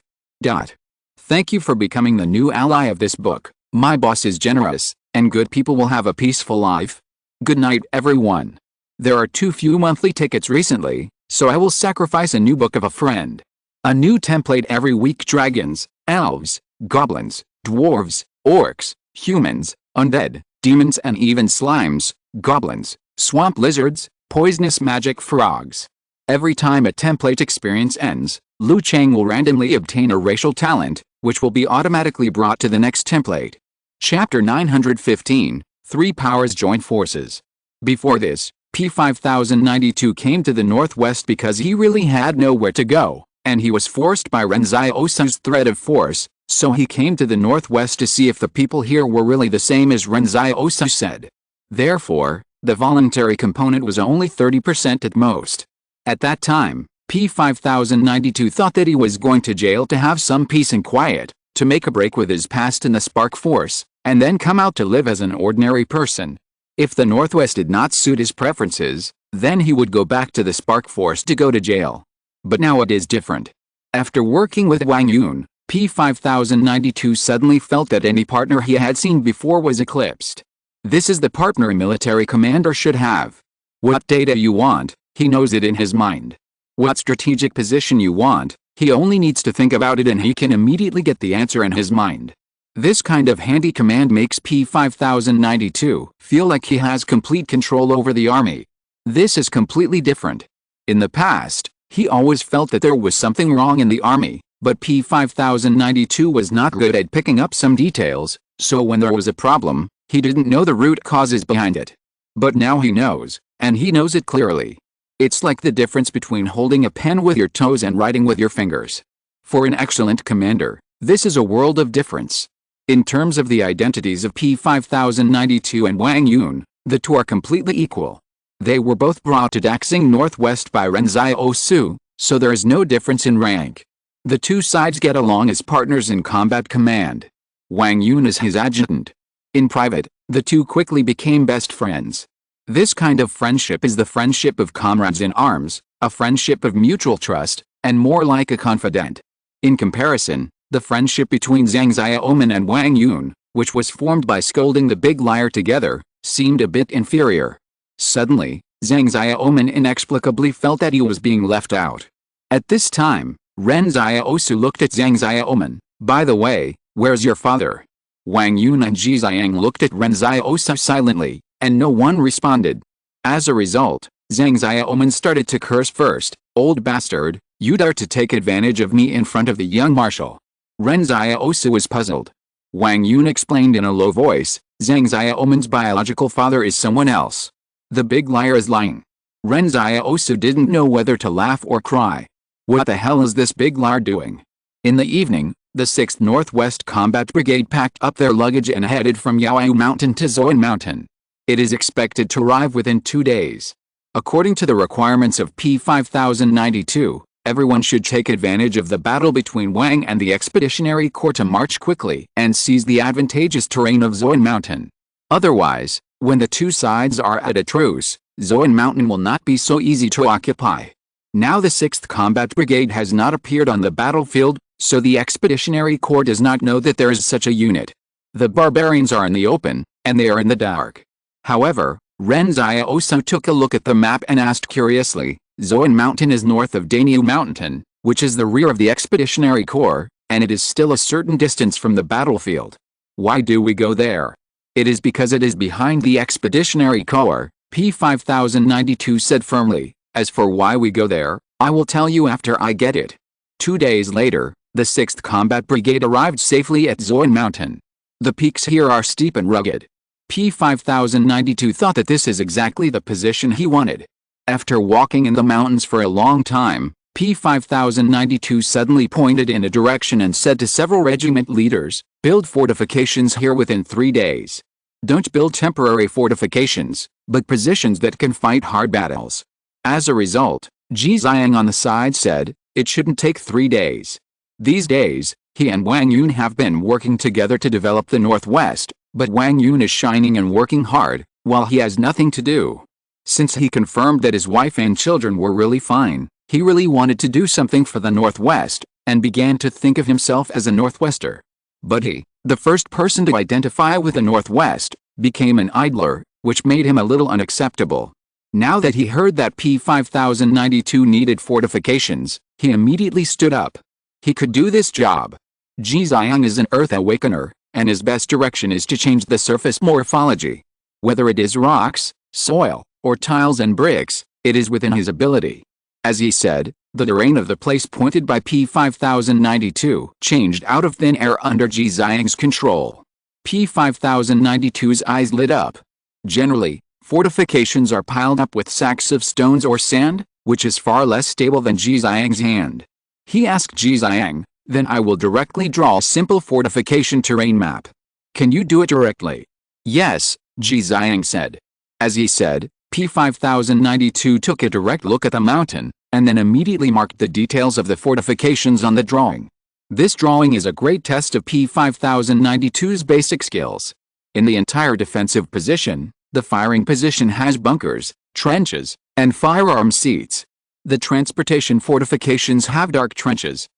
Thank you for becoming the new ally of this book. My boss is generous, and good people will have a peaceful life. Good night, everyone. There are too few monthly tickets recently, so I will sacrifice a new book of a friend. A new template every week: dragons, elves, goblins, dwarves, orcs, humans, undead, demons and even slimes, goblins, swamp lizards, poisonous magic frogs. Every time a template experience ends, Lu Chang will randomly obtain a racial talent, which will be automatically brought to the next template. Chapter 915, 3 Powers Join Forces. Before this, P5092 came to the northwest because he really had nowhere to go, and he was forced by Ren Xiaosu's threat of force, so he came to the northwest to see if the people here were really the same as Ren Xiaosu said. Therefore, the voluntary component was only 30% at most. At that time, P5092 thought that he was going to jail to have some peace and quiet, to make a break with his past in the Spark Force, and then come out to live as an ordinary person. If the Northwest did not suit his preferences, then he would go back to the Spark Force to go to jail. But now it is different. After working with Wang Yun, P5092 suddenly felt that any partner he had seen before was eclipsed. This is the partner a military commander should have. What data you want, he knows it in his mind. What strategic position you want, he only needs to think about it and he can immediately get the answer in his mind. This kind of handy command makes P5092 feel like he has complete control over the army. This is completely different. In the past, he always felt that there was something wrong in the army, but P5092 was not good at picking up some details, so when there was a problem, he didn't know the root causes behind it. But now he knows, and he knows it clearly. It's like the difference between holding a pen with your toes and writing with your fingers. For an excellent commander, this is a world of difference. In terms of the identities of P5092 and Wang Yun, the two are completely equal. They were both brought to Daxing Northwest by Ren Xiaosu, so there is no difference in rank. The two sides get along as partners in combat command. Wang Yun is his adjutant. In private, the two quickly became best friends. This kind of friendship is the friendship of comrades in arms, a friendship of mutual trust, and more like a confidant. In comparison, the friendship between Zhang Xiaoman and Wang Yun, which was formed by scolding the big liar together, seemed a bit inferior. Suddenly, Zhang Xiaoman inexplicably felt that he was being left out. At this time, Ren Xiaosu looked at Zhang Xiaoman. By the way, where's your father? Wang Yun and Ji Xiang looked at Ren Xiaosu silently, and no one responded. As a result, Zhang Xiaoman started to curse first. Old bastard, you dare to take advantage of me in front of the young marshal. Ren Xiaosu was puzzled. Wang Yun explained in a low voice, Zhang Xiaoman's biological father is someone else. The big liar is lying. Ren Xiaosu didn't know whether to laugh or cry. What the hell is this big liar doing? In the evening, the 6th Northwest Combat Brigade packed up their luggage and headed from Yaoyu Mountain to Zoan Mountain. It is expected to arrive within 2 days. According to the requirements of P5092, everyone should take advantage of the battle between Wang and the Expeditionary Corps to march quickly and seize the advantageous terrain of Zoan Mountain. Otherwise, when the two sides are at a truce, Zoan Mountain will not be so easy to occupy. Now the 6th Combat Brigade has not appeared on the battlefield, so the Expeditionary Corps does not know that there is such a unit. The barbarians are in the open, and they are in the dark. However, Ren Xiaosu took a look at the map and asked curiously, Zoan Mountain is north of Dainyu Mountain, which is the rear of the Expeditionary Corps, and it is still a certain distance from the battlefield. Why do we go there? It is because it is behind the Expeditionary Corps, P5092 said firmly. As for why we go there, I will tell you after I get it. 2 days later, the 6th Combat Brigade arrived safely at Zoan Mountain. The peaks here are steep and rugged. P5092 thought that this is exactly the position he wanted. After walking in the mountains for a long time, P5092 suddenly pointed in a direction and said to several regiment leaders, build fortifications here within 3 days. Don't build temporary fortifications, but positions that can fight hard battles. As a result, Ji Xiang on the side said, it shouldn't take 3 days. These days, he and Wang Yun have been working together to develop the Northwest, but Wang Yun is shining and working hard, while he has nothing to do. Since he confirmed that his wife and children were really fine, he really wanted to do something for the Northwest, and began to think of himself as a Northwester. But he, the first person to identify with the Northwest, became an idler, which made him a little unacceptable. Now that he heard that P5092 needed fortifications, he immediately stood up. He could do this job. Ji Xiang is an Earth Awakener, and his best direction is to change the surface morphology. Whether it is rocks, soil, or tiles and bricks, it is within his ability. As he said, the terrain of the place pointed by P5092 changed out of thin air under Ji Xiang's control. P5092's eyes lit up. Generally, fortifications are piled up with sacks of stones or sand, which is far less stable than Ji Xiang's hand. He asked Ji Xiang, "Then I will directly draw a simple fortification terrain map. Can you do it directly?" "Yes," Ji Xiang said. As he said, P5092 took a direct look at the mountain, and then immediately marked the details of the fortifications on the drawing. This drawing is a great test of P5092's basic skills. In the entire defensive position, the firing position has bunkers, trenches, and firearm seats. The transportation fortifications have dark trenches,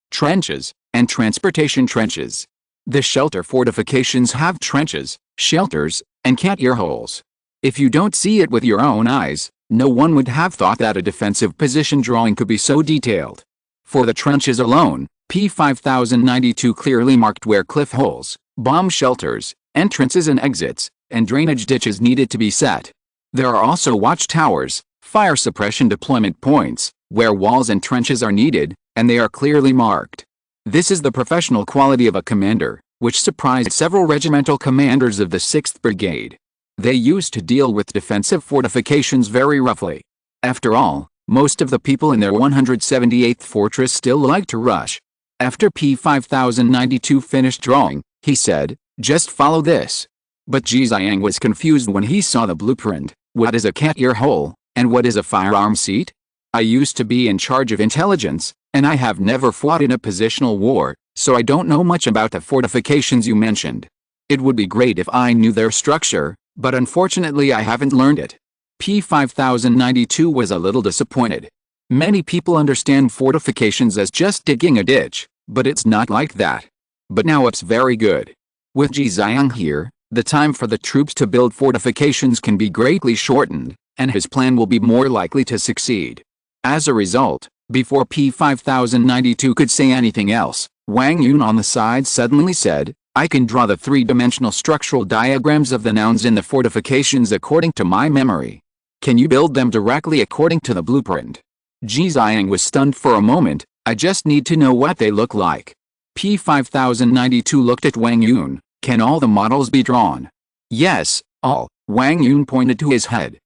and transportation trenches. The shelter fortifications have trenches, shelters, and cat ear holes. If you don't see it with your own eyes, no one would have thought that a defensive position drawing could be so detailed. For the trenches alone, P5092 clearly marked where cliff holes, bomb shelters, entrances and exits, and drainage ditches needed to be set. There are also watchtowers, fire suppression deployment points, where walls and trenches are needed, and they are clearly marked. This is the professional quality of a commander, which surprised several regimental commanders of the 6th Brigade. They used to deal with defensive fortifications very roughly. After all, most of the people in their 178th fortress still like to rush. After P5092 finished drawing, he said, "Just follow this." But Ji Xiang was confused when he saw the blueprint. What is a cat ear hole, and what is a firearm seat? I used to be in charge of intelligence, and I have never fought in a positional war, so I don't know much about the fortifications you mentioned. It would be great if I knew their structure, but unfortunately I haven't learned it. P5092 was a little disappointed. Many people understand fortifications as just digging a ditch, but it's not like that. But now it's very good. With Ji Xiang here, the time for the troops to build fortifications can be greatly shortened, and his plan will be more likely to succeed. As a result, before P5092 could say anything else, Wang Yun on the side suddenly said, "I can draw the three-dimensional structural diagrams of the nouns in the fortifications according to my memory. Can you build them directly according to the blueprint?" Ji Xiang was stunned for a moment. "I just need to know what they look like." P5092 looked at Wang Yun. "Can all the models be drawn?" "Yes, all." Wang Yun pointed to his head.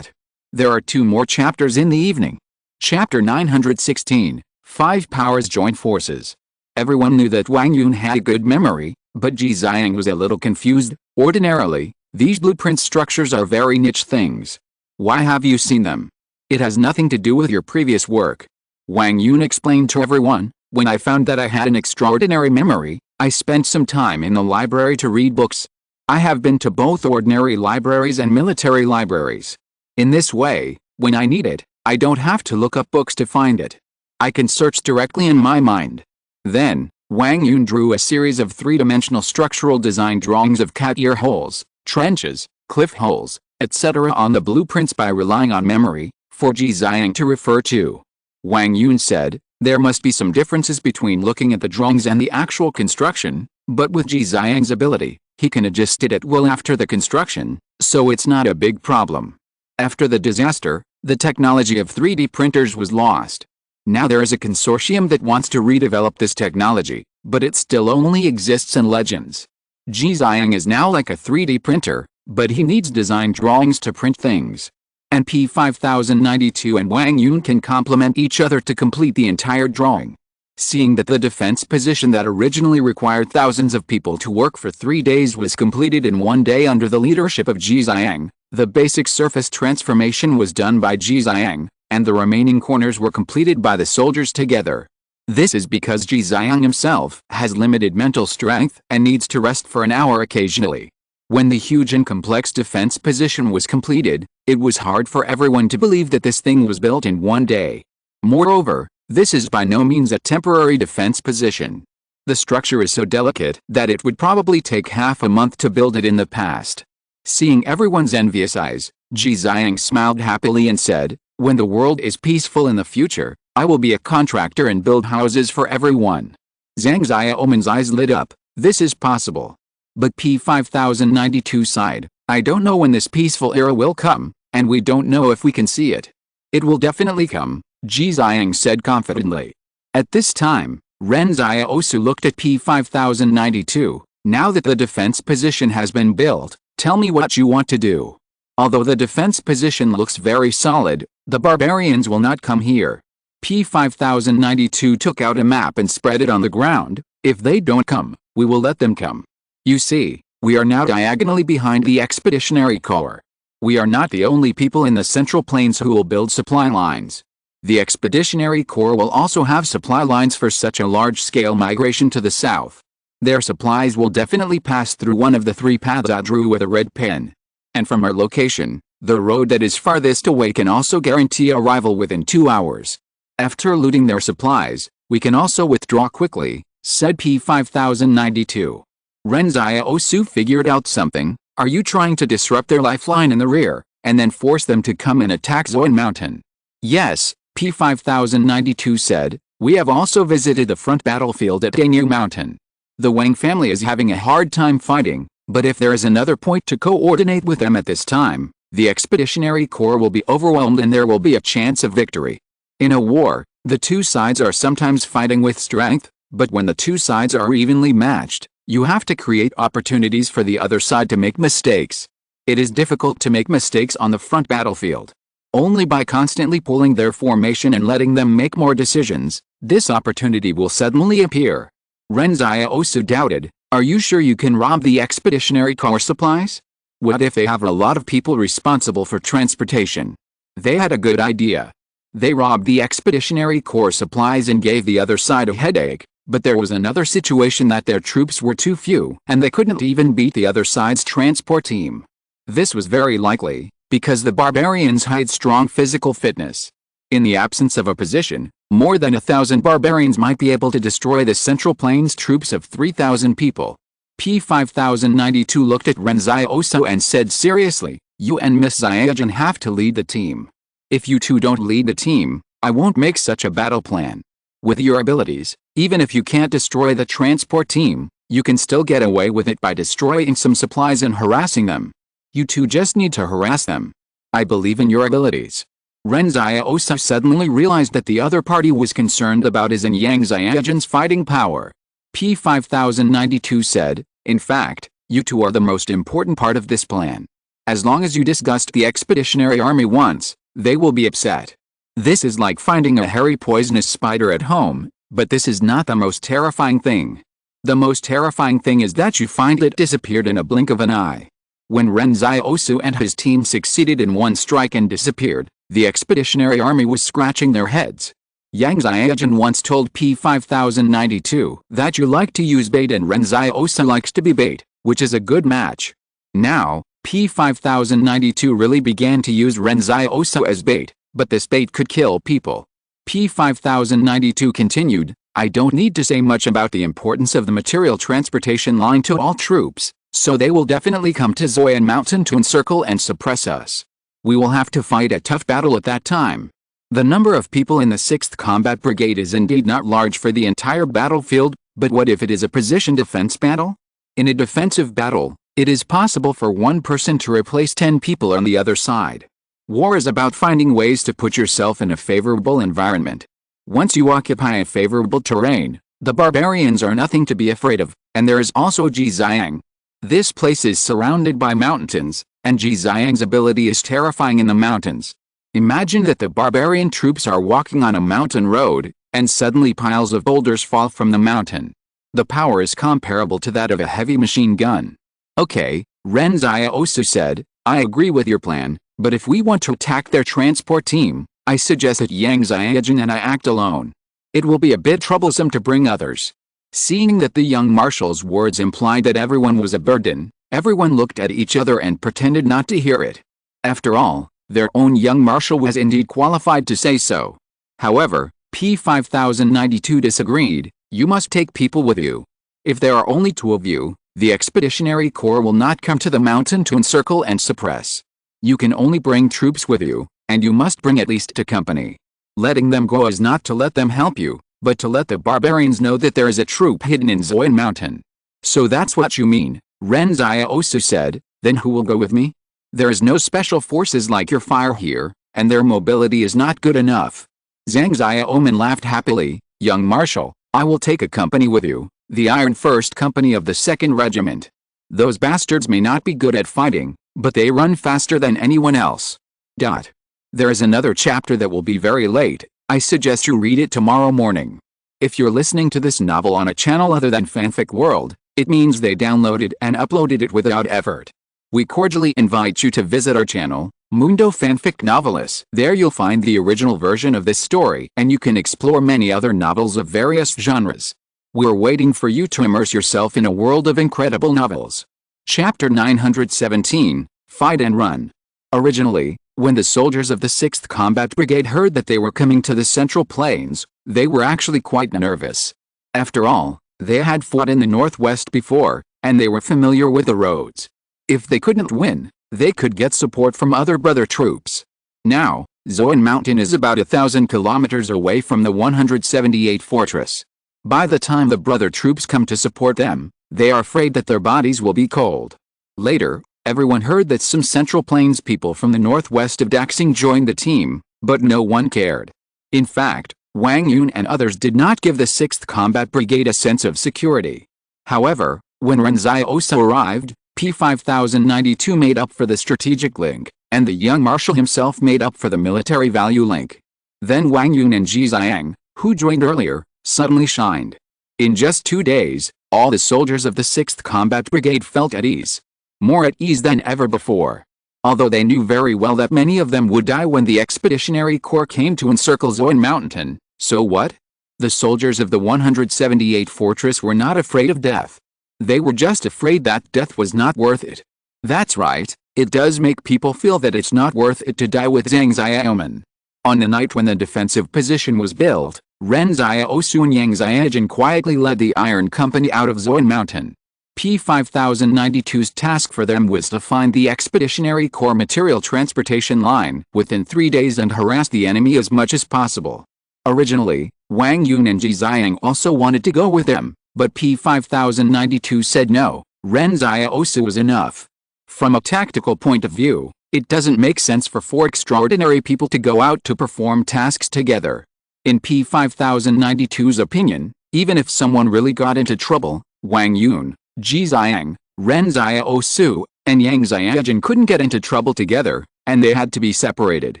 There are 2 more chapters in the evening. Chapter 916, 5 Powers Join Forces. Everyone knew that Wang Yun had a good memory, but Ji Xiang was a little confused. Ordinarily, these blueprint structures are very niche things. Why have you seen them? It has nothing to do with your previous work. Wang Yun explained to everyone. When I found that I had an extraordinary memory, I spent some time in the library to read books. I have been to both ordinary libraries and military libraries. In this way, when I need it, I don't have to look up books to find it. I can search directly in my mind. Then, Wang Yun drew a series of 3-dimensional structural design drawings of cat ear holes, trenches, cliff holes, etc. on the blueprints by relying on memory, for Ji Xiang to refer to. Wang Yun said, "There must be some differences between looking at the drawings and the actual construction, but with Ji Xiang's ability, he can adjust it at will after the construction, so it's not a big problem." After the disaster, the technology of 3D printers was lost. Now there is a consortium that wants to redevelop this technology, but it still only exists in legends. Ji Xiang is now like a 3D printer, but he needs design drawings to print things. And P5092 and Wang Yun can complement each other to complete the entire drawing. Seeing that the defense position that originally required thousands of people to work for 3 days was completed in 1 day under the leadership of Ji Xiang, the basic surface transformation was done by Ji Xiang, and the remaining corners were completed by the soldiers together. This is because Ji Xiang himself has limited mental strength and needs to rest for an hour occasionally. When the huge and complex defense position was completed, it was hard for everyone to believe that this thing was built in 1 day. Moreover, This is by no means a temporary defense position. The structure is so delicate that it would probably take half a month to build it in the past. Seeing everyone's envious eyes, Ji Xiang smiled happily and said, "When the world is peaceful in the future, I will be a contractor and build houses for everyone." Zhang Xiaoman's eyes lit up. This is possible. But P5092 sighed, "I don't know when this peaceful era will come, and we don't know if we can see it." "It will definitely come," Ji Xiang said confidently. At this time, Ren Xiaosu looked at P5092. "Now that the defense position has been built, tell me what you want to do." Although the defense position looks very solid, the barbarians will not come here. P5092 took out a map and spread it on the ground. "If they don't come, we will let them come. You see, we are now diagonally behind the Expeditionary Corps. We are not the only people in the Central Plains who will build supply lines. The Expeditionary Corps will also have supply lines for such a large-scale migration to the south. Their supplies will definitely pass through one of the 3 paths I drew with a red pen. And from our location, the road that is farthest away can also guarantee arrival within 2 hours. After looting their supplies, we can also withdraw quickly," said P5092. Ren Xiaosu figured out something. "Are you trying to disrupt their lifeline in the rear, and then force them to come and attack Zoan Mountain?" "Yes," P5092 said. "We have also visited the front battlefield at Danyu Mountain. The Wang family is having a hard time fighting, but if there is another point to coordinate with them at this time, the Expeditionary Corps will be overwhelmed and there will be a chance of victory. In a war, the two sides are sometimes fighting with strength, but when the two sides are evenly matched, you have to create opportunities for the other side to make mistakes. It is difficult to make mistakes on the front battlefield. Only by constantly pulling their formation and letting them make more decisions, this opportunity will suddenly appear." Ren Xiaosu doubted, "Are you sure you can rob the Expeditionary Corps supplies? What if they have a lot of people responsible for transportation?" They had a good idea. They robbed the Expeditionary Corps supplies and gave the other side a headache, but there was another situation that their troops were too few and they couldn't even beat the other side's transport team. This was very likely, because the barbarians had strong physical fitness. In the absence of a position, more than 1,000 barbarians might be able to destroy the Central Plains troops of 3,000 people. P5092 looked at Ren Xiaosu and said seriously, "You and Miss Xiaojun have to lead the team. If you two don't lead the team, I won't make such a battle plan. With your abilities, even if you can't destroy the transport team, you can still get away with it by destroying some supplies and harassing them. You two just need to harass them. I believe in your abilities." Ren Xiaosu suddenly realized that the other party was concerned about his and Yang Xiaojun's fighting power. P5092 said, "In fact, you two are the most important part of this plan. As long as you disgust the Expeditionary Army once, they will be upset. This is like finding a hairy poisonous spider at home, but this is not the most terrifying thing. The most terrifying thing is that you find it disappeared in a blink of an eye." When Ren Xiaosu and his team succeeded in one strike and disappeared, the Expeditionary Army was scratching their heads. Yang Xiaojun once told P5092 that you like to use bait and Ren Xiaosu likes to be bait, which is a good match. Now, P5092 really began to use Ren Xiaosu as bait, but this bait could kill people. P5092 continued, "I don't need to say much about the importance of the material transportation line to all troops, so they will definitely come to Zoyan Mountain to encircle and suppress us. We will have to fight a tough battle at that time. The number of people in the 6th Combat Brigade is indeed not large for the entire battlefield, but what if it is a position defense battle? In a defensive battle, it is possible for one person to replace 10 people on the other side. War is about finding ways to put yourself in a favorable environment. Once you occupy a favorable terrain, the barbarians are nothing to be afraid of, and there is also Ji Xiang. This place is surrounded by mountains, and Ji Xiang's ability is terrifying in the mountains. Imagine that the barbarian troops are walking on a mountain road, and suddenly piles of boulders fall from the mountain. The power is comparable to that of a heavy machine gun. Okay, Ren Xiaosu said, "I agree with your plan, but if we want to attack their transport team, I suggest that Yang Xiaojun and I act alone. It will be a bit troublesome to bring others." Seeing that the young marshal's words implied that everyone was a burden, everyone looked at each other and pretended not to hear it. After all, their own young marshal was indeed qualified to say so. However, P5092 disagreed. You must take people with you. If there are only 2 of you, the Expeditionary Corps will not come to the mountain to encircle and suppress. You can only bring troops with you, and you must bring at least 2 company. Letting them go is not to let them help you, but to let the barbarians know that there is a troop hidden in Zoan Mountain. So that's what you mean, Ren Xiaosu said. Then who will go with me? There is no special forces like your fire here, and their mobility is not good enough. Zhang Xiaoman laughed happily. Young Marshal, I will take a company with you, the Iron First Company of the 2nd Regiment. Those bastards may not be good at fighting, but they run faster than anyone else. There is another chapter that will be very late. I suggest you read it tomorrow morning. If you're listening to this novel on a channel other than Fanfic World, it means they downloaded and uploaded it without effort. We cordially invite you to visit our channel, Mundo Fanfic Novelis. There you'll find the original version of this story, and you can explore many other novels of various genres. We're waiting for you to immerse yourself in a world of incredible novels. Chapter 917, Fight and Run. Originally, when the soldiers of the 6th Combat Brigade heard that they were coming to the Central Plains, they were actually quite nervous. After all, they had fought in the Northwest before, and they were familiar with the roads. If they couldn't win, they could get support from other brother troops. Now, Zoan Mountain is about 1,000 kilometers away from the 178 fortress. By the time the brother troops come to support them, they are afraid that their bodies will be cold. Later, everyone heard that some Central Plains people from the northwest of Daxing joined the team, but no one cared. In fact, Wang Yun and others did not give the 6th Combat Brigade a sense of security. However, when Ren Xiaosu arrived, P5092 made up for the strategic link, and the young marshal himself made up for the military value link. Then Wang Yun and Ji Xiang, who joined earlier, suddenly shined. In just 2 days, all the soldiers of the 6th Combat Brigade felt at ease. More at ease than ever before. Although they knew very well that many of them would die when the Expeditionary Corps came to encircle Zoan Mountain, so what? The soldiers of the 178 fortress were not afraid of death. They were just afraid that death was not worth it. That's right, it does make people feel that it's not worth it to die with Zhang Xiaoman. On the night when the defensive position was built, Ren Xiaosu and Yang Xiaojin quietly led the Iron Company out of Zoan Mountain. P5092's task for them was to find the Expeditionary Corps material transportation line within 3 days and harass the enemy as much as possible. Originally, Wang Yun and Ji Xiang also wanted to go with them, but P5092 said no. Ren Xiaosu was enough. From a tactical point of view, it doesn't make sense for 4 extraordinary people to go out to perform tasks together. In P5092's opinion, even if someone really got into trouble, Wang Yun, Ji Xiang, Ren Xiaosu, and Yang Xiaojin couldn't get into trouble together, and they had to be separated.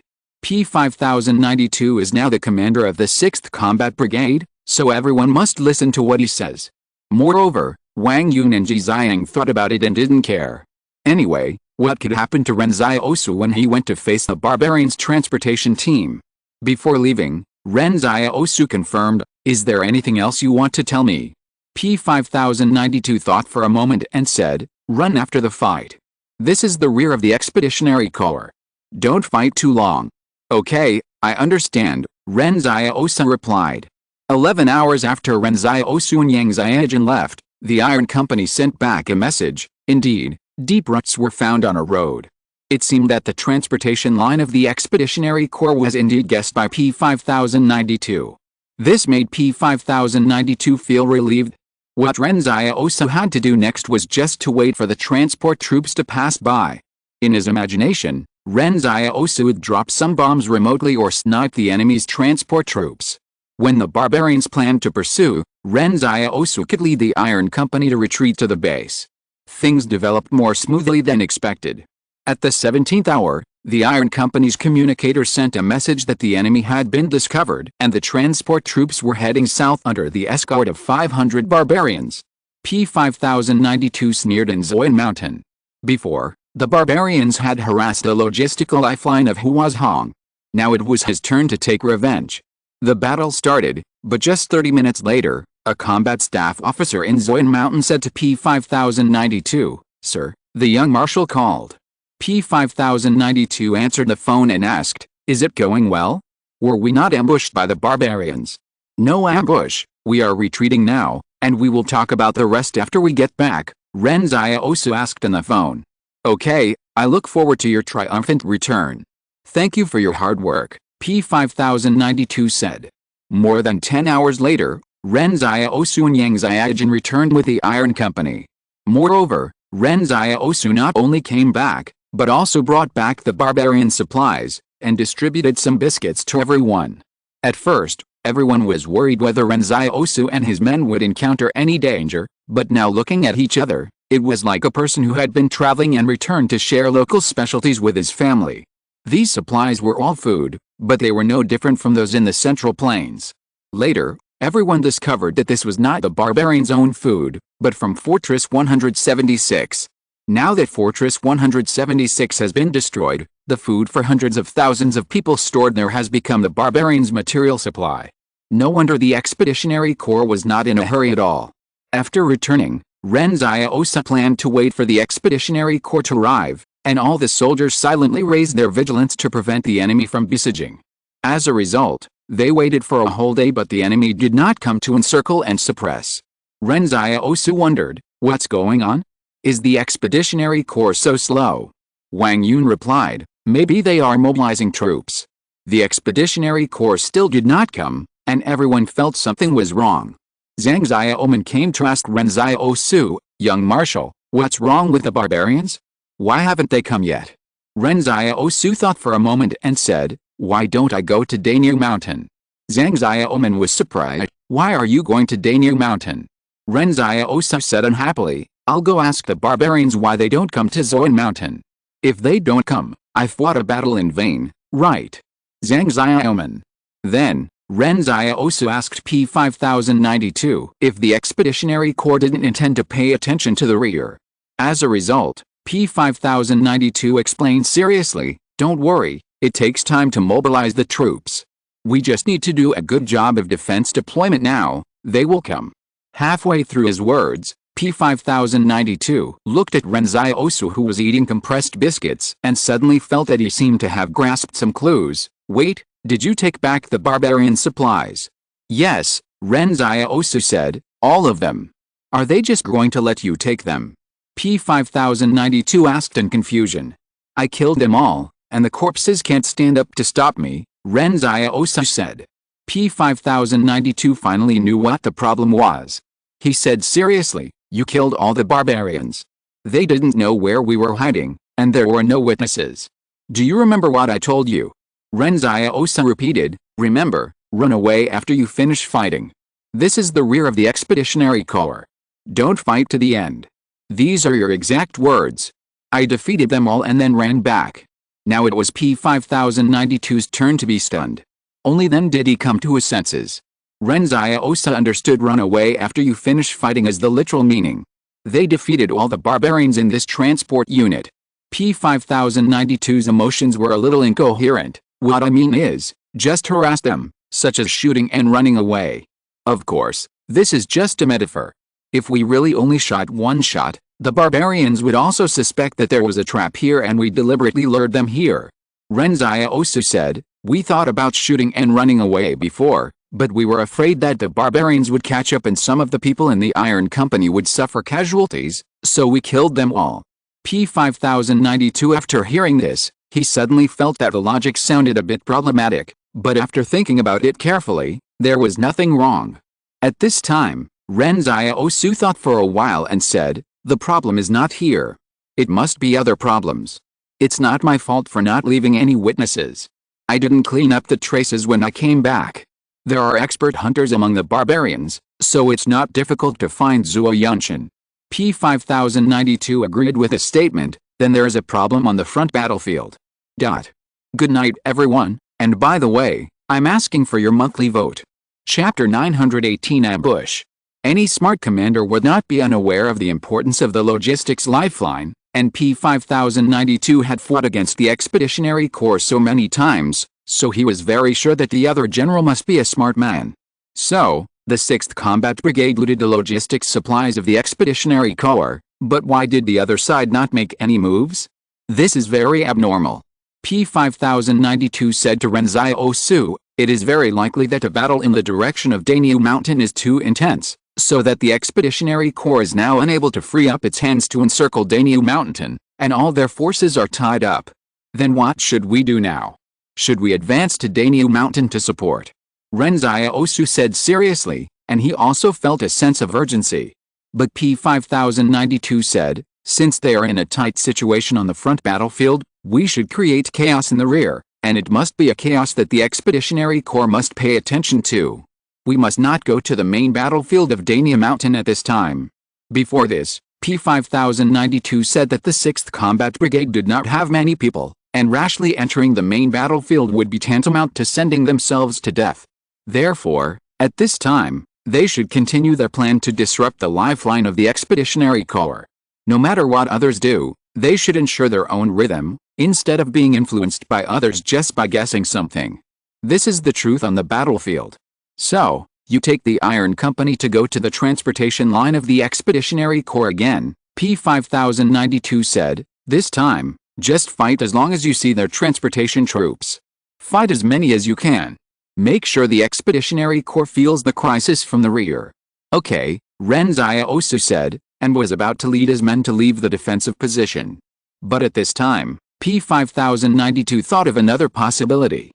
P5092 is now the commander of the 6th Combat Brigade, so everyone must listen to what he says. Moreover, Wang Yun and Ji Xiang thought about it and didn't care. Anyway, what could happen to Ren Xiaosu when he went to face the barbarians' transportation team? Before leaving, Ren Xiaosu confirmed, "Is there anything else you want to tell me?" P5092 thought for a moment and said, "Run after the fight. This is the rear of the Expeditionary Corps. Don't fight too long." "Okay, I understand," Ren Xiaosu replied. 11 hours after Ren Xiaosu and Yang Xiaojin left, the Iron Company sent back a message. Indeed, deep ruts were found on a road. It seemed that the transportation line of the Expeditionary Corps was indeed guessed by P5092. This made P5092 feel relieved. What Ren Xiaosu had to do next was just to wait for the transport troops to pass by. In his imagination, Ren Xiaosu would drop some bombs remotely or snipe the enemy's transport troops. When the barbarians planned to pursue, Ren Xiaosu could lead the Iron Company to retreat to the base. Things developed more smoothly than expected. At the 17th hour, the Iron Company's communicator sent a message that the enemy had been discovered and the transport troops were heading south under the escort of 500 barbarians. P5092 sneered in Zoan Mountain. Before, the barbarians had harassed the logistical lifeline of Huazhong. Now it was his turn to take revenge. The battle started, but just 30 minutes later, a combat staff officer in Zoan Mountain said to P5092, "Sir, the young marshal called." P5092 answered the phone and asked, "Is it going well?" Were we not ambushed by the barbarians? No ambush, we are retreating now, and we will talk about the rest after we get back, Ren Xiaosu asked on the phone. Okay, I look forward to your triumphant return. Thank you for your hard work, P5092 said. More than 10 hours later, Ren Xiaosu and Yang Xiaojin returned with the Iron Company. Moreover, Ren Xiaosu not only came back, but also brought back the barbarian supplies, and distributed some biscuits to everyone. At first, everyone was worried whether Ren Xiaosu and his men would encounter any danger, but now looking at each other, it was like a person who had been traveling and returned to share local specialties with his family. These supplies were all food, but they were no different from those in the Central Plains. Later, everyone discovered that this was not the barbarians' own food, but from Fortress 176. Now that Fortress 176 has been destroyed, the food for hundreds of thousands of people stored there has become the barbarians' material supply. No wonder the Expeditionary Corps was not in a hurry at all. After returning, Ren Xiaosu planned to wait for the Expeditionary Corps to arrive, and all the soldiers silently raised their vigilance to prevent the enemy from besieging. As a result, they waited for a whole day, but the enemy did not come to encircle and suppress. Ren Xiaosu wondered, what's going on? Is the Expeditionary Corps so slow? Wang Yun replied, maybe they are mobilizing troops. The Expeditionary Corps still did not come, and everyone felt something was wrong. Zhang Xiaoman came to ask Ren Xiaosu, young marshal, what's wrong with the barbarians? Why haven't they come yet? Ren Xiaosu thought for a moment and said, why don't I go to Dainiu Mountain? Zhang Xiaoman was surprised, why are you going to Dainiu Mountain? Ren Xiaosu said unhappily, I'll go ask the barbarians why they don't come to Zoan Mountain. If they don't come, I fought a battle in vain, right? Zhang Xiaoman. Then, Ren Xiaosu asked P5092 if the Expeditionary Corps didn't intend to pay attention to the rear. As a result, P5092 explained seriously, don't worry, it takes time to mobilize the troops. We just need to do a good job of defense deployment now, they will come. Halfway through his words, P5092 looked at Ren Xiaosu, who was eating compressed biscuits, and suddenly felt that he seemed to have grasped some clues. Wait, did you take back the barbarian supplies? Yes, Ren Xiaosu said, all of them. Are they just going to let you take them? P5092 asked in confusion. I killed them all, and the corpses can't stand up to stop me, Ren Xiaosu said. P5092 finally knew what the problem was. He said seriously, you killed all the barbarians. They didn't know where we were hiding, and there were no witnesses. Do you remember what I told you? Ren Xiaosu repeated, remember, run away after you finish fighting. This is the rear of the Expeditionary Corps. Don't fight to the end. These are your exact words. I defeated them all and then ran back. Now it was P5092's turn to be stunned. Only then did he come to his senses. Ren Xiaosu understood run away after you finish fighting as the literal meaning. They defeated all the barbarians in this transport unit. P5092's emotions were a little incoherent. What I mean is, just harass them, such as shooting and running away. Of course, this is just a metaphor. If we really only shot one shot, the barbarians would also suspect that there was a trap here and we deliberately lured them here. Ren Xiaosu said, we thought about shooting and running away before, but we were afraid that the barbarians would catch up and some of the people in the Iron Company would suffer casualties, so we killed them all. P5092 after hearing this, he suddenly felt that the logic sounded a bit problematic, but after thinking about it carefully, there was nothing wrong. At this time, Ren Xiaosu thought for a while and said, the problem is not here. It must be other problems. It's not my fault for not leaving any witnesses. I didn't clean up the traces when I came back. There are expert hunters among the barbarians, so it's not difficult to find Zuo Yunshin. P5092 agreed with the statement, then there is a problem on the front battlefield. Good night everyone, and by the way, I'm asking for your monthly vote. Chapter 918 Ambush. Any smart commander would not be unaware of the importance of the logistics lifeline, and P5092 had fought against the Expeditionary Corps so many times, so he was very sure that the other general must be a smart man. So, the 6th Combat Brigade looted the logistics supplies of the Expeditionary Corps, but why did the other side not make any moves? This is very abnormal. P5092 said to Ren Xiaosu, It is very likely that a battle in the direction of Danyu Mountain is too intense, so that the Expeditionary Corps is now unable to free up its hands to encircle Danyu Mountain, and all their forces are tied up. Then what should we do now? Should we advance to Danyu Mountain to support? Ren Xiaosu said seriously, and he also felt a sense of urgency. But P5092 said, since they are in a tight situation on the front battlefield, we should create chaos in the rear, and it must be a chaos that the Expeditionary Corps must pay attention to. We must not go to the main battlefield of Danyu Mountain at this time. Before this, P5092 said that the 6th Combat Brigade did not have many people, and rashly entering the main battlefield would be tantamount to sending themselves to death. Therefore, at this time, they should continue their plan to disrupt the lifeline of the Expeditionary Corps. No matter what others do, they should ensure their own rhythm, instead of being influenced by others just by guessing something. This is the truth on the battlefield. So, you take the Iron Company to go to the transportation line of the Expeditionary Corps again, P5092 said. This time, just fight as long as you see their transportation troops. Fight as many as you can. Make sure the Expeditionary Corps feels the crisis from the rear. Okay, Ren Xiaosu said, and was about to lead his men to leave the defensive position. But at this time, P5092 thought of another possibility.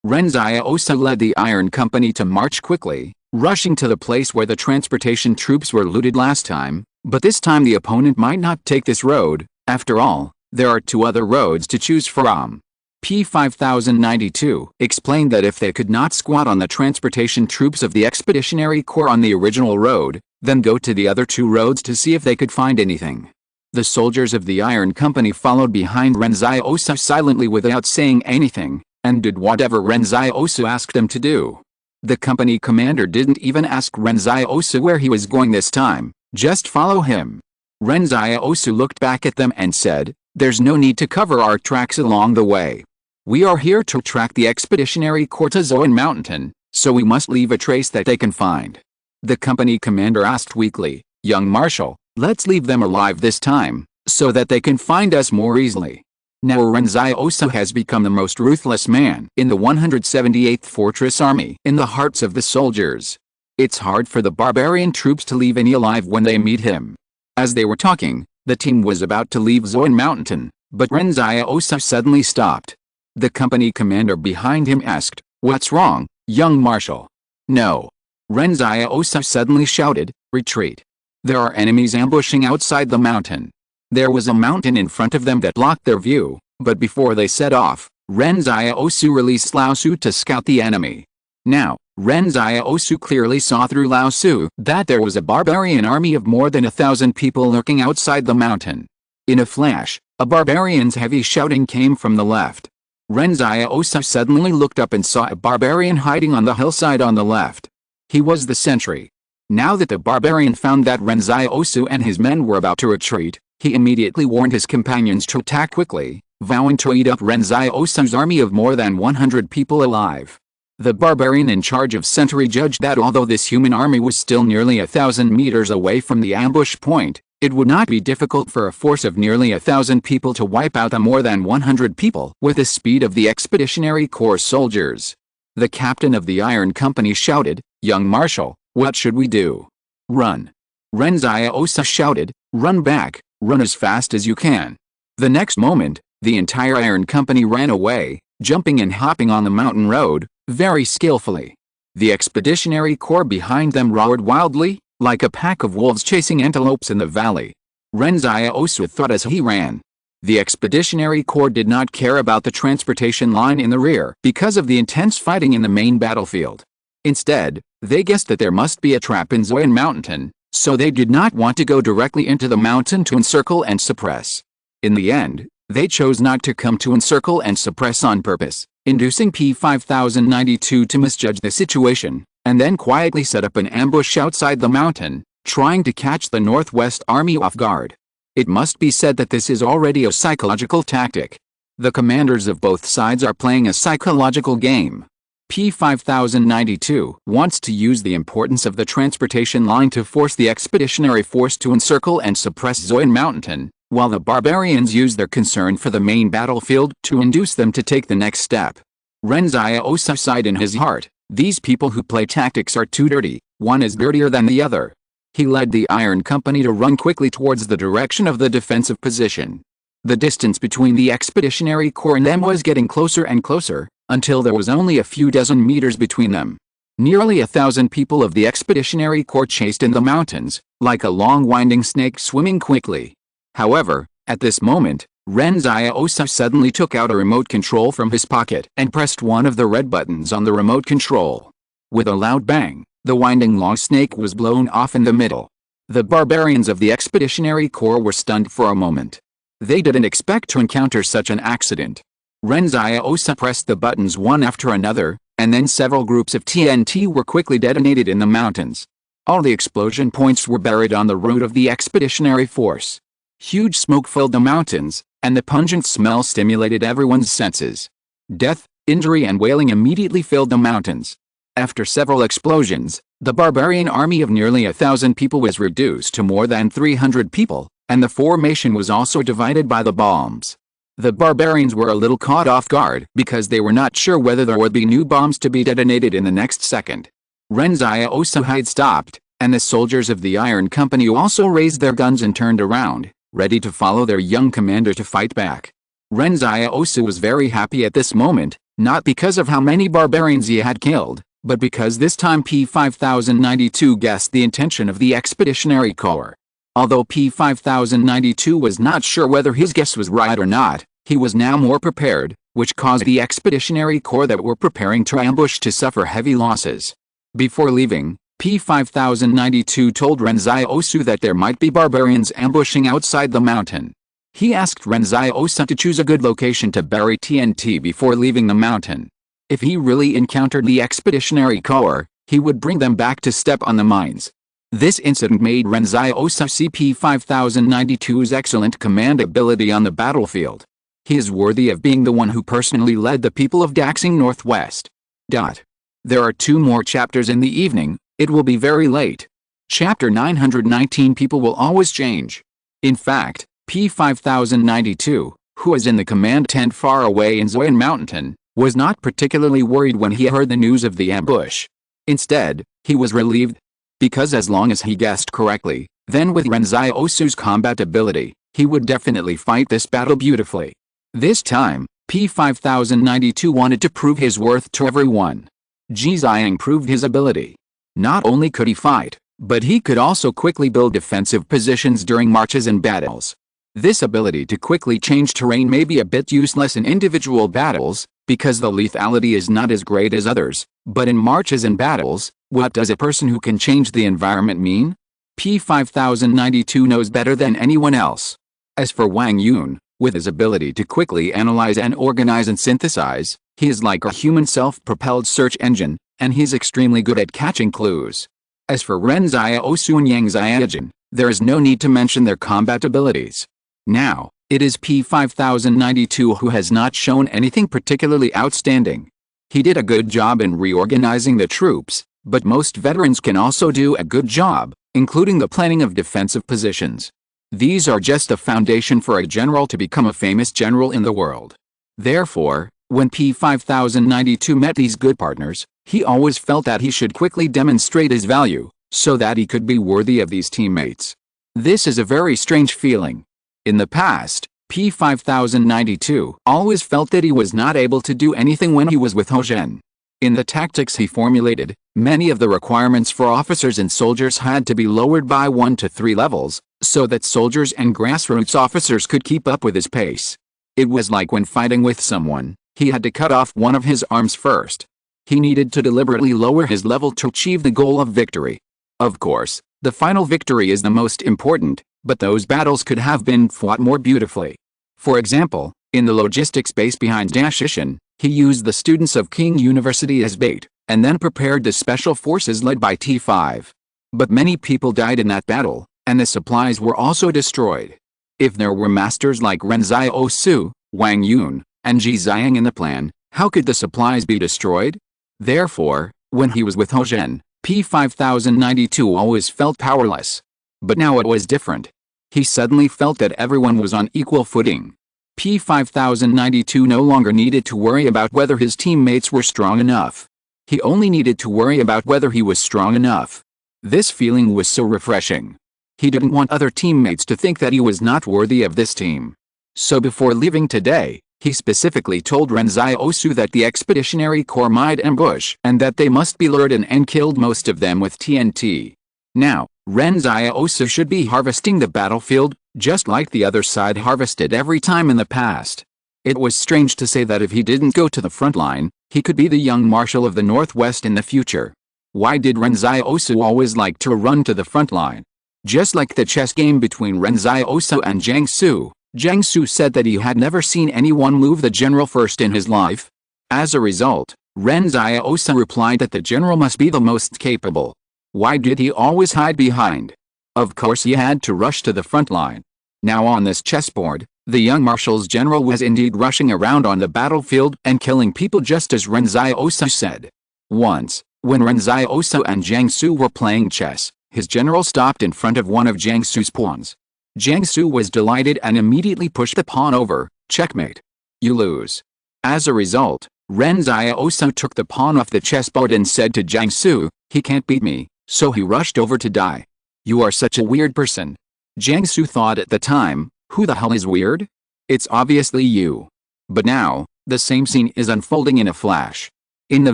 Ren Xiaosu led the Iron Company to march quickly, rushing to the place where the transportation troops were looted last time, but this time the opponent might not take this road. After all, there are 2 other roads to choose from. P5092 explained that if they could not squat on the transportation troops of the Expeditionary Corps on the original road, then go to the other 2 roads to see if they could find anything. The soldiers of the Iron Company followed behind Ren Xiaosu silently without saying anything, and did whatever Ren Xiaosu asked them to do. The company commander didn't even ask Ren Xiaosu where he was going this time, just follow him. Ren Xiaosu looked back at them and said, there's no need to cover our tracks along the way. We are here to track the Expeditionary Corps to Zoan Mountain, so we must leave a trace that they can find. The company commander asked weakly, young Marshal, let's leave them alive this time, so that they can find us more easily. Now Ren Xiaosu has become the most ruthless man in the 178th Fortress Army in the hearts of the soldiers. It's hard for the barbarian troops to leave any alive when they meet him. As they were talking, the team was about to leave Zoan Mountain, but Ren Xiaosu suddenly stopped. The company commander behind him asked, what's wrong, young Marshal? No. Ren Xiaosu suddenly shouted, retreat. There are enemies ambushing outside the mountain. There was a mountain in front of them that blocked their view, but before they set off, Ren Xiaosu released Lao Su to scout the enemy. Now, Ren Xiaosu clearly saw through Lao Su that there was a barbarian army of more than 1,000 people lurking outside the mountain. In a flash, a barbarian's heavy shouting came from the left. Ren Xiaosu suddenly looked up and saw a barbarian hiding on the hillside on the left. He was the sentry. Now that the barbarian found that Ren Xiaosu and his men were about to retreat, he immediately warned his companions to attack quickly, vowing to eat up Ren Xiaosu's army of more than 100 people alive. The barbarian in charge of sentry judged that although this human army was still nearly 1,000 meters away from the ambush point, it would not be difficult for a force of nearly 1,000 people to wipe out the more than 100 people with the speed of the Expeditionary Corps soldiers. The captain of the Iron Company shouted, young Marshal, what should we do? Run. Ren Xiaosu shouted, run back, run as fast as you can. The next moment, the entire Iron Company ran away, jumping and hopping on the mountain road, very skillfully. The Expeditionary Corps behind them roared wildly, like a pack of wolves chasing antelopes in the valley. Ren Xiaosu thought as he ran. The Expeditionary Corps did not care about the transportation line in the rear because of the intense fighting in the main battlefield. Instead, they guessed that there must be a trap in Zoan Mountain, so they did not want to go directly into the mountain to encircle and suppress. In the end, they chose not to come to encircle and suppress on purpose, inducing P5092 to misjudge the situation, and then quietly set up an ambush outside the mountain, trying to catch the Northwest Army off guard. It must be said that this is already a psychological tactic. The commanders of both sides are playing a psychological game. P5092 wants to use the importance of the transportation line to force the expeditionary force to encircle and suppress Zoan Mountain, while the barbarians use their concern for the main battlefield to induce them to take the next step. Ren Xiaosu sighed in his heart. These people who play tactics are too dirty, one is dirtier than the other. He led the Iron Company to run quickly towards the direction of the defensive position. The distance between the Expeditionary Corps and them was getting closer and closer, until there was only a few dozen meters between them. Nearly 1,000 people of the Expeditionary Corps chased in the mountains, like a long winding snake swimming quickly. However, at this moment, Ren Xiaosu suddenly took out a remote control from his pocket and pressed one of the red buttons on the remote control. With a loud bang, the winding long snake was blown off in the middle. The barbarians of the Expeditionary Corps were stunned for a moment. They didn't expect to encounter such an accident. Ren Xiaosu pressed the buttons one after another, and then several groups of TNT were quickly detonated in the mountains. All the explosion points were buried on the route of the expeditionary force. Huge smoke filled the mountains, and the pungent smell stimulated everyone's senses. Death, injury and wailing immediately filled the mountains. After several explosions, the barbarian army of nearly 1,000 people was reduced to more than 300 people, and the formation was also divided by the bombs. The barbarians were a little caught off guard because they were not sure whether there would be new bombs to be detonated in the next second. Ren Xiaosu had stopped, and the soldiers of the Iron Company also raised their guns and turned around, ready to follow their young commander to fight back. Ren Xiaosu was very happy at this moment, not because of how many barbarians he had killed, but because this time P-5092 guessed the intention of the Expeditionary Corps. Although P-5092 was not sure whether his guess was right or not, he was now more prepared, which caused the Expeditionary Corps that were preparing to ambush to suffer heavy losses. Before leaving, P-5092 told Ren Xiaosu that there might be barbarians ambushing outside the mountain. He asked Ren Xiaosu to choose a good location to bury TNT before leaving the mountain. If he really encountered the Expeditionary Corps, he would bring them back to step on the mines. This incident made Ren Xiaosu see P-5092's excellent command ability on the battlefield. He is worthy of being the one who personally led the people of Daxing Northwest. There are 2 more chapters in the evening, it will be very late. Chapter 919 People will always change. In fact, P-5092, who was in the command tent far away in Zoyan Mountain, was not particularly worried when he heard the news of the ambush. Instead, he was relieved, because as long as he guessed correctly, then with Ren Xiaosu's combat ability, he would definitely fight this battle beautifully. This time, P-5092 wanted to prove his worth to everyone. Ji Xiang proved his ability. Not only could he fight, but he could also quickly build defensive positions during marches and battles. This ability to quickly change terrain may be a bit useless in individual battles, because the lethality is not as great as others, but in marches and battles, what does a person who can change the environment mean? P-5092 knows better than anyone else. As for Wang Yun, with his ability to quickly analyze and organize and synthesize, he is like a human self-propelled search engine, and he's extremely good at catching clues. As for Ren Xiaosu and Yang Xiaojin, there is no need to mention their combat abilities. Now, it is P-5092 who has not shown anything particularly outstanding. He did a good job in reorganizing the troops, but most veterans can also do a good job, including the planning of defensive positions. These are just a foundation for a general to become a famous general in the world. Therefore, when P-5092 met these good partners, he always felt that he should quickly demonstrate his value, so that he could be worthy of these teammates. This is a very strange feeling. In the past, P-5092 always felt that he was not able to do anything when he was with Hou Zhen. In the tactics he formulated, many of the requirements for officers and soldiers had to be lowered by 1 to 3 levels, so that soldiers and grassroots officers could keep up with his pace. It was like when fighting with someone, he had to cut off one of his arms first. He needed to deliberately lower his level to achieve the goal of victory. Of course, the final victory is the most important, but those battles could have been fought more beautifully. For example, in the logistics base behind Dashishan, he used the students of King University as bait, and then prepared the special forces led by T5. But many people died in that battle, and the supplies were also destroyed. If there were masters like Ren Xiaosu, Wang Yun, and Ji Xiang in the plan, how could the supplies be destroyed? Therefore, when he was with Hou Zhen, P-5092 always felt powerless. But now it was different. He suddenly felt that everyone was on equal footing. P5092 no longer needed to worry about whether his teammates were strong enough. He only needed to worry about whether he was strong enough. This feeling was so refreshing. He didn't want other teammates to think that he was not worthy of this team. So before leaving today, he specifically told Ren Xiaosu that the Expeditionary Corps might ambush and that they must be lured in and killed most of them with TNT. Now, Ren Xiaosu should be harvesting the battlefield, just like the other side harvested every time in the past. It was strange to say that if he didn't go to the front line, he could be the young marshal of the Northwest in the future. Why did Ren Xiaosu always like to run to the front line? Just like the chess game between Ren Xiaosu and Jiang Su said that he had never seen anyone move the general first in his life. As a result, Ren Xiaosu replied that the general must be the most capable. Why did he always hide behind? Of course he had to rush to the front line. Now on this chessboard, the young marshal's general was indeed rushing around on the battlefield and killing people just as Ren Xiaosu said. Once, when Ren Xiaosu and Jiang Su were playing chess, his general stopped in front of one of Jiang Su's pawns. Jiang Su was delighted and immediately pushed the pawn over. Checkmate. You lose. As a result, Ren Xiaosu took the pawn off the chessboard and said to Jiang Su, he can't beat me, so he rushed over to die. You are such a weird person. Jiang Su thought at the time, who the hell is weird? It's obviously you. But now, the same scene is unfolding in a flash. In the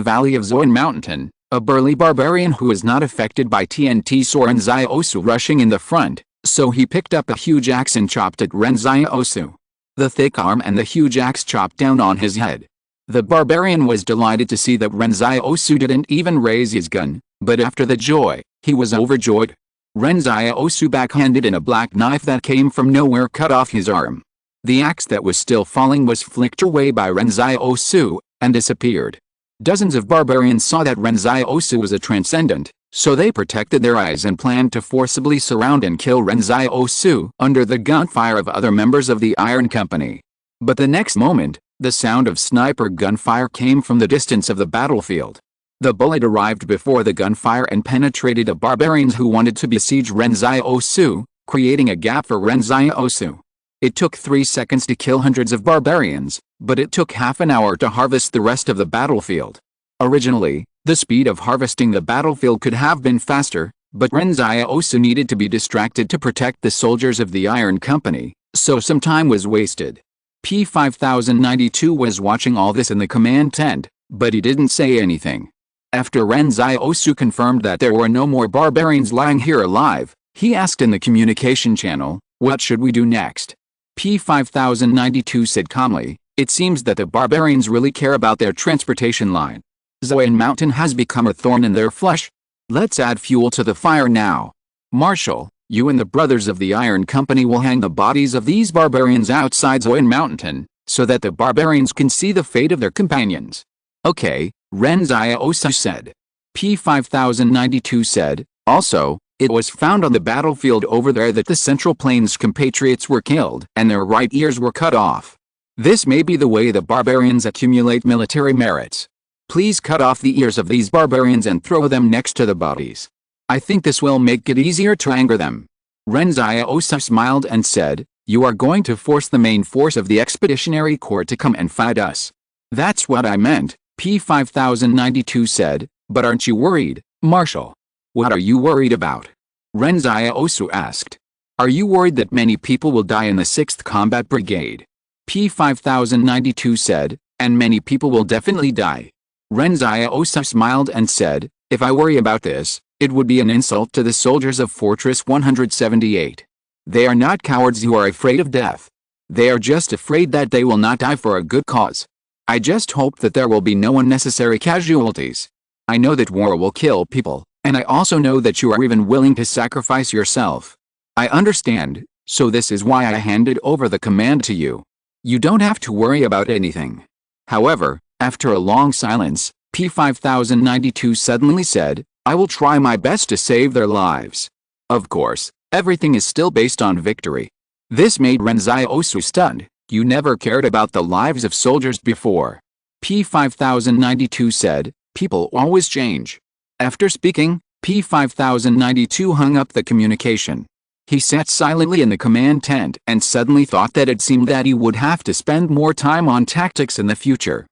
valley of Zoan Mountain, a burly barbarian who was not affected by TNT saw Ren Xiaosu rushing in the front, so he picked up a huge axe and chopped at Ren Xiaosu. The thick arm and the huge axe chopped down on his head. The barbarian was delighted to see that Ren Xiaosu didn't even raise his gun, but after the joy, he was overjoyed. Ren Xiaosu backhanded in a black knife that came from nowhere cut off his arm. The axe that was still falling was flicked away by Ren Xiaosu, and disappeared. Dozens of barbarians saw that Ren Xiaosu was a transcendent, so they protected their eyes and planned to forcibly surround and kill Ren Xiaosu under the gunfire of other members of the Iron Company. But the next moment, the sound of sniper gunfire came from the distance of the battlefield. The bullet arrived before the gunfire and penetrated the barbarians who wanted to besiege Ren Xiaosu, creating a gap for Ren Xiaosu. It took 3 seconds to kill hundreds of barbarians, but it took half an hour to harvest the rest of the battlefield. Originally, the speed of harvesting the battlefield could have been faster, but Ren Xiaosu needed to be distracted to protect the soldiers of the Iron Company, so some time was wasted. P5092 was watching all this in the command tent, but he didn't say anything. After Ren Xiaosu confirmed that there were no more barbarians lying here alive, he asked in the communication channel, "What should we do next?" P5092 said calmly, "It seems that the barbarians really care about their transportation line. Zoan Mountain has become a thorn in their flesh. Let's add fuel to the fire now. Marshal, you and the brothers of the Iron Company will hang the bodies of these barbarians outside Zoan Mountain, so that the barbarians can see the fate of their companions." "Okay," Ren Xiaosu said. P5092 said, "Also, it was found on the battlefield over there that the Central Plains compatriots were killed and their right ears were cut off. This may be the way the barbarians accumulate military merits. Please cut off the ears of these barbarians and throw them next to the bodies. I think this will make it easier to anger them." Ren Xiaosu smiled and said, "You are going to force the main force of the Expeditionary Corps to come and fight us." "That's what I meant," P5092 said, "but aren't you worried, Marshal?" "What are you worried about?" Ren Xiaosu asked. "Are you worried that many people will die in the 6th Combat Brigade?" P5092 said, "And many people will definitely die." Ren Xiaosu smiled and said, "If I worry about this, it would be an insult to the soldiers of Fortress 178. They are not cowards who are afraid of death. They are just afraid that they will not die for a good cause. I just hope that there will be no unnecessary casualties. I know that war will kill people, and I also know that you are even willing to sacrifice yourself. I understand, so this is why I handed over the command to you. You don't have to worry about anything." However, after a long silence, P5092 suddenly said, "I will try my best to save their lives." Of course, everything is still based on victory. This made Ren Xiaosu stunned. "You never cared about the lives of soldiers before." P5092 said, "People always change." After speaking, P5092 hung up the communication. He sat silently in the command tent and suddenly thought that it seemed that he would have to spend more time on tactics in the future.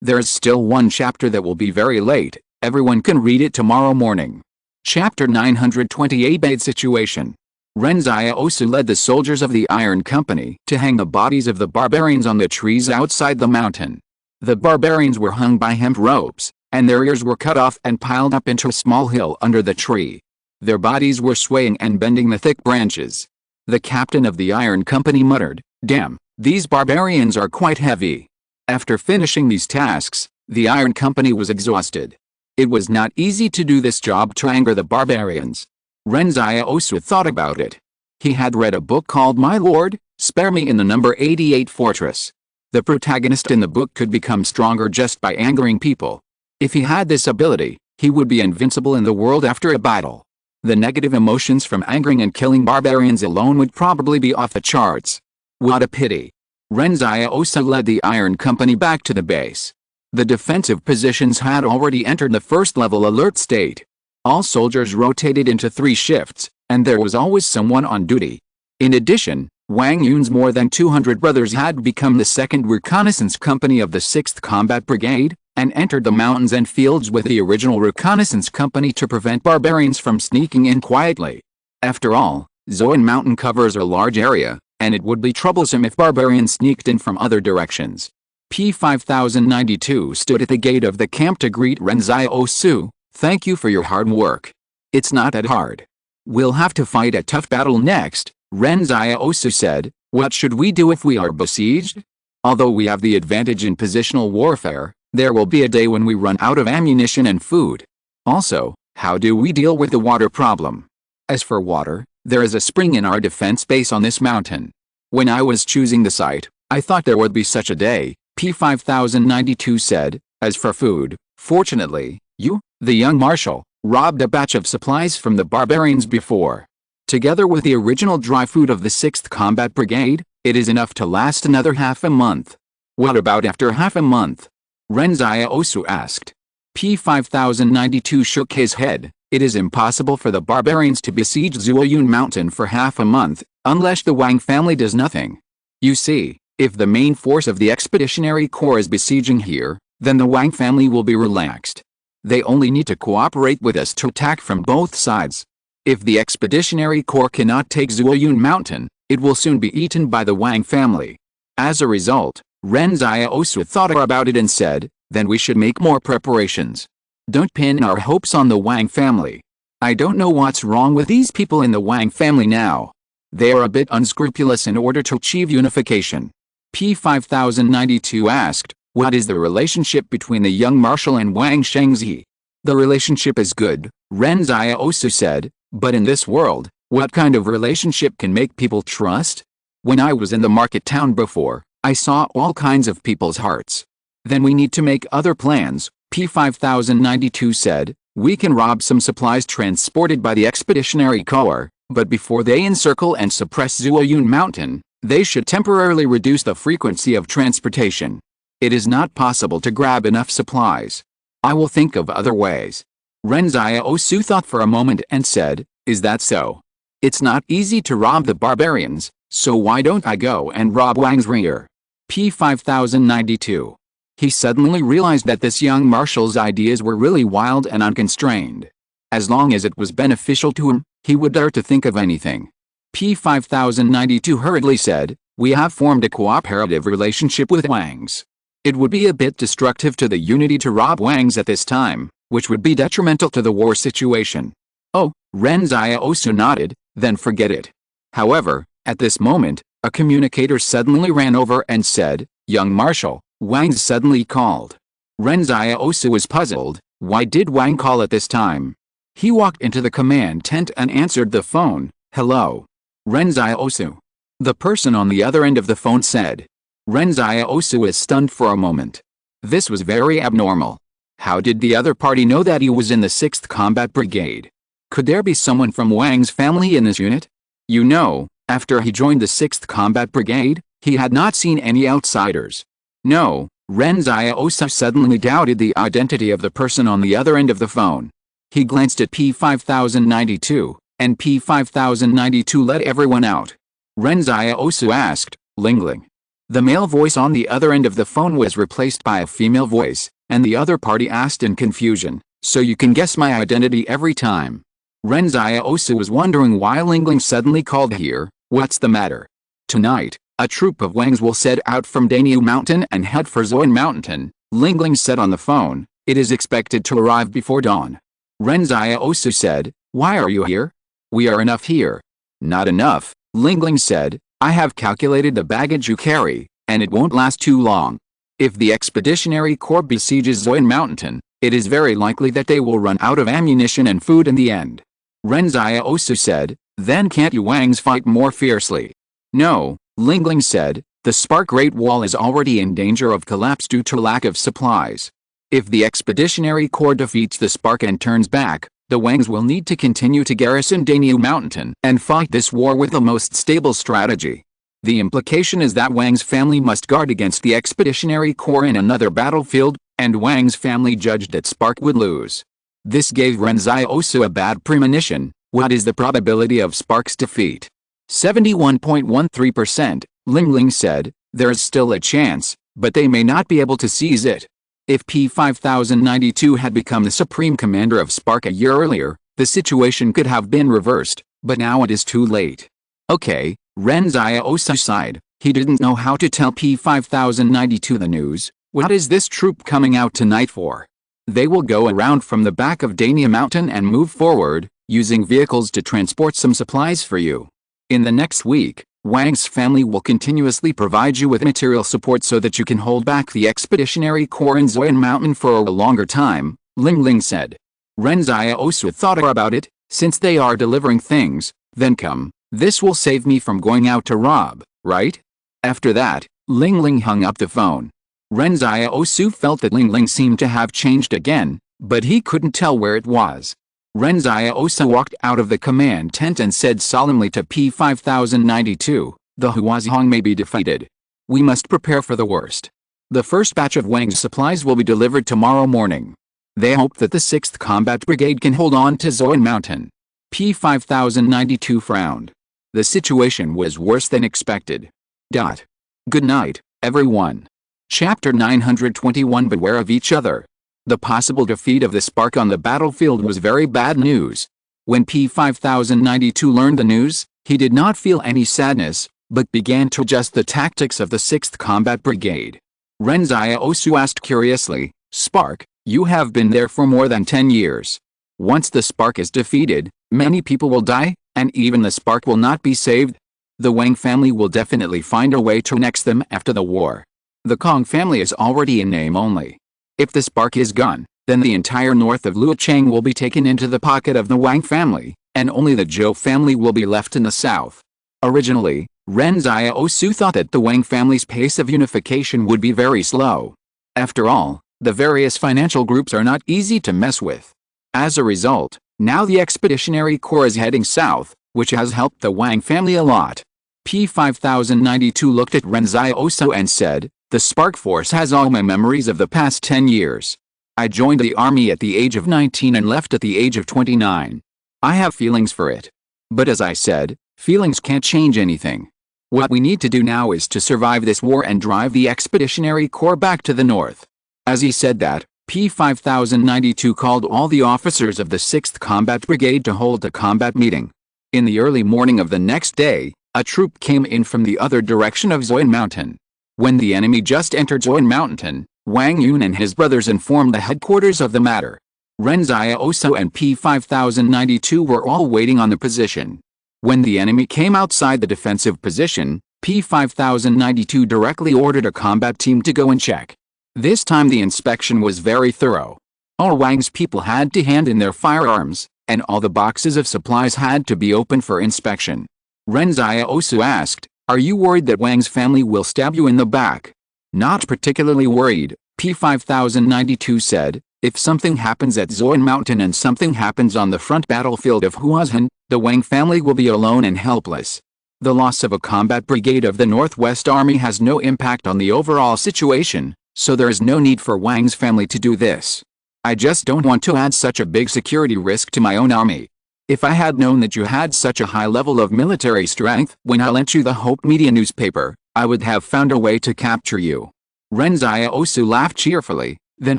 There's still one chapter that will be very late. Everyone can read it tomorrow morning. Chapter 928. Bad situation. Ren Xiaosu led the soldiers of the Iron Company to hang the bodies of the barbarians on the trees outside the mountain. The barbarians were hung by hemp ropes, and their ears were cut off and piled up into a small hill under the tree. Their bodies were swaying and bending the thick branches. The captain of the Iron Company muttered, "Damn, these barbarians are quite heavy." After finishing these tasks, the Iron Company was exhausted. It was not easy to do this job to anger the barbarians. Ren Xiaosu thought about it. He had read a book called My Lord, Spare Me in the number 88 Fortress. The protagonist in the book could become stronger just by angering people. If he had this ability, he would be invincible in the world after a battle. The negative emotions from angering and killing barbarians alone would probably be off the charts. What a pity. Ren Xiaosu led the Iron Company back to the base. The defensive positions had already entered the first-level alert state. All soldiers rotated into 3 shifts, and there was always someone on duty. In addition, Wang Yun's more than 200 brothers had become the 2nd Reconnaissance Company of the 6th Combat Brigade, and entered the mountains and fields with the original Reconnaissance Company to prevent barbarians from sneaking in quietly. After all, Zoan Mountain covers a large area, and it would be troublesome if barbarians sneaked in from other directions. P5092 stood at the gate of the camp to greet Ren Xiaosu. "Thank you for your hard work. It's not that hard. We'll have to fight a tough battle next," Ren Xiaosu said. "What should we do if we are besieged? Although we have the advantage in positional warfare, there will be a day when we run out of ammunition and food. Also, how do we deal with the water problem? As for water, there is a spring in our defense base on this mountain. When I was choosing the site, I thought there would be such a day," P5092 said. "As for food, fortunately, you, the young marshal, robbed a batch of supplies from the barbarians before. Together with the original dry food of the 6th Combat Brigade, it is enough to last another half a month." "What about after half a month?" Ren Xiaosu asked. P5092 shook his head. "It is impossible for the barbarians to besiege Zuoyun Mountain for half a month, unless the Wang family does nothing. You see, if the main force of the Expeditionary Corps is besieging here, then the Wang family will be relaxed. They only need to cooperate with us to attack from both sides. If the Expeditionary Corps cannot take Zuoyun Mountain, it will soon be eaten by the Wang family." As a result, Ren Xiaosu thought about it and said, "Then we should make more preparations. Don't pin our hopes on the Wang family. I don't know what's wrong with these people in the Wang family now. They are a bit unscrupulous in order to achieve unification." P5092 asked, "What is the relationship between the young marshal and Wang Shengzi?" "The relationship is good," Ren Xiaosu said, "but in this world, what kind of relationship can make people trust? When I was in the market town before, I saw all kinds of people's hearts. Then we need to make other plans," P5092 said. "We can rob some supplies transported by the Expeditionary Corps, but before they encircle and suppress Zuoyun Mountain, they should temporarily reduce the frequency of transportation. It is not possible to grab enough supplies. I will think of other ways." Ren Xiaosu thought for a moment and said, "Is that so? It's not easy to rob the barbarians, so why don't I go and rob Wang's rear?" P5092. He suddenly realized that this young marshal's ideas were really wild and unconstrained. As long as it was beneficial to him, he would dare to think of anything. P5092 hurriedly said, "We have formed a cooperative relationship with Wangs. It would be a bit destructive to the unity to rob Wangs at this time, which would be detrimental to the war situation." "Oh," Ren Xiaosu nodded, "then forget it." However, at this moment, a communicator suddenly ran over and said, "Young Marshal, Wang's suddenly called." Ren Xiaosu was puzzled. Why did Wang call at this time? He walked into the command tent and answered the phone. "Hello. Ren Xiaosu." The person on the other end of the phone said. Ren Xiaosu was stunned for a moment. This was very abnormal. How did the other party know that he was in the 6th Combat Brigade? Could there be someone from Wang's family in this unit? You know, after he joined the 6th Combat Brigade, he had not seen any outsiders. No, Ren Xiaosu suddenly doubted the identity of the person on the other end of the phone. He glanced at P5092, and P5092 let everyone out? Ren Xiaosu asked, Lingling. The male voice on the other end of the phone was replaced by a female voice, and the other party asked in confusion, so you can guess my identity every time. Ren Xiaosu was wondering why Lingling suddenly called here. What's the matter? Tonight, a troop of Wangs will set out from Daniu Mountain and head for Zoan Mountain, Lingling said on the phone. It is expected to arrive before dawn. Ren Xiaosu said, why are you here? We are enough here. Not enough, Lingling said. I have calculated the baggage you carry, and it won't last too long. If the Expeditionary Corps besieges Zoan Mountain, it is very likely that they will run out of ammunition and food in the end. Ren Xiaosu said, then can't you Wangs fight more fiercely? No, Lingling said, the Spark Great Wall is already in danger of collapse due to lack of supplies. If the Expeditionary Corps defeats the Spark and turns back, the Wangs will need to continue to garrison Daniu Mountain and fight this war with the most stable strategy. The implication is that Wang's family must guard against the Expeditionary Corps in another battlefield, and Wang's family judged that Spark would lose. This gave Ren Xiaosu a bad premonition. What is the probability of Spark's defeat? 71.13%, Lingling said. There is still a chance, but they may not be able to seize it. If P5092 had become the supreme commander of Spark a year earlier, the situation could have been reversed, but now it is too late. Okay, Ren Xiaosu sighed. He didn't know how to tell P5092 the news. What is this troop coming out tonight for? They will go around from the back of Dania Mountain and move forward, using vehicles to transport some supplies for you. In the next week, Wang's family will continuously provide you with material support so that you can hold back the Expeditionary Corps in Zoan Mountain for a longer time, Lingling said. Ren Xiaosu thought about it. Since they are delivering things, then come. This will save me from going out to rob, right? After that, Lingling hung up the phone. Ren Xiaosu felt that Lingling seemed to have changed again, but he couldn't tell where it was. Ren Xiaosu walked out of the command tent and said solemnly to P5092, the Huazhong may be defeated. We must prepare for the worst. The first batch of Wang's supplies will be delivered tomorrow morning. They hope that the 6th Combat Brigade can hold on to Zoan Mountain. P5092 frowned. The situation was worse than expected. Good night, everyone. Chapter 921 Beware of each other. The possible defeat of the Spark on the battlefield was very bad news. When P5092 learned the news, he did not feel any sadness, but began to adjust the tactics of the 6th Combat Brigade. Ren Xiaosu asked curiously, Spark, you have been there for more than 10 years. Once the Spark is defeated, many people will die, and even the Spark will not be saved. The Wang family will definitely find a way to next them after the war. The Kong family is already in name only. If the Spark is gone, then the entire north of Luochang will be taken into the pocket of the Wang family, and only the Zhou family will be left in the south. Originally, Ren Xiaosu thought that the Wang family's pace of unification would be very slow. After all, the various financial groups are not easy to mess with. As a result, now the Expeditionary Corps is heading south, which has helped the Wang family a lot. P5092 looked at Ren Xiaosu and said, the Spark Force has all my memories of the past 10 years. I joined the army at the age of 19 and left at the age of 29. I have feelings for it. But as I said, feelings can't change anything. What we need to do now is to survive this war and drive the Expeditionary Corps back to the north. As he said that, P5092 called all the officers of the 6th Combat Brigade to hold a combat meeting. In the early morning of the next day, a troop came in from the other direction of Zoan Mountain. When the enemy just entered Zoan Mountain, Wang Yun and his brothers informed the headquarters of the matter. Ren Xiaosu and P5092 were all waiting on the position. When the enemy came outside the defensive position, P5092 directly ordered a combat team to go and check. This time the inspection was very thorough. All Wang's people had to hand in their firearms, and all the boxes of supplies had to be opened for inspection. Ren Xiaosu asked, are you worried that Wang's family will stab you in the back? Not particularly worried, P5092 said. If something happens at Zoan Mountain and something happens on the front battlefield of Huazhan, the Wang family will be alone and helpless. The loss of a combat brigade of the Northwest Army has no impact on the overall situation, so there is no need for Wang's family to do this. I just don't want to add such a big security risk to my own army. If I had known that you had such a high level of military strength when I lent you the Hope Media newspaper, I would have found a way to capture you. Ren Xiaosu laughed cheerfully. Then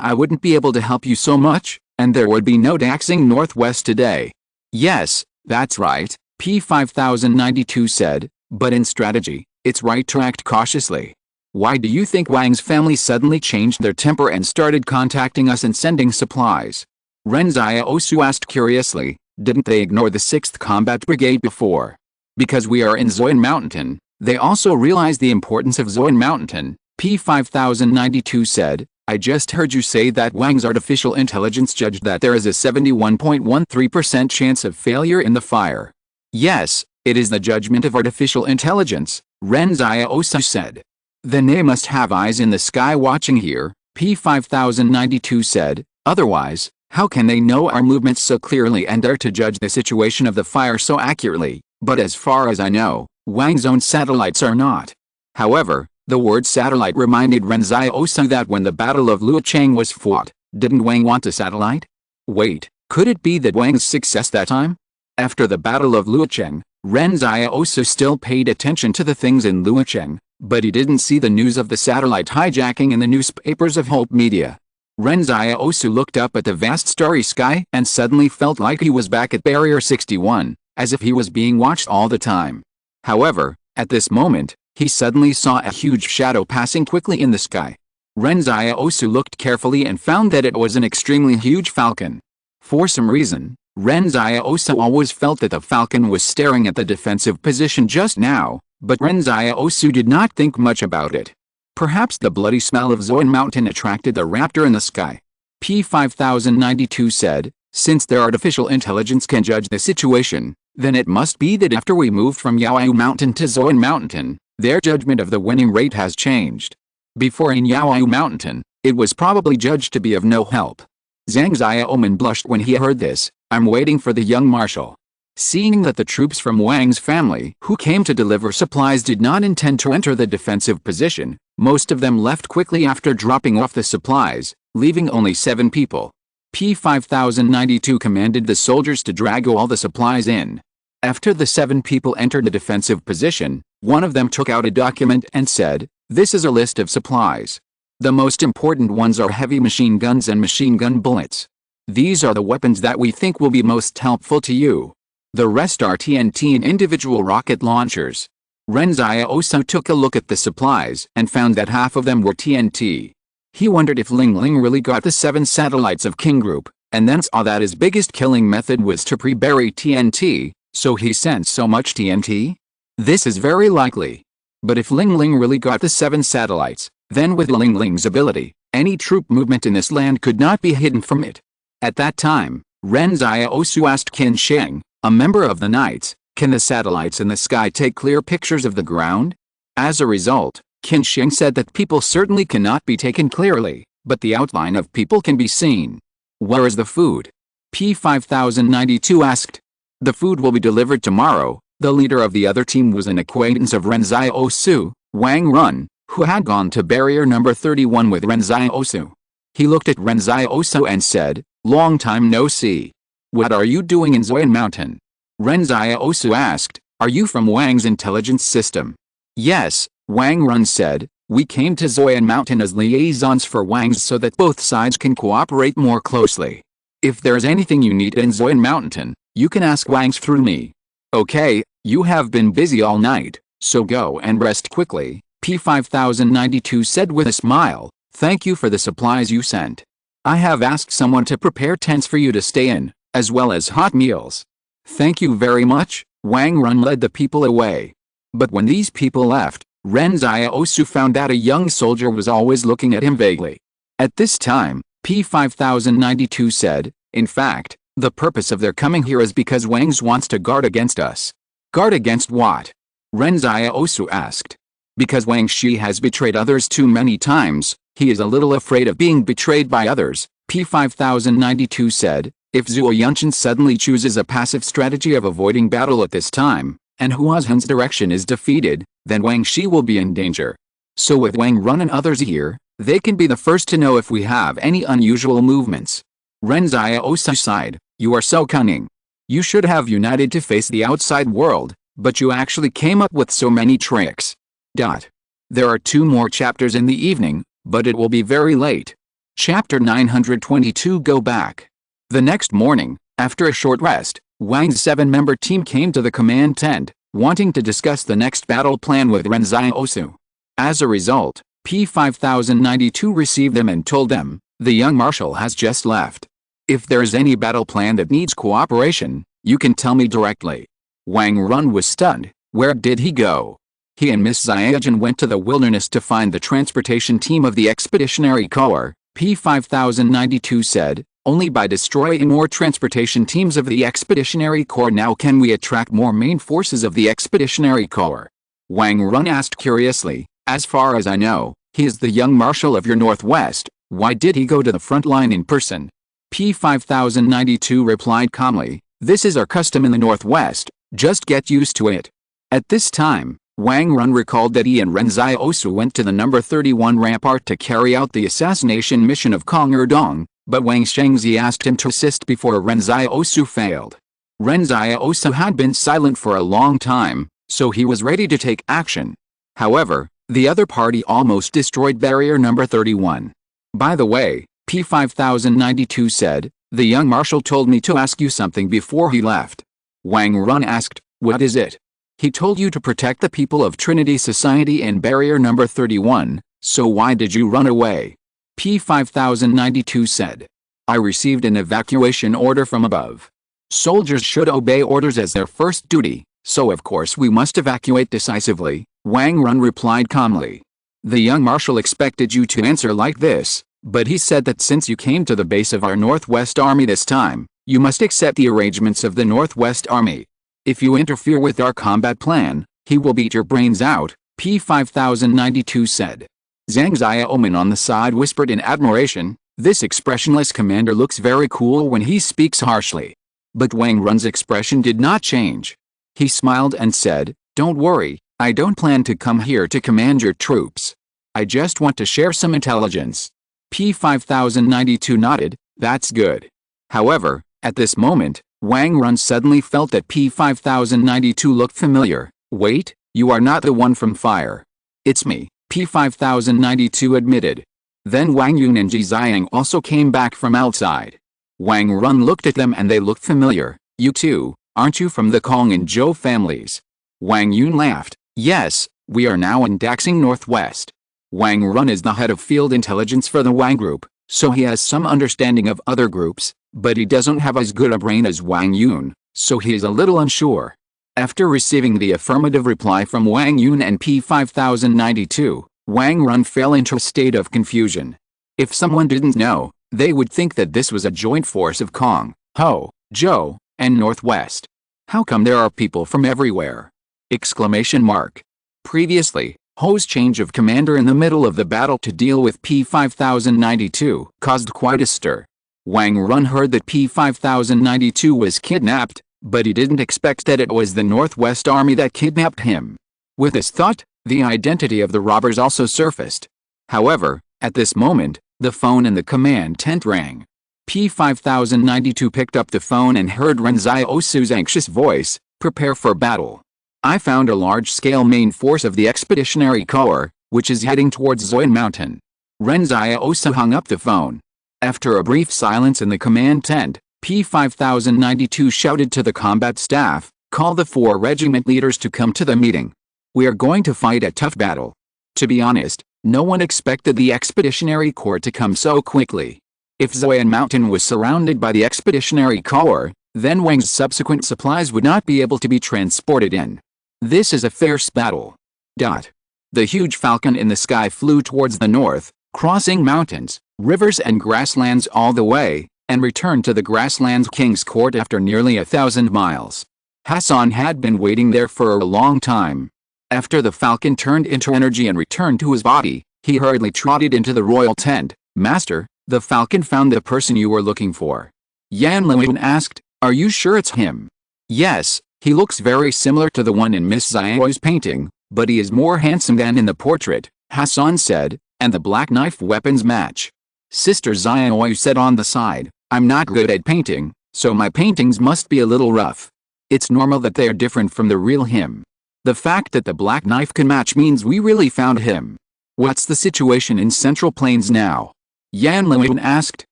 I wouldn't be able to help you so much, and there would be no Daxing Northwest today. Yes, that's right, P5092 said, but in strategy, it's right to act cautiously. Why do you think Wang's family suddenly changed their temper and started contacting us and sending supplies? Ren Xiaosu asked curiously. Didn't they ignore the 6th Combat Brigade before? Because we are in Zoyan Mountain, they also realize the importance of Zoyan Mountain, P5092 said. I just heard you say that Wang's artificial intelligence judged that there is a 71.13% chance of failure in the fire. Yes, it is the judgment of artificial intelligence, Ren Xiaosu said. Then they must have eyes in the sky watching here, P5092 said, otherwise, how can they know our movements so clearly and dare to judge the situation of the fire so accurately? But as far as I know, Wang's own satellites are not. However, the word satellite reminded Ren Xiaosu that when the Battle of Luocheng was fought, didn't Wang want a satellite? Wait, could it be that Wang's success that time? After the Battle of Luocheng, Ren Xiaosu still paid attention to the things in Luocheng, but he didn't see the news of the satellite hijacking in the newspapers of Hope Media. Ren Xiaosu looked up at the vast starry sky and suddenly felt like he was back at Barrier 61, as if he was being watched all the time. However, at this moment, he suddenly saw a huge shadow passing quickly in the sky. Ren Xiaosu looked carefully and found that it was an extremely huge falcon. For some reason, Ren Xiaosu always felt that the falcon was staring at the defensive position just now, but Ren Xiaosu did not think much about it. Perhaps the bloody smell of Zoyan Mountain attracted the raptor in the sky. P5092 said, since their artificial intelligence can judge the situation, then it must be that after we moved from Yaoyu Mountain to Zoyan Mountain, their judgment of the winning rate has changed. Before in Yaoyu Mountain, it was probably judged to be of no help. Zhang Xiaoman blushed when he heard this. I'm waiting for the young marshal. Seeing that the troops from Wang's family who came to deliver supplies did not intend to enter the defensive position, most of them left quickly after dropping off the supplies, leaving only 7 people. P5092 commanded the soldiers to drag all the supplies in. After the 7 people entered the defensive position, one of them took out a document and said, this is a list of supplies. The most important ones are heavy machine guns and machine gun bullets. These are the weapons that we think will be most helpful to you. The rest are TNT and individual rocket launchers. Ren Xiaosu took a look at the supplies and found that half of them were TNT. He wondered if Ling Ling really got the 7 satellites of King Group, and then saw that his biggest killing method was to pre-bury TNT, so he sent so much TNT? This is very likely. But if Ling Ling really got the 7 satellites, then with Ling Ling's ability, any troop movement in this land could not be hidden from it. At that time, Ren Xiaosu asked Qin Sheng, a member of the Knights, can the satellites in the sky take clear pictures of the ground? As a result, Qin Sheng said that people certainly cannot be taken clearly, but the outline of people can be seen. Where is the food? P5092 asked. The food will be delivered tomorrow. The leader of the other team was an acquaintance of Ren Xiaosu, Wang Run, who had gone to barrier number 31 with Ren Xiaosu. He looked at Ren Xiaosu and said, long time no see. What are you doing in Zoyan Mountain? Ren Xiaosu asked, are you from Wang's intelligence system? Yes, Wang Run said, we came to Zoyan Mountain as liaisons for Wang's so that both sides can cooperate more closely. If there's anything you need in Zoyan Mountain, you can ask Wang's through me. Okay, you have been busy all night, so go and rest quickly, P5092 said with a smile, thank you for the supplies you sent. I have asked someone to prepare tents for you to stay in, as well as hot meals. Thank you very much, Wang Run led the people away. But when these people left, Ren Xiaosu found that a young soldier was always looking at him vaguely. At this time, P5092 said, in fact, the purpose of their coming here is because Wang's wants to guard against us. Guard against what? Ren Xiaosu asked. Because Wang Shi has betrayed others too many times, he is a little afraid of being betrayed by others, P5092 said. If Zhuo Yunchen suddenly chooses a passive strategy of avoiding battle at this time, and Huazhan's direction is defeated, then Wang Shi will be in danger. So with Wang Run and others here, they can be the first to know if we have any unusual movements. Ren Xiaosu sighed, you are so cunning. You should have united to face the outside world, but you actually came up with so many tricks. There are 2 more chapters in the evening, but it will be very late. Chapter 922 Go Back. The next morning, after a short rest, Wang's 7-member team came to the command tent, wanting to discuss the next battle plan with Ren Xiaosu. As a result, P5092 received them and told them, the young marshal has just left. If there's any battle plan that needs cooperation, you can tell me directly. Wang Run was stunned. Where did he go? He and Miss Xiaojun went to the wilderness to find the transportation team of the Expeditionary Corps, P5092 said. Only by destroying more transportation teams of the Expeditionary Corps now can we attract more main forces of the Expeditionary Corps. Wang Run asked curiously, as far as I know, he is the young marshal of your Northwest. Why did he go to the front line in person? P5092 replied calmly, this is our custom in the Northwest, just get used to it. At this time, Wang Run recalled that he and Ren Xiaosu went to the number 31 rampart to carry out the assassination mission of Kong Erdong, but Wang Shengzi asked him to assist before Ren Xiaosu failed. Ren Xiaosu had been silent for a long time, so he was ready to take action. However, the other party almost destroyed barrier number 31. By the way, P5092 said, the young marshal told me to ask you something before he left. Wang Run asked, what is it? He told you to protect the people of Trinity Society in barrier number 31, so why did you run away? P5092 said. I received an evacuation order from above. Soldiers should obey orders as their first duty, so of course we must evacuate decisively, Wang Run replied calmly. The young marshal expected you to answer like this, but he said that since you came to the base of our Northwest Army this time, you must accept the arrangements of the Northwest Army. If you interfere with our combat plan, he will beat your brains out, P5092 said. Zhang Xiaoman on the side whispered in admiration, this expressionless commander looks very cool when he speaks harshly. But Wang Run's expression did not change. He smiled and said, don't worry, I don't plan to come here to command your troops. I just want to share some intelligence. P5092 nodded, that's good. However, at this moment, Wang Run suddenly felt that P5092 looked familiar. Wait, you are not the one from Fire. It's me, P5092 admitted. Then Wang Yun and Ji Xiang also came back from outside. Wang Run looked at them and they looked familiar. You too, aren't you from the Kong and Zhou families? Wang Yun laughed. Yes, we are now in Daxing Northwest. Wang Run is the head of field intelligence for the Wang Group, so he has some understanding of other groups, but he doesn't have as good a brain as Wang Yun, so he is a little unsure. After receiving the affirmative reply from Wang Yun and P5092, Wang Run fell into a state of confusion. If someone didn't know, they would think that this was a joint force of Kong, Ho, Zhou, and Northwest. How come there are people from everywhere? Exclamation mark. Previously, Ho's change of commander in the middle of the battle to deal with P5092 caused quite a stir. Wang Run heard that P5092 was kidnapped, but he didn't expect that it was the Northwest Army that kidnapped him. With this thought, the identity of the robbers also surfaced. However, at this moment, the phone in the command tent rang. P5092 picked up the phone and heard Ren Xiaosu's anxious voice, prepare for battle. I found a large-scale main force of the Expeditionary Corps, which is heading towards Zoyan Mountain. Ren Xiaosu hung up the phone. After a brief silence in the command tent, P5092 shouted to the combat staff, call the 4 regiment leaders to come to the meeting. We are going to fight a tough battle. To be honest, no one expected the Expeditionary Corps to come so quickly. If Zoyan Mountain was surrounded by the Expeditionary Corps, then Wang's subsequent supplies would not be able to be transported in. This is a fierce battle. The huge falcon in the sky flew towards the north, crossing mountains, rivers and grasslands all the way, and returned to the grasslands King's Court after nearly 1,000 miles. Hassan had been waiting there for a long time. After the falcon turned into energy and returned to his body, he hurriedly trotted into the royal tent. Master, the falcon found the person you were looking for. Yan Liwen asked, are you sure it's him? Yes, he looks very similar to the one in Miss Xiao's painting, but he is more handsome than in the portrait, Hassan said, and the black knife weapons match. Sister Xiao said on the side, I'm not good at painting, So my paintings must be a little rough. It's normal that they are different from the real him. The fact that the black knife can match means we really found him. What's the situation in Central Plains now? Yan Liwen asked.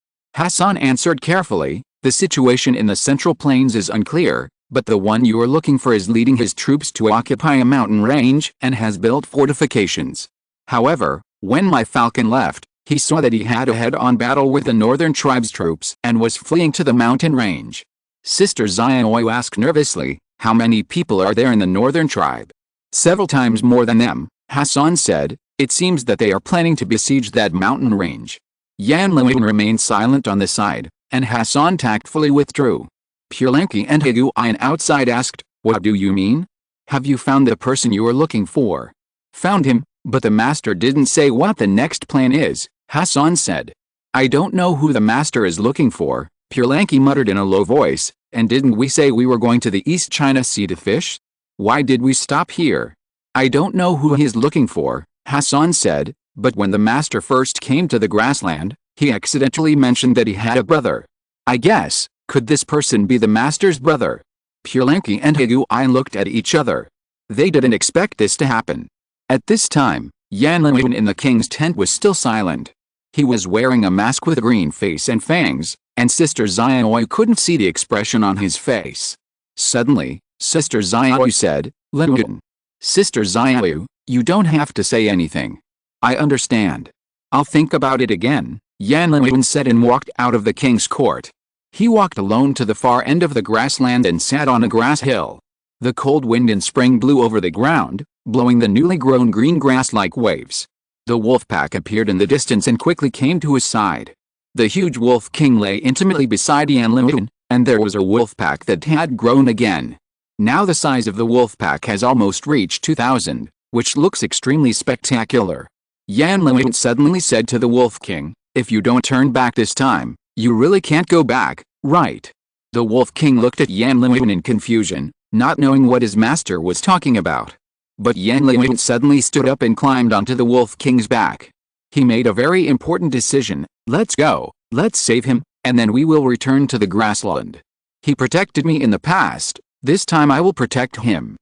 Hassan answered carefully, the situation in the Central Plains is unclear, but the one you are looking for is leading his troops to occupy a mountain range and has built fortifications. However, when my falcon left, he saw that he had a head-on battle with the northern tribe's troops and was fleeing to the mountain range. Sister Xiaoyu asked nervously, how many people are there in the northern tribe? Several times more than them, Hassan said. It seems that they are planning to besiege that mountain range. Yan Liwen remained silent on the side, and Hassan tactfully withdrew. Purelanki and Higuain outside asked, what do you mean? Have you found the person you are looking for? Found him, but the master didn't say what the next plan is, Hassan said. I don't know who the master is looking for, Purelanki muttered in a low voice, and didn't we say we were going to the East China Sea to fish? Why did we stop here? I don't know who he is looking for, Hassan said, but when the master first came to the grassland, he accidentally mentioned that he had a brother. I guess, could this person be the master's brother? Purelanki and Higuain looked at each other. They didn't expect this to happen. At this time, Yan Liwen in the king's tent was still silent. He was wearing a mask with a green face and fangs, and Sister Xiaoyu couldn't see the expression on his face. Suddenly, Sister Xiaoyu said, Liwen. Sister Xiaoyu, you don't have to say anything. I understand. I'll think about it again, Yan Liwen said and walked out of the king's court. He walked alone to the far end of the grassland and sat on a grass hill. The cold wind in spring blew over the ground, blowing the newly grown green grass like waves. The wolf pack appeared in the distance and quickly came to his side. The huge wolf king lay intimately beside Yan Liwen, and there was a wolf pack that had grown again. Now the size of the wolf pack has almost reached 2,000, which looks extremely spectacular. Yan Liwen suddenly said to the wolf king, if you don't turn back this time, you really can't go back, right? The wolf king looked at Yan Liwen in confusion, not knowing what his master was talking about. But Yan Liwen suddenly stood up and climbed onto the wolf king's back. He made a very important decision. Let's go, let's save him, and then we will return to the grassland. He protected me in the past, this time I will protect him.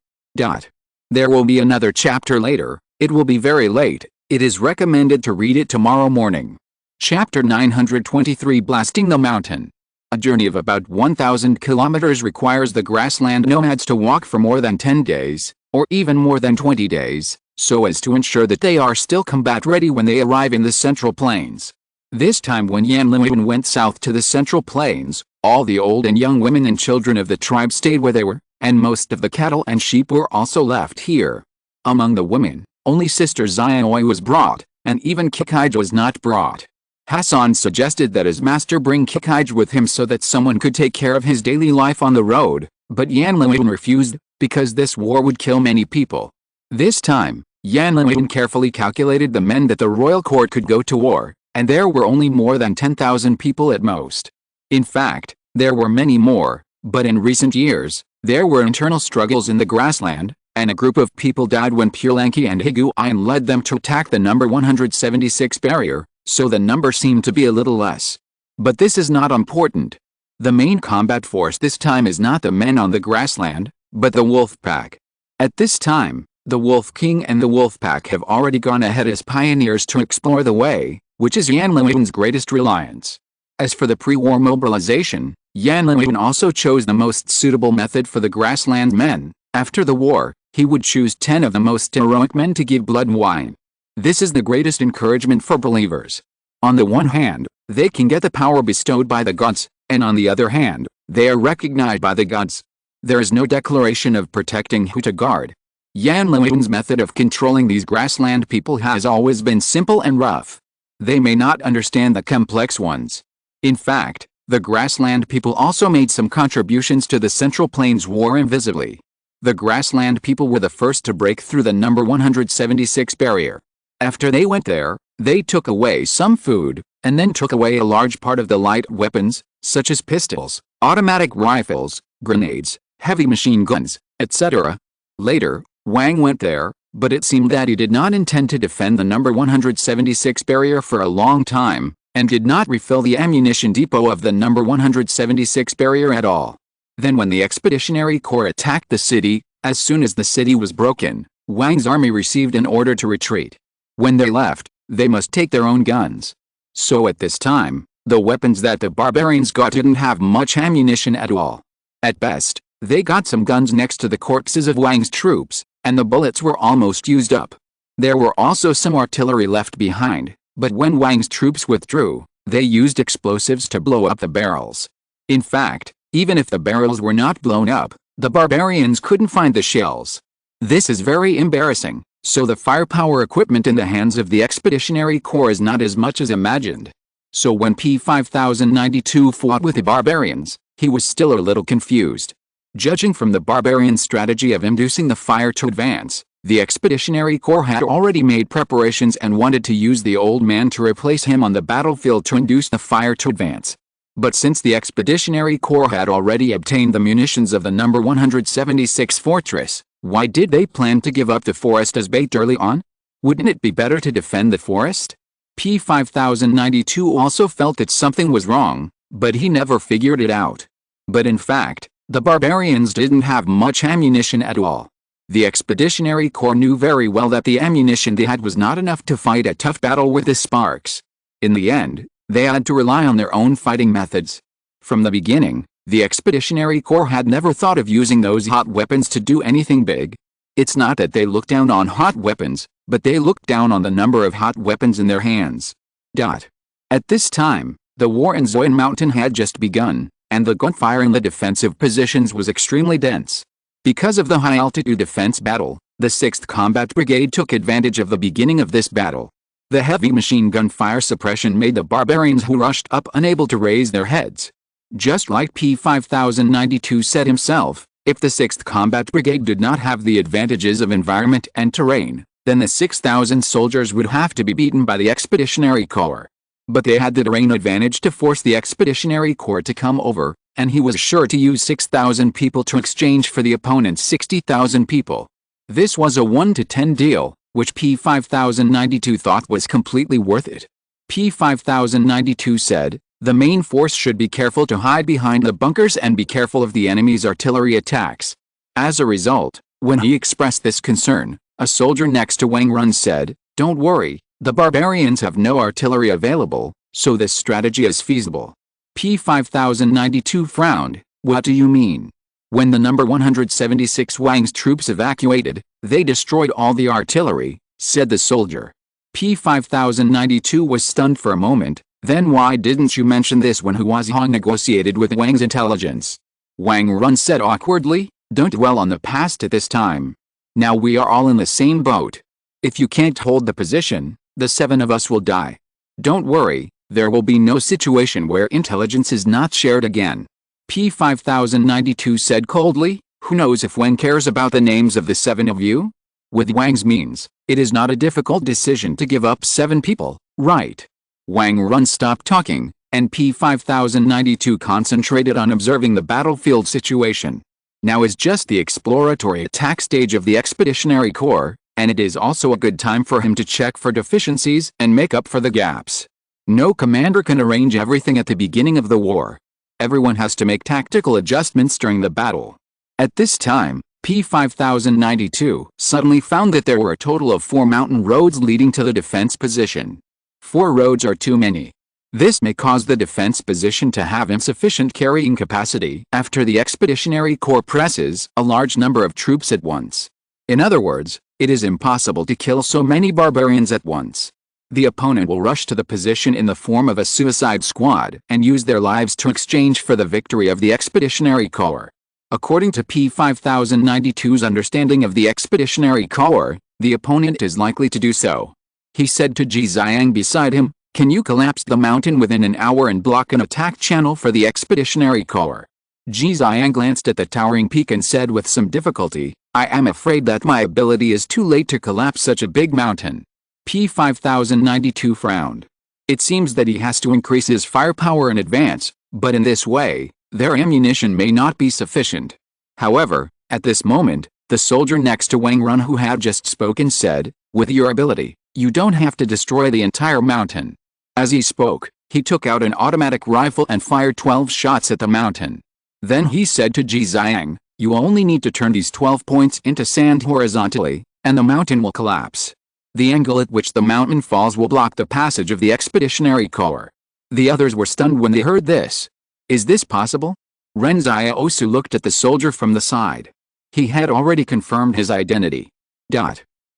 There will be another chapter later. It will be very late. It is recommended to read it tomorrow morning. Chapter 923 Blasting the Mountain. A journey of about 1,000 kilometers requires the grassland nomads to walk for more than 10 days, or even more than 20 days, so as to ensure that they are still combat ready when they arrive in the Central Plains. This time when Yan Liwen went south to the Central Plains, all the old and young women and children of the tribe stayed where they were, and most of the cattle and sheep were also left here. Among the women, only Sister Xiaoyu was brought, and even Kikaij was not brought. Hassan suggested that his master bring Kikaij with him so that someone could take care of his daily life on the road, but Yan Liwen refused, because this war would kill many people. This time, Yan Liwen carefully calculated the men that the royal court could go to war, and there were only more than 10,000 people at most. In fact, there were many more, but in recent years, there were internal struggles in the grassland, and a group of people died when Purelanki and Higuain led them to attack the number 176 barrier, so the number seemed to be a little less. But this is not important. The main combat force this time is not the men on the grassland, but the wolf pack. At this time, the wolf king and the wolf pack have already gone ahead as pioneers to explore the way, which is Yan Liwen's greatest reliance. As for the pre-war mobilization, Yan Liwen also chose the most suitable method for the grassland men. After the war, he would choose 10 of the most heroic men to give blood wine. This is the greatest encouragement for believers. On the one hand, they can get the power bestowed by the gods, and on the other hand, they are recognized by the gods. There is no declaration of protecting who to guard. Yan Liwen's method of controlling these grassland people has always been simple and rough. They may not understand the complex ones. In fact, the grassland people also made some contributions to the Central Plains War invisibly. The grassland people were the first to break through the number 176 barrier. After they went there, they took away some food, and then took away a large part of the light weapons, such as pistols, automatic rifles, grenades, heavy machine guns, etc. Later, Wang went there, but it seemed that he did not intend to defend the number 176 barrier for a long time, and did not refill the ammunition depot of the number 176 barrier at all. Then when the Expeditionary Corps attacked the city, as soon as the city was broken, Wang's army received an order to retreat. When they left, they must take their own guns. So at this time, the weapons that the barbarians got didn't have much ammunition at all. At best, they got some guns next to the corpses of Wang's troops, and the bullets were almost used up. There were also some artillery left behind, but when Wang's troops withdrew, they used explosives to blow up the barrels. In fact, even if the barrels were not blown up, the barbarians couldn't find the shells. This is very embarrassing, so the firepower equipment in the hands of the Expeditionary Corps is not as much as imagined. So when P-5092 fought with the barbarians, he was still a little confused. Judging from the barbarian strategy of inducing the fire to advance, the Expeditionary Corps had already made preparations and wanted to use the old man to replace him on the battlefield to induce the fire to advance. But since the Expeditionary Corps had already obtained the munitions of the number 176 fortress, why did they plan to give up the forest as bait early on? Wouldn't it be better to defend the forest? P-5092 also felt that something was wrong, but he never figured it out. But in fact, the barbarians didn't have much ammunition at all. The Expeditionary Corps knew very well that the ammunition they had was not enough to fight a tough battle with the Sparks. In the end, they had to rely on their own fighting methods. From the beginning, the Expeditionary Corps had never thought of using those hot weapons to do anything big. It's not that they looked down on hot weapons, but they looked down on the number of hot weapons in their hands. At this time, the war in Zoyan Mountain had just begun, and the gunfire in the defensive positions was extremely dense. Because of the high-altitude defense battle, the 6th Combat Brigade took advantage of the beginning of this battle. The heavy machine gun fire suppression made the barbarians who rushed up unable to raise their heads. Just like P-5092 said himself, if the 6th Combat Brigade did not have the advantages of environment and terrain, then the 6,000 soldiers would have to be beaten by the Expeditionary Corps. But they had the terrain advantage to force the Expeditionary Corps to come over, and he was sure to use 6,000 people to exchange for the opponent's 60,000 people. This was a 1-to-10 deal, which P-5092 thought was completely worth it. P-5092 said, "The main force should be careful to hide behind the bunkers and be careful of the enemy's artillery attacks." As a result, when he expressed this concern, a soldier next to Wang Run said, "Don't worry, the barbarians have no artillery available, so this strategy is feasible." P-5092 frowned. "What do you mean?" "When the number 176 Wang's troops evacuated, they destroyed all the artillery," said the soldier. P-5092 was stunned for a moment. "Then why didn't you mention this when Huazhong negotiated with Wang's intelligence?" Wang Run said awkwardly, "Don't dwell on the past at this time. Now we are all in the same boat. If you can't hold the position, the 7 of us will die. Don't worry, there will be no situation where intelligence is not shared again." P-5092 said coldly, "Who knows if Wang cares about the names of the 7 of you? With Wang's means, it is not a difficult decision to give up 7 people, right?" Wang Run stopped talking, and P-5092 concentrated on observing the battlefield situation. Now is just the exploratory attack stage of the Expeditionary Corps, and it is also a good time for him to check for deficiencies and make up for the gaps. No commander can arrange everything at the beginning of the war. Everyone has to make tactical adjustments during the battle. At this time, P-5092 suddenly found that there were a total of 4 mountain roads leading to the defense position. 4 roads are too many. This may cause the defense position to have insufficient carrying capacity after the Expeditionary Corps presses a large number of troops at once. In other words, it is impossible to kill so many barbarians at once. The opponent will rush to the position in the form of a suicide squad and use their lives to exchange for the victory of the Expeditionary Corps. According to P-5092's understanding of the Expeditionary Corps, the opponent is likely to do so. He said to Ji Xiang beside him, "Can you collapse the mountain within an hour and block an attack channel for the Expeditionary Corps?" Ji Xiang glanced at the towering peak and said with some difficulty, "I am afraid that my ability is too late to collapse such a big mountain." P-5092 frowned. It seems that he has to increase his firepower in advance, but in this way, their ammunition may not be sufficient. However, at this moment, the soldier next to Wang Run who had just spoken said, "With your ability, you don't have to destroy the entire mountain." As he spoke, He took out an automatic rifle and fired 12 shots at the mountain. Then he said to Ji Xiang, "You only need to turn these 12 points into sand horizontally, and the mountain will collapse. The angle at which the mountain falls will block the passage of the expeditionary corps." The others were stunned when they heard this. Is this possible? Ren Xiaosu looked at the soldier from the side. He had already confirmed his identity.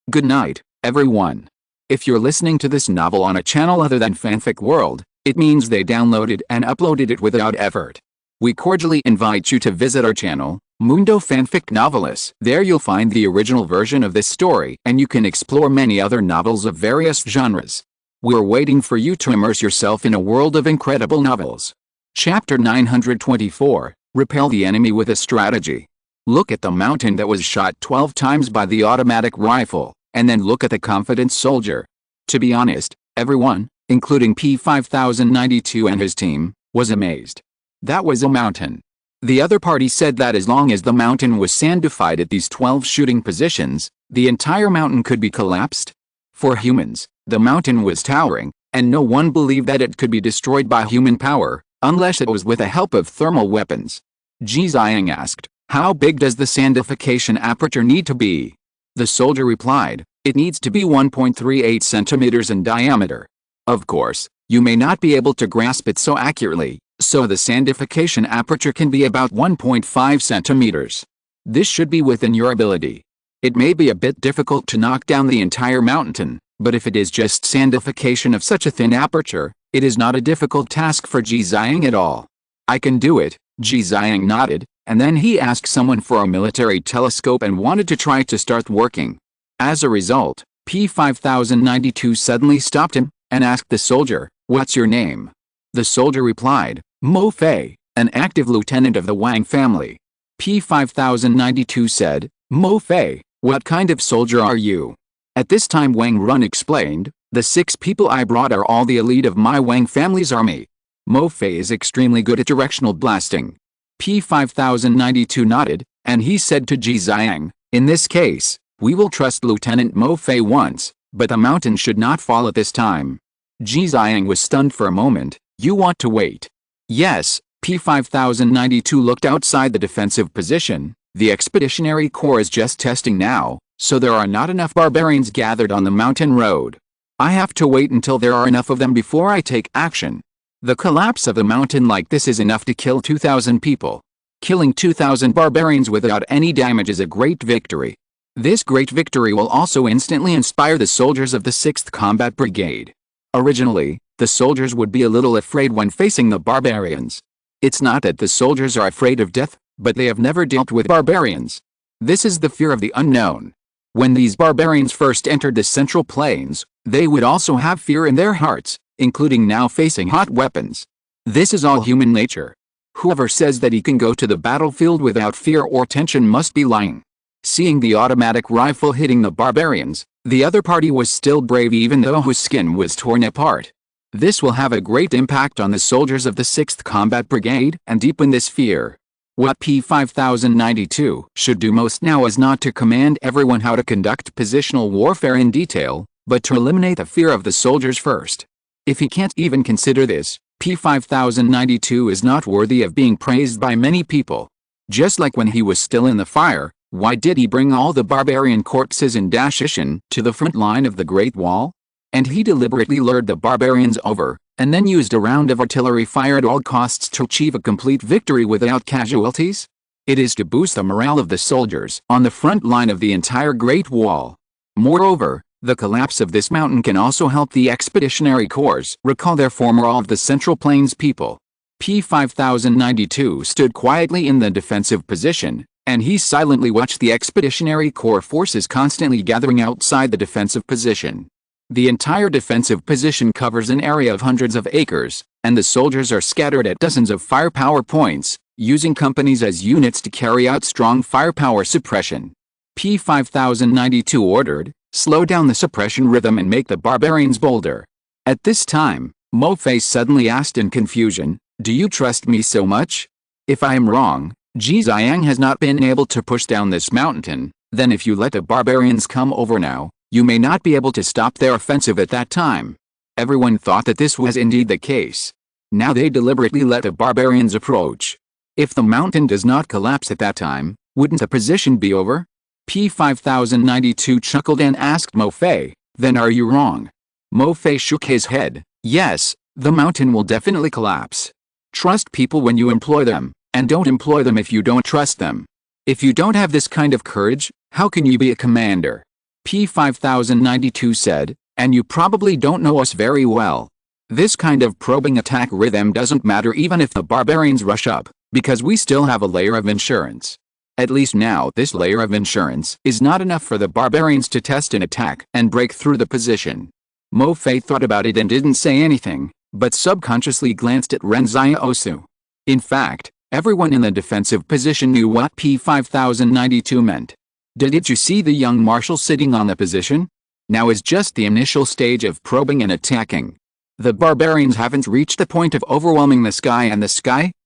Good night, everyone. If you're listening to this novel on a channel other than Fanfic World, it means they downloaded and uploaded it without effort. We cordially invite you to visit our channel, Mundo Fanfic Novelis. There you'll find the original version of this story and you can explore many other novels of various genres. We're waiting for you to immerse yourself in a world of incredible novels. Chapter 924, Repel the Enemy with a Strategy. Look at the mountain that was shot 12 times by the automatic rifle, and then look at the confident soldier. To be honest, everyone, including P5092 and his team, was amazed. That was a mountain. The other party said that as long as the mountain was sandified at these 12 shooting positions, the entire mountain could be collapsed. For humans, the mountain was towering, and no one believed that it could be destroyed by human power, unless it was with the help of thermal weapons. Ji Xiang asked, "How big does the sandification aperture need to be?" The soldier replied, "It needs to be 1.38 centimeters in diameter. Of course, you may not be able to grasp it so accurately, so the sandification aperture can be about 1.5 centimeters. This should be within your ability. It may be a bit difficult to knock down the entire mountain, but if it is just sandification of such a thin aperture, it is not a difficult task for Ji Xiang at all." "I can do it," Ji Xiang nodded, and then he asked someone for a military telescope and wanted to try to start working. As a result, P5092 suddenly stopped him, and asked the soldier, "What's your name?" The soldier replied, "Mo Fei, an active lieutenant of the Wang family." P5092 said, "Mo Fei, what kind of soldier are you?" At this time Wang Run explained, "The 6 people I brought are all the elite of my Wang family's army. Mo Fei is extremely good at directional blasting." P5092 nodded, and he said to Ji Xiang, "In this case, we will trust Lieutenant Mo Fei once, but the mountain should not fall at this time." Ji Xiang was stunned for a moment. "You want to wait?" "Yes." P5092 looked outside the defensive position. "The expeditionary corps is just testing now, so there are not enough barbarians gathered on the mountain road. I have to wait until there are enough of them before I take action. The collapse of the mountain like this is enough to kill 2,000 people. Killing 2,000 barbarians without any damage is a great victory. This great victory will also instantly inspire the soldiers of the 6th Combat Brigade." Originally, the soldiers would be a little afraid when facing the barbarians. It's not that the soldiers are afraid of death, but they have never dealt with barbarians. This is the fear of the unknown. When these barbarians first entered the Central Plains, they would also have fear in their hearts, including now facing hot weapons. This is all human nature. Whoever says that he can go to the battlefield without fear or tension must be lying. Seeing the automatic rifle hitting the barbarians, the other party was still brave even though his skin was torn apart. This will have a great impact on the soldiers of the 6th Combat Brigade and deepen this fear. What P5092 should do most now is not to command everyone how to conduct positional warfare in detail, but to eliminate the fear of the soldiers first. If he can't even consider this, P5092 is not worthy of being praised by many people. Just like when he was still in the fire, why did he bring all the barbarian corpses in Dashishan to the front line of the Great Wall? And he deliberately lured the barbarians over, and then used a round of artillery fire at all costs to achieve a complete victory without casualties? It is to boost the morale of the soldiers on the front line of the entire Great Wall. Moreover, the collapse of this mountain can also help the expeditionary corps recall their former awe of the Central Plains people. P5092 stood quietly in the defensive position, and he silently watched the expeditionary corps forces constantly gathering outside the defensive position. The entire defensive position covers an area of hundreds of acres, and the soldiers are scattered at dozens of firepower points, using companies as units to carry out strong firepower suppression. P5092 ordered, "Slow down the suppression rhythm and make the barbarians bolder." At this time, Mo Fei suddenly asked in confusion, "Do you trust me so much? If I am wrong, Ji Xiang has not been able to push down this mountain, then if you let the barbarians come over now, you may not be able to stop their offensive at that time." Everyone thought that this was indeed the case. Now they deliberately let the barbarians approach. If the mountain does not collapse at that time, wouldn't the position be over? P5092 chuckled and asked Mo Fei, then are you wrong? Mo Fei shook his head, yes, the mountain will definitely collapse. Trust people when you employ them, and don't employ them if you don't trust them. If you don't have this kind of courage, how can you be a commander? P5092 said, and you probably don't know us very well. This kind of probing attack rhythm doesn't matter even if the barbarians rush up, because we still have a layer of insurance. At least now this layer of insurance is not enough for the barbarians to test an attack and break through the position. Mo Fei thought about it and didn't say anything, but subconsciously glanced at Ren Xiaosu. In fact, everyone in the defensive position knew what P5092 meant. Didn't you see the young marshal sitting on the position? Now is just the initial stage of probing and attacking. The barbarians haven't reached the point of overwhelming the sky,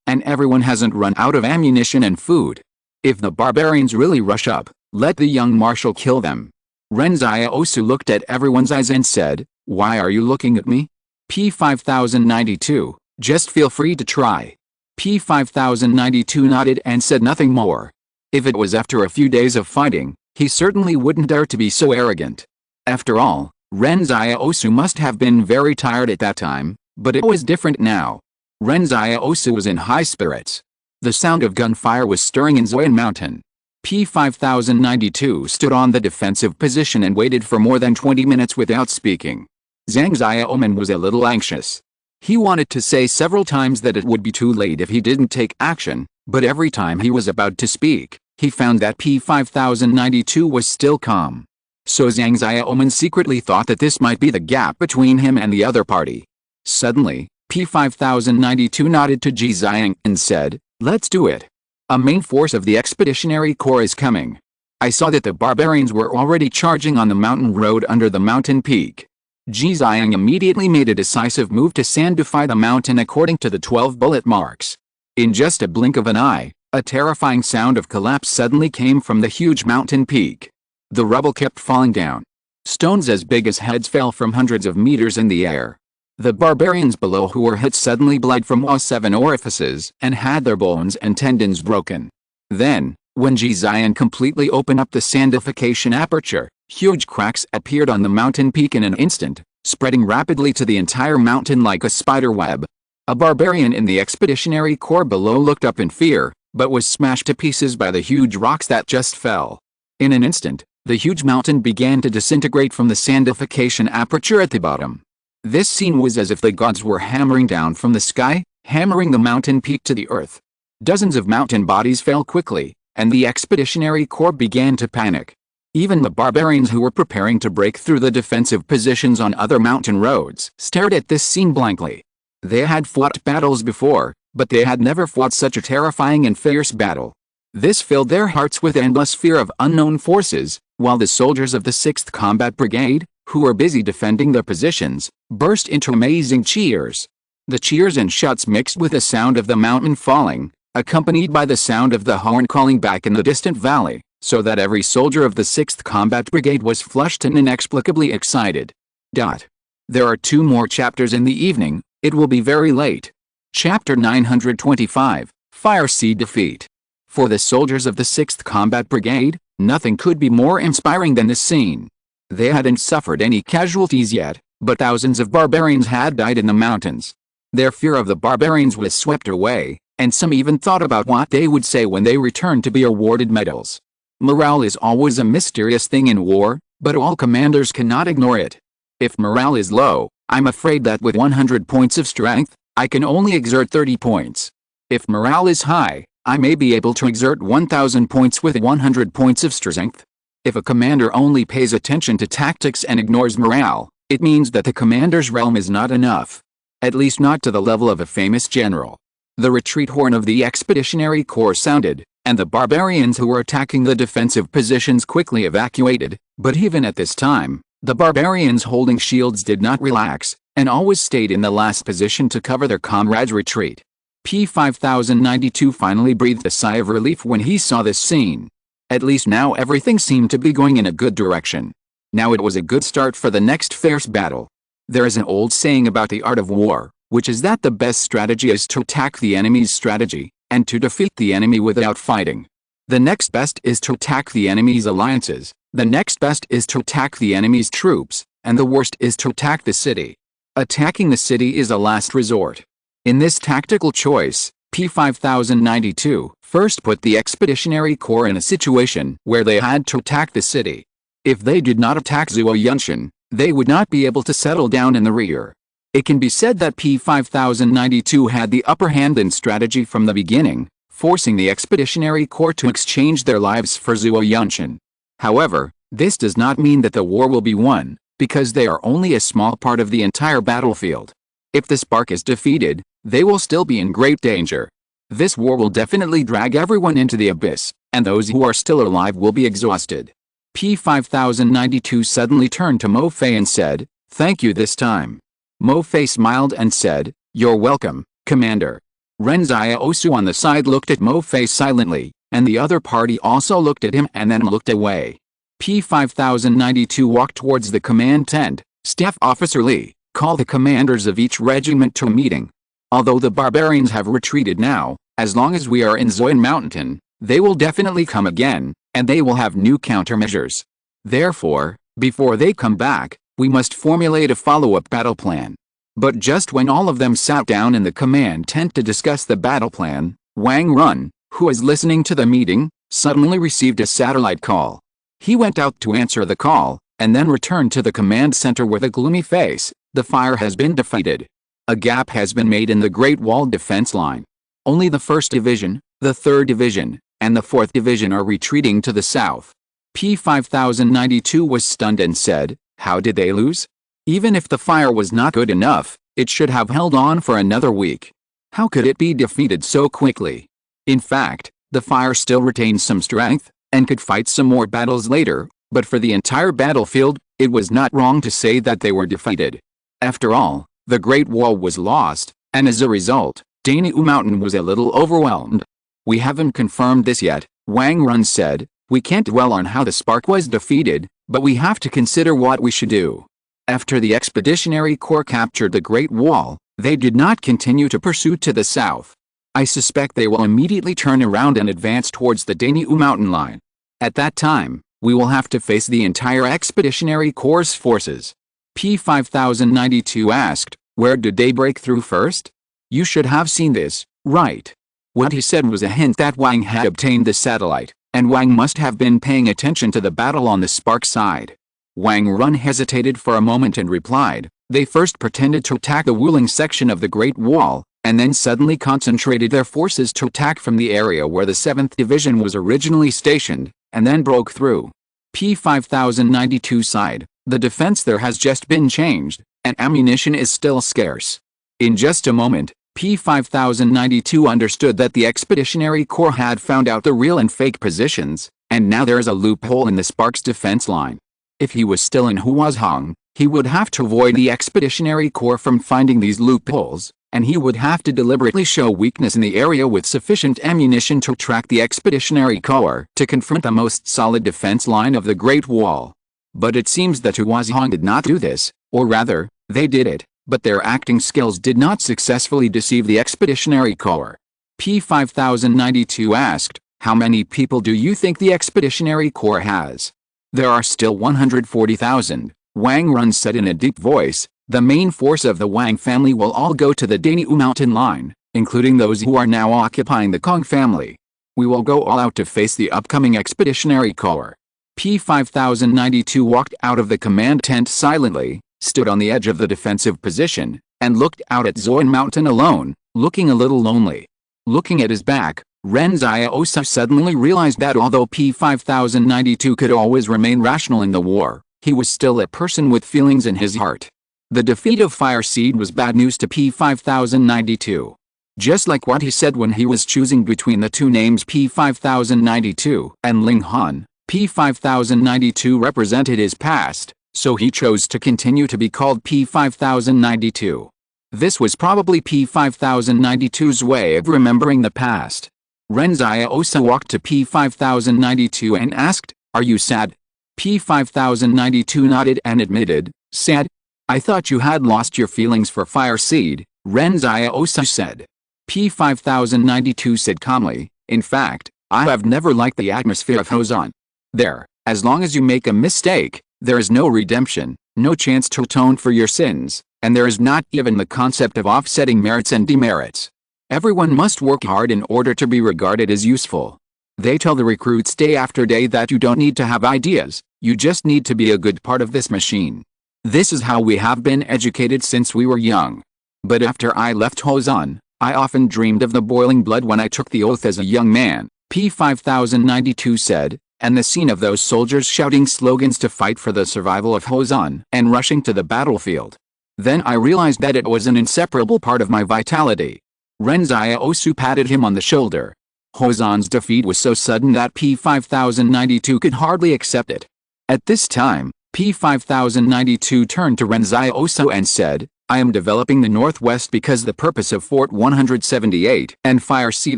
and everyone hasn't run out of ammunition and food. If the barbarians really rush up, let the young marshal kill them. Ren Xiaosu looked at everyone's eyes and said, why are you looking at me? P5092, just feel free to try. P5092 nodded and said nothing more. If it was after a few days of fighting, he certainly wouldn't dare to be so arrogant. After all, Ren Xiaosu must have been very tired at that time, but it was different now. Ren Xiaosu was in high spirits. The sound of gunfire was stirring in Zoyan Mountain. P5092 stood on the defensive position and waited for more than 20 minutes without speaking. Zhang Xiaoman was a little anxious. He wanted to say several times that it would be too late if he didn't take action, but every time he was about to speak, he found that P5092 was still calm. So Zhang Xiaoman secretly thought that this might be the gap between him and the other party. Suddenly, P5092 nodded to Ji Xiang and said, let's do it. A main force of the Expeditionary Corps is coming. I saw that the barbarians were already charging on the mountain road under the mountain peak. Ji Xiang immediately made a decisive move to sandify the mountain according to the 12 bullet marks. In just a blink of an eye, a terrifying sound of collapse suddenly came from the huge mountain peak. The rubble kept falling down. Stones as big as heads fell from hundreds of meters in the air. The barbarians below who were hit suddenly bled from all 7 orifices and had their bones and tendons broken. Then, when Ji Xiang completely opened up the sandification aperture, huge cracks appeared on the mountain peak in an instant, spreading rapidly to the entire mountain like a spider web. A barbarian in the Expeditionary Corps below looked up in fear, but was smashed to pieces by the huge rocks that just fell. In an instant, the huge mountain began to disintegrate from the sandification aperture at the bottom. This scene was as if the gods were hammering down from the sky, hammering the mountain peak to the earth. Dozens of mountain bodies fell quickly, and the Expeditionary Corps began to panic. Even the barbarians who were preparing to break through the defensive positions on other mountain roads stared at this scene blankly. They had fought battles before, but they had never fought such a terrifying and fierce battle. This filled their hearts with endless fear of unknown forces, while the soldiers of the 6th Combat Brigade, who were busy defending their positions, burst into amazing cheers. The cheers and shouts mixed with the sound of the mountain falling, accompanied by the sound of the horn calling back in the distant valley, so that every soldier of the 6th Combat Brigade was flushed and inexplicably excited. There are 2 more chapters in the evening, it will be very late. Chapter 925, Fire Sea Defeat. For the soldiers of the 6th Combat Brigade, nothing could be more inspiring than this scene. They hadn't suffered any casualties yet, but thousands of barbarians had died in the mountains. Their fear of the barbarians was swept away, and some even thought about what they would say when they returned to be awarded medals. Morale is always a mysterious thing in war, but all commanders cannot ignore it. If morale is low, I'm afraid that with 100 points of strength, I can only exert 30 points. If morale is high, I may be able to exert 1000 points with 100 points of strength. If a commander only pays attention to tactics and ignores morale, it means that the commander's realm is not enough. At least not to the level of a famous general. The retreat horn of the Expeditionary Corps sounded, and the barbarians who were attacking the defensive positions quickly evacuated, but even at this time, the barbarians holding shields did not relax, and always stayed in the last position to cover their comrades' retreat. P5092 finally breathed a sigh of relief when he saw this scene. At least now everything seemed to be going in a good direction. Now it was a good start for the next fierce battle. There is an old saying about the art of war, which is that the best strategy is to attack the enemy's strategy, and to defeat the enemy without fighting. The next best is to attack the enemy's alliances, the next best is to attack the enemy's troops, and the worst is to attack the city. Attacking the city is a last resort. In this tactical choice, P5092 first put the Expeditionary Corps in a situation where they had to attack the city. If they did not attack Zuoyunshan, they would not be able to settle down in the rear. It can be said that P5092 had the upper hand in strategy from the beginning, forcing the Expeditionary Corps to exchange their lives for Zuoyunshan. However, this does not mean that the war will be won, because they are only a small part of the entire battlefield. If the Spark is defeated, they will still be in great danger. This war will definitely drag everyone into the abyss, and those who are still alive will be exhausted. P5092 suddenly turned to Mo Fei and said, "Thank you this time." Mo Fei smiled and said, "You're welcome, Commander." Ren Xiaosu on the side looked at Mo Fei silently, and the other party also looked at him and then looked away. P5092 walked towards the command tent. "Staff Officer Li, call the commanders of each regiment to a meeting. Although the barbarians have retreated now, as long as we are in Zoyan Mountain, they will definitely come again, and they will have new countermeasures. Therefore, before they come back, we must formulate a follow-up battle plan." But just when all of them sat down in the command tent to discuss the battle plan, Wang Run, who was listening to the meeting, suddenly received a satellite call. He went out to answer the call, and then returned to the command center with a gloomy face. "The fire has been defeated. A gap has been made in the Great Wall defense line. Only the 1st Division, the 3rd Division, and the 4th Division are retreating to the south." P5092 was stunned and said, "How did they lose? Even if the fire was not good enough, it should have held on for another week. How could it be defeated so quickly? In fact, the fire still retains some strength, and could fight some more battles later, but for the entire battlefield, it was not wrong to say that they were defeated. After all, the Great Wall was lost, and as a result, Daniu Mountain was a little overwhelmed." "We haven't confirmed this yet," Wang Run said. "We can't dwell on how the Spark was defeated, but we have to consider what we should do." After the Expeditionary Corps captured the Great Wall, they did not continue to pursue to the south. I suspect they will immediately turn around and advance towards the Daniu Mountain line. At that time, we will have to face the entire Expeditionary Corps' forces. P5092 asked, "Where did they break through first?" "You should have seen this, right?" What he said was a hint that Wang had obtained the satellite, and Wang must have been paying attention to the battle on the Spark side. Wang Run hesitated for a moment and replied, "They first pretended to attack the Wuling section of the Great Wall, and then suddenly concentrated their forces to attack from the area where the 7th Division was originally stationed, and then broke through." P5092 sighed, "The defense there has just been changed, and ammunition is still scarce." In just a moment, P5092 understood that the Expeditionary Corps had found out the real and fake positions, and now there is a loophole in the Spark's defense line. If he was still in Huazhong, he would have to avoid the Expeditionary Corps from finding these loopholes, and he would have to deliberately show weakness in the area with sufficient ammunition to attract the Expeditionary Corps to confront the most solid defense line of the Great Wall. But it seems that Huazhong did not do this, or rather, they did it, but their acting skills did not successfully deceive the Expeditionary Corps. P5092 asked, "How many people do you think the Expeditionary Corps has?" "There are still 140,000, Wang Run said in a deep voice. "The main force of the Wang family will all go to the Daniu Mountain line, including those who are now occupying the Kong family. We will go all out to face the upcoming Expeditionary Corps." P5092 walked out of the command tent silently, stood on the edge of the defensive position, and looked out at Zoyan Mountain alone, looking a little lonely. Looking at his back, Ren Xiaosu suddenly realized that although P5092 could always remain rational in the war, he was still a person with feelings in his heart. The defeat of Fire Seed was bad news to P5092. Just like what he said when he was choosing between the two names P5092 and Ling Han, P5092 represented his past, so he chose to continue to be called P5092. This was probably P5092's way of remembering the past. Ren Xiaosu walked to P5092 and asked, "Are you sad?" P5092 nodded and admitted, "Sad? I thought you had lost your feelings for Fire Seed, Ren Xiaosu said. P5092 said calmly, in fact, I have never liked the atmosphere of Hozan. There, as long as you make a mistake, there is no redemption, no chance to atone for your sins, and there is not even the concept of offsetting merits and demerits. Everyone must work hard in order to be regarded as useful. They tell the recruits day after day that you don't need to have ideas, you just need to be a good part of this machine. This is how we have been educated since we were young. But after I left Hozan, I often dreamed of the boiling blood when I took the oath as a young man, P5092 said, and the scene of those soldiers shouting slogans to fight for the survival of Hozan and rushing to the battlefield. Then I realized that it was an inseparable part of my vitality. Ren Xiaosu patted him on the shoulder. Hozan's defeat was so sudden that P5092 could hardly accept it. At this time, P5092 turned to Ren Xiaosu and said, I am developing the Northwest because the purpose of Fort 178 and Fire Seed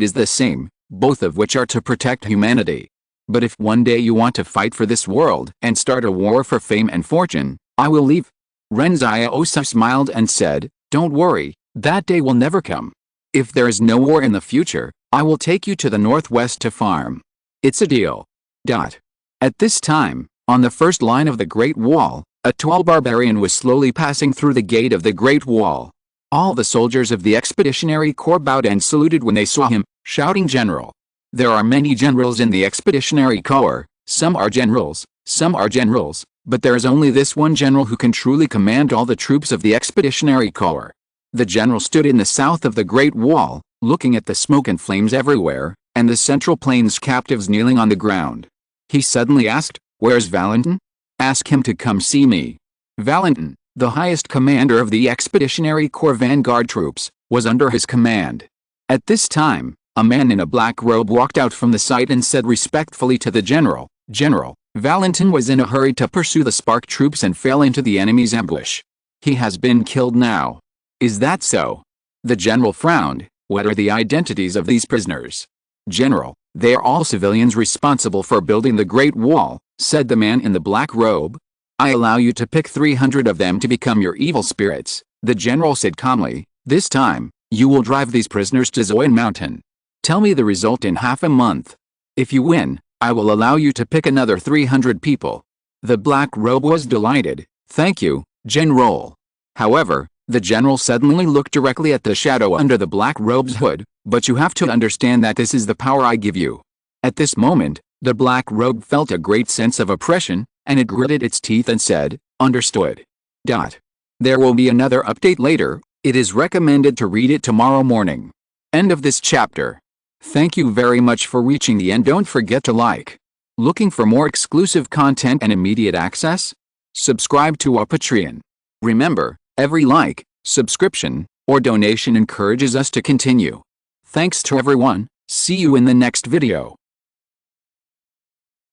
is the same, both of which are to protect humanity. But if one day you want to fight for this world and start a war for fame and fortune, I will leave. Ren Xiaosu smiled and said, don't worry, that day will never come. If there is no war in the future, I will take you to the Northwest to farm. It's a deal. At this time, on the first line of the Great Wall, a tall barbarian was slowly passing through the gate of the Great Wall. All the soldiers of the Expeditionary Corps bowed and saluted when they saw him, shouting General. There are many generals in the Expeditionary Corps, some are generals, but there is only this one general who can truly command all the troops of the Expeditionary Corps. The general stood in the south of the Great Wall, looking at the smoke and flames everywhere, and the Central Plains captives kneeling on the ground. He suddenly asked, where's Valentin? Ask him to come see me. Valentin, the highest commander of the Expeditionary Corps vanguard troops, was under his command. At this time, a man in a black robe walked out from the site and said respectfully to the general, General, Valentin was in a hurry to pursue the Spark troops and fell into the enemy's ambush. He has been killed now. Is that so? The general frowned. What are the identities of these prisoners? General, they are all civilians responsible for building the Great Wall, said the man in the black robe. I allow you to pick 300 of them to become your evil spirits, the general said calmly. This time, you will drive these prisoners to Zoyan Mountain. Tell me the result in half a month. If you win, I will allow you to pick another 300 people. The black robe was delighted. Thank you, General. However, the general suddenly looked directly at the shadow under the black robe's hood. But you have to understand that this is the power I give you. At this moment, the black robe felt a great sense of oppression, and it gritted its teeth and said, understood. There will be another update later. It is recommended to read it tomorrow morning. End of this chapter. Thank you very much for reaching the end. Don't forget to like. Looking for more exclusive content and immediate access? Subscribe to our Patreon. Remember, every like, subscription, or donation encourages us to continue. Thanks to everyone. See you in the next video.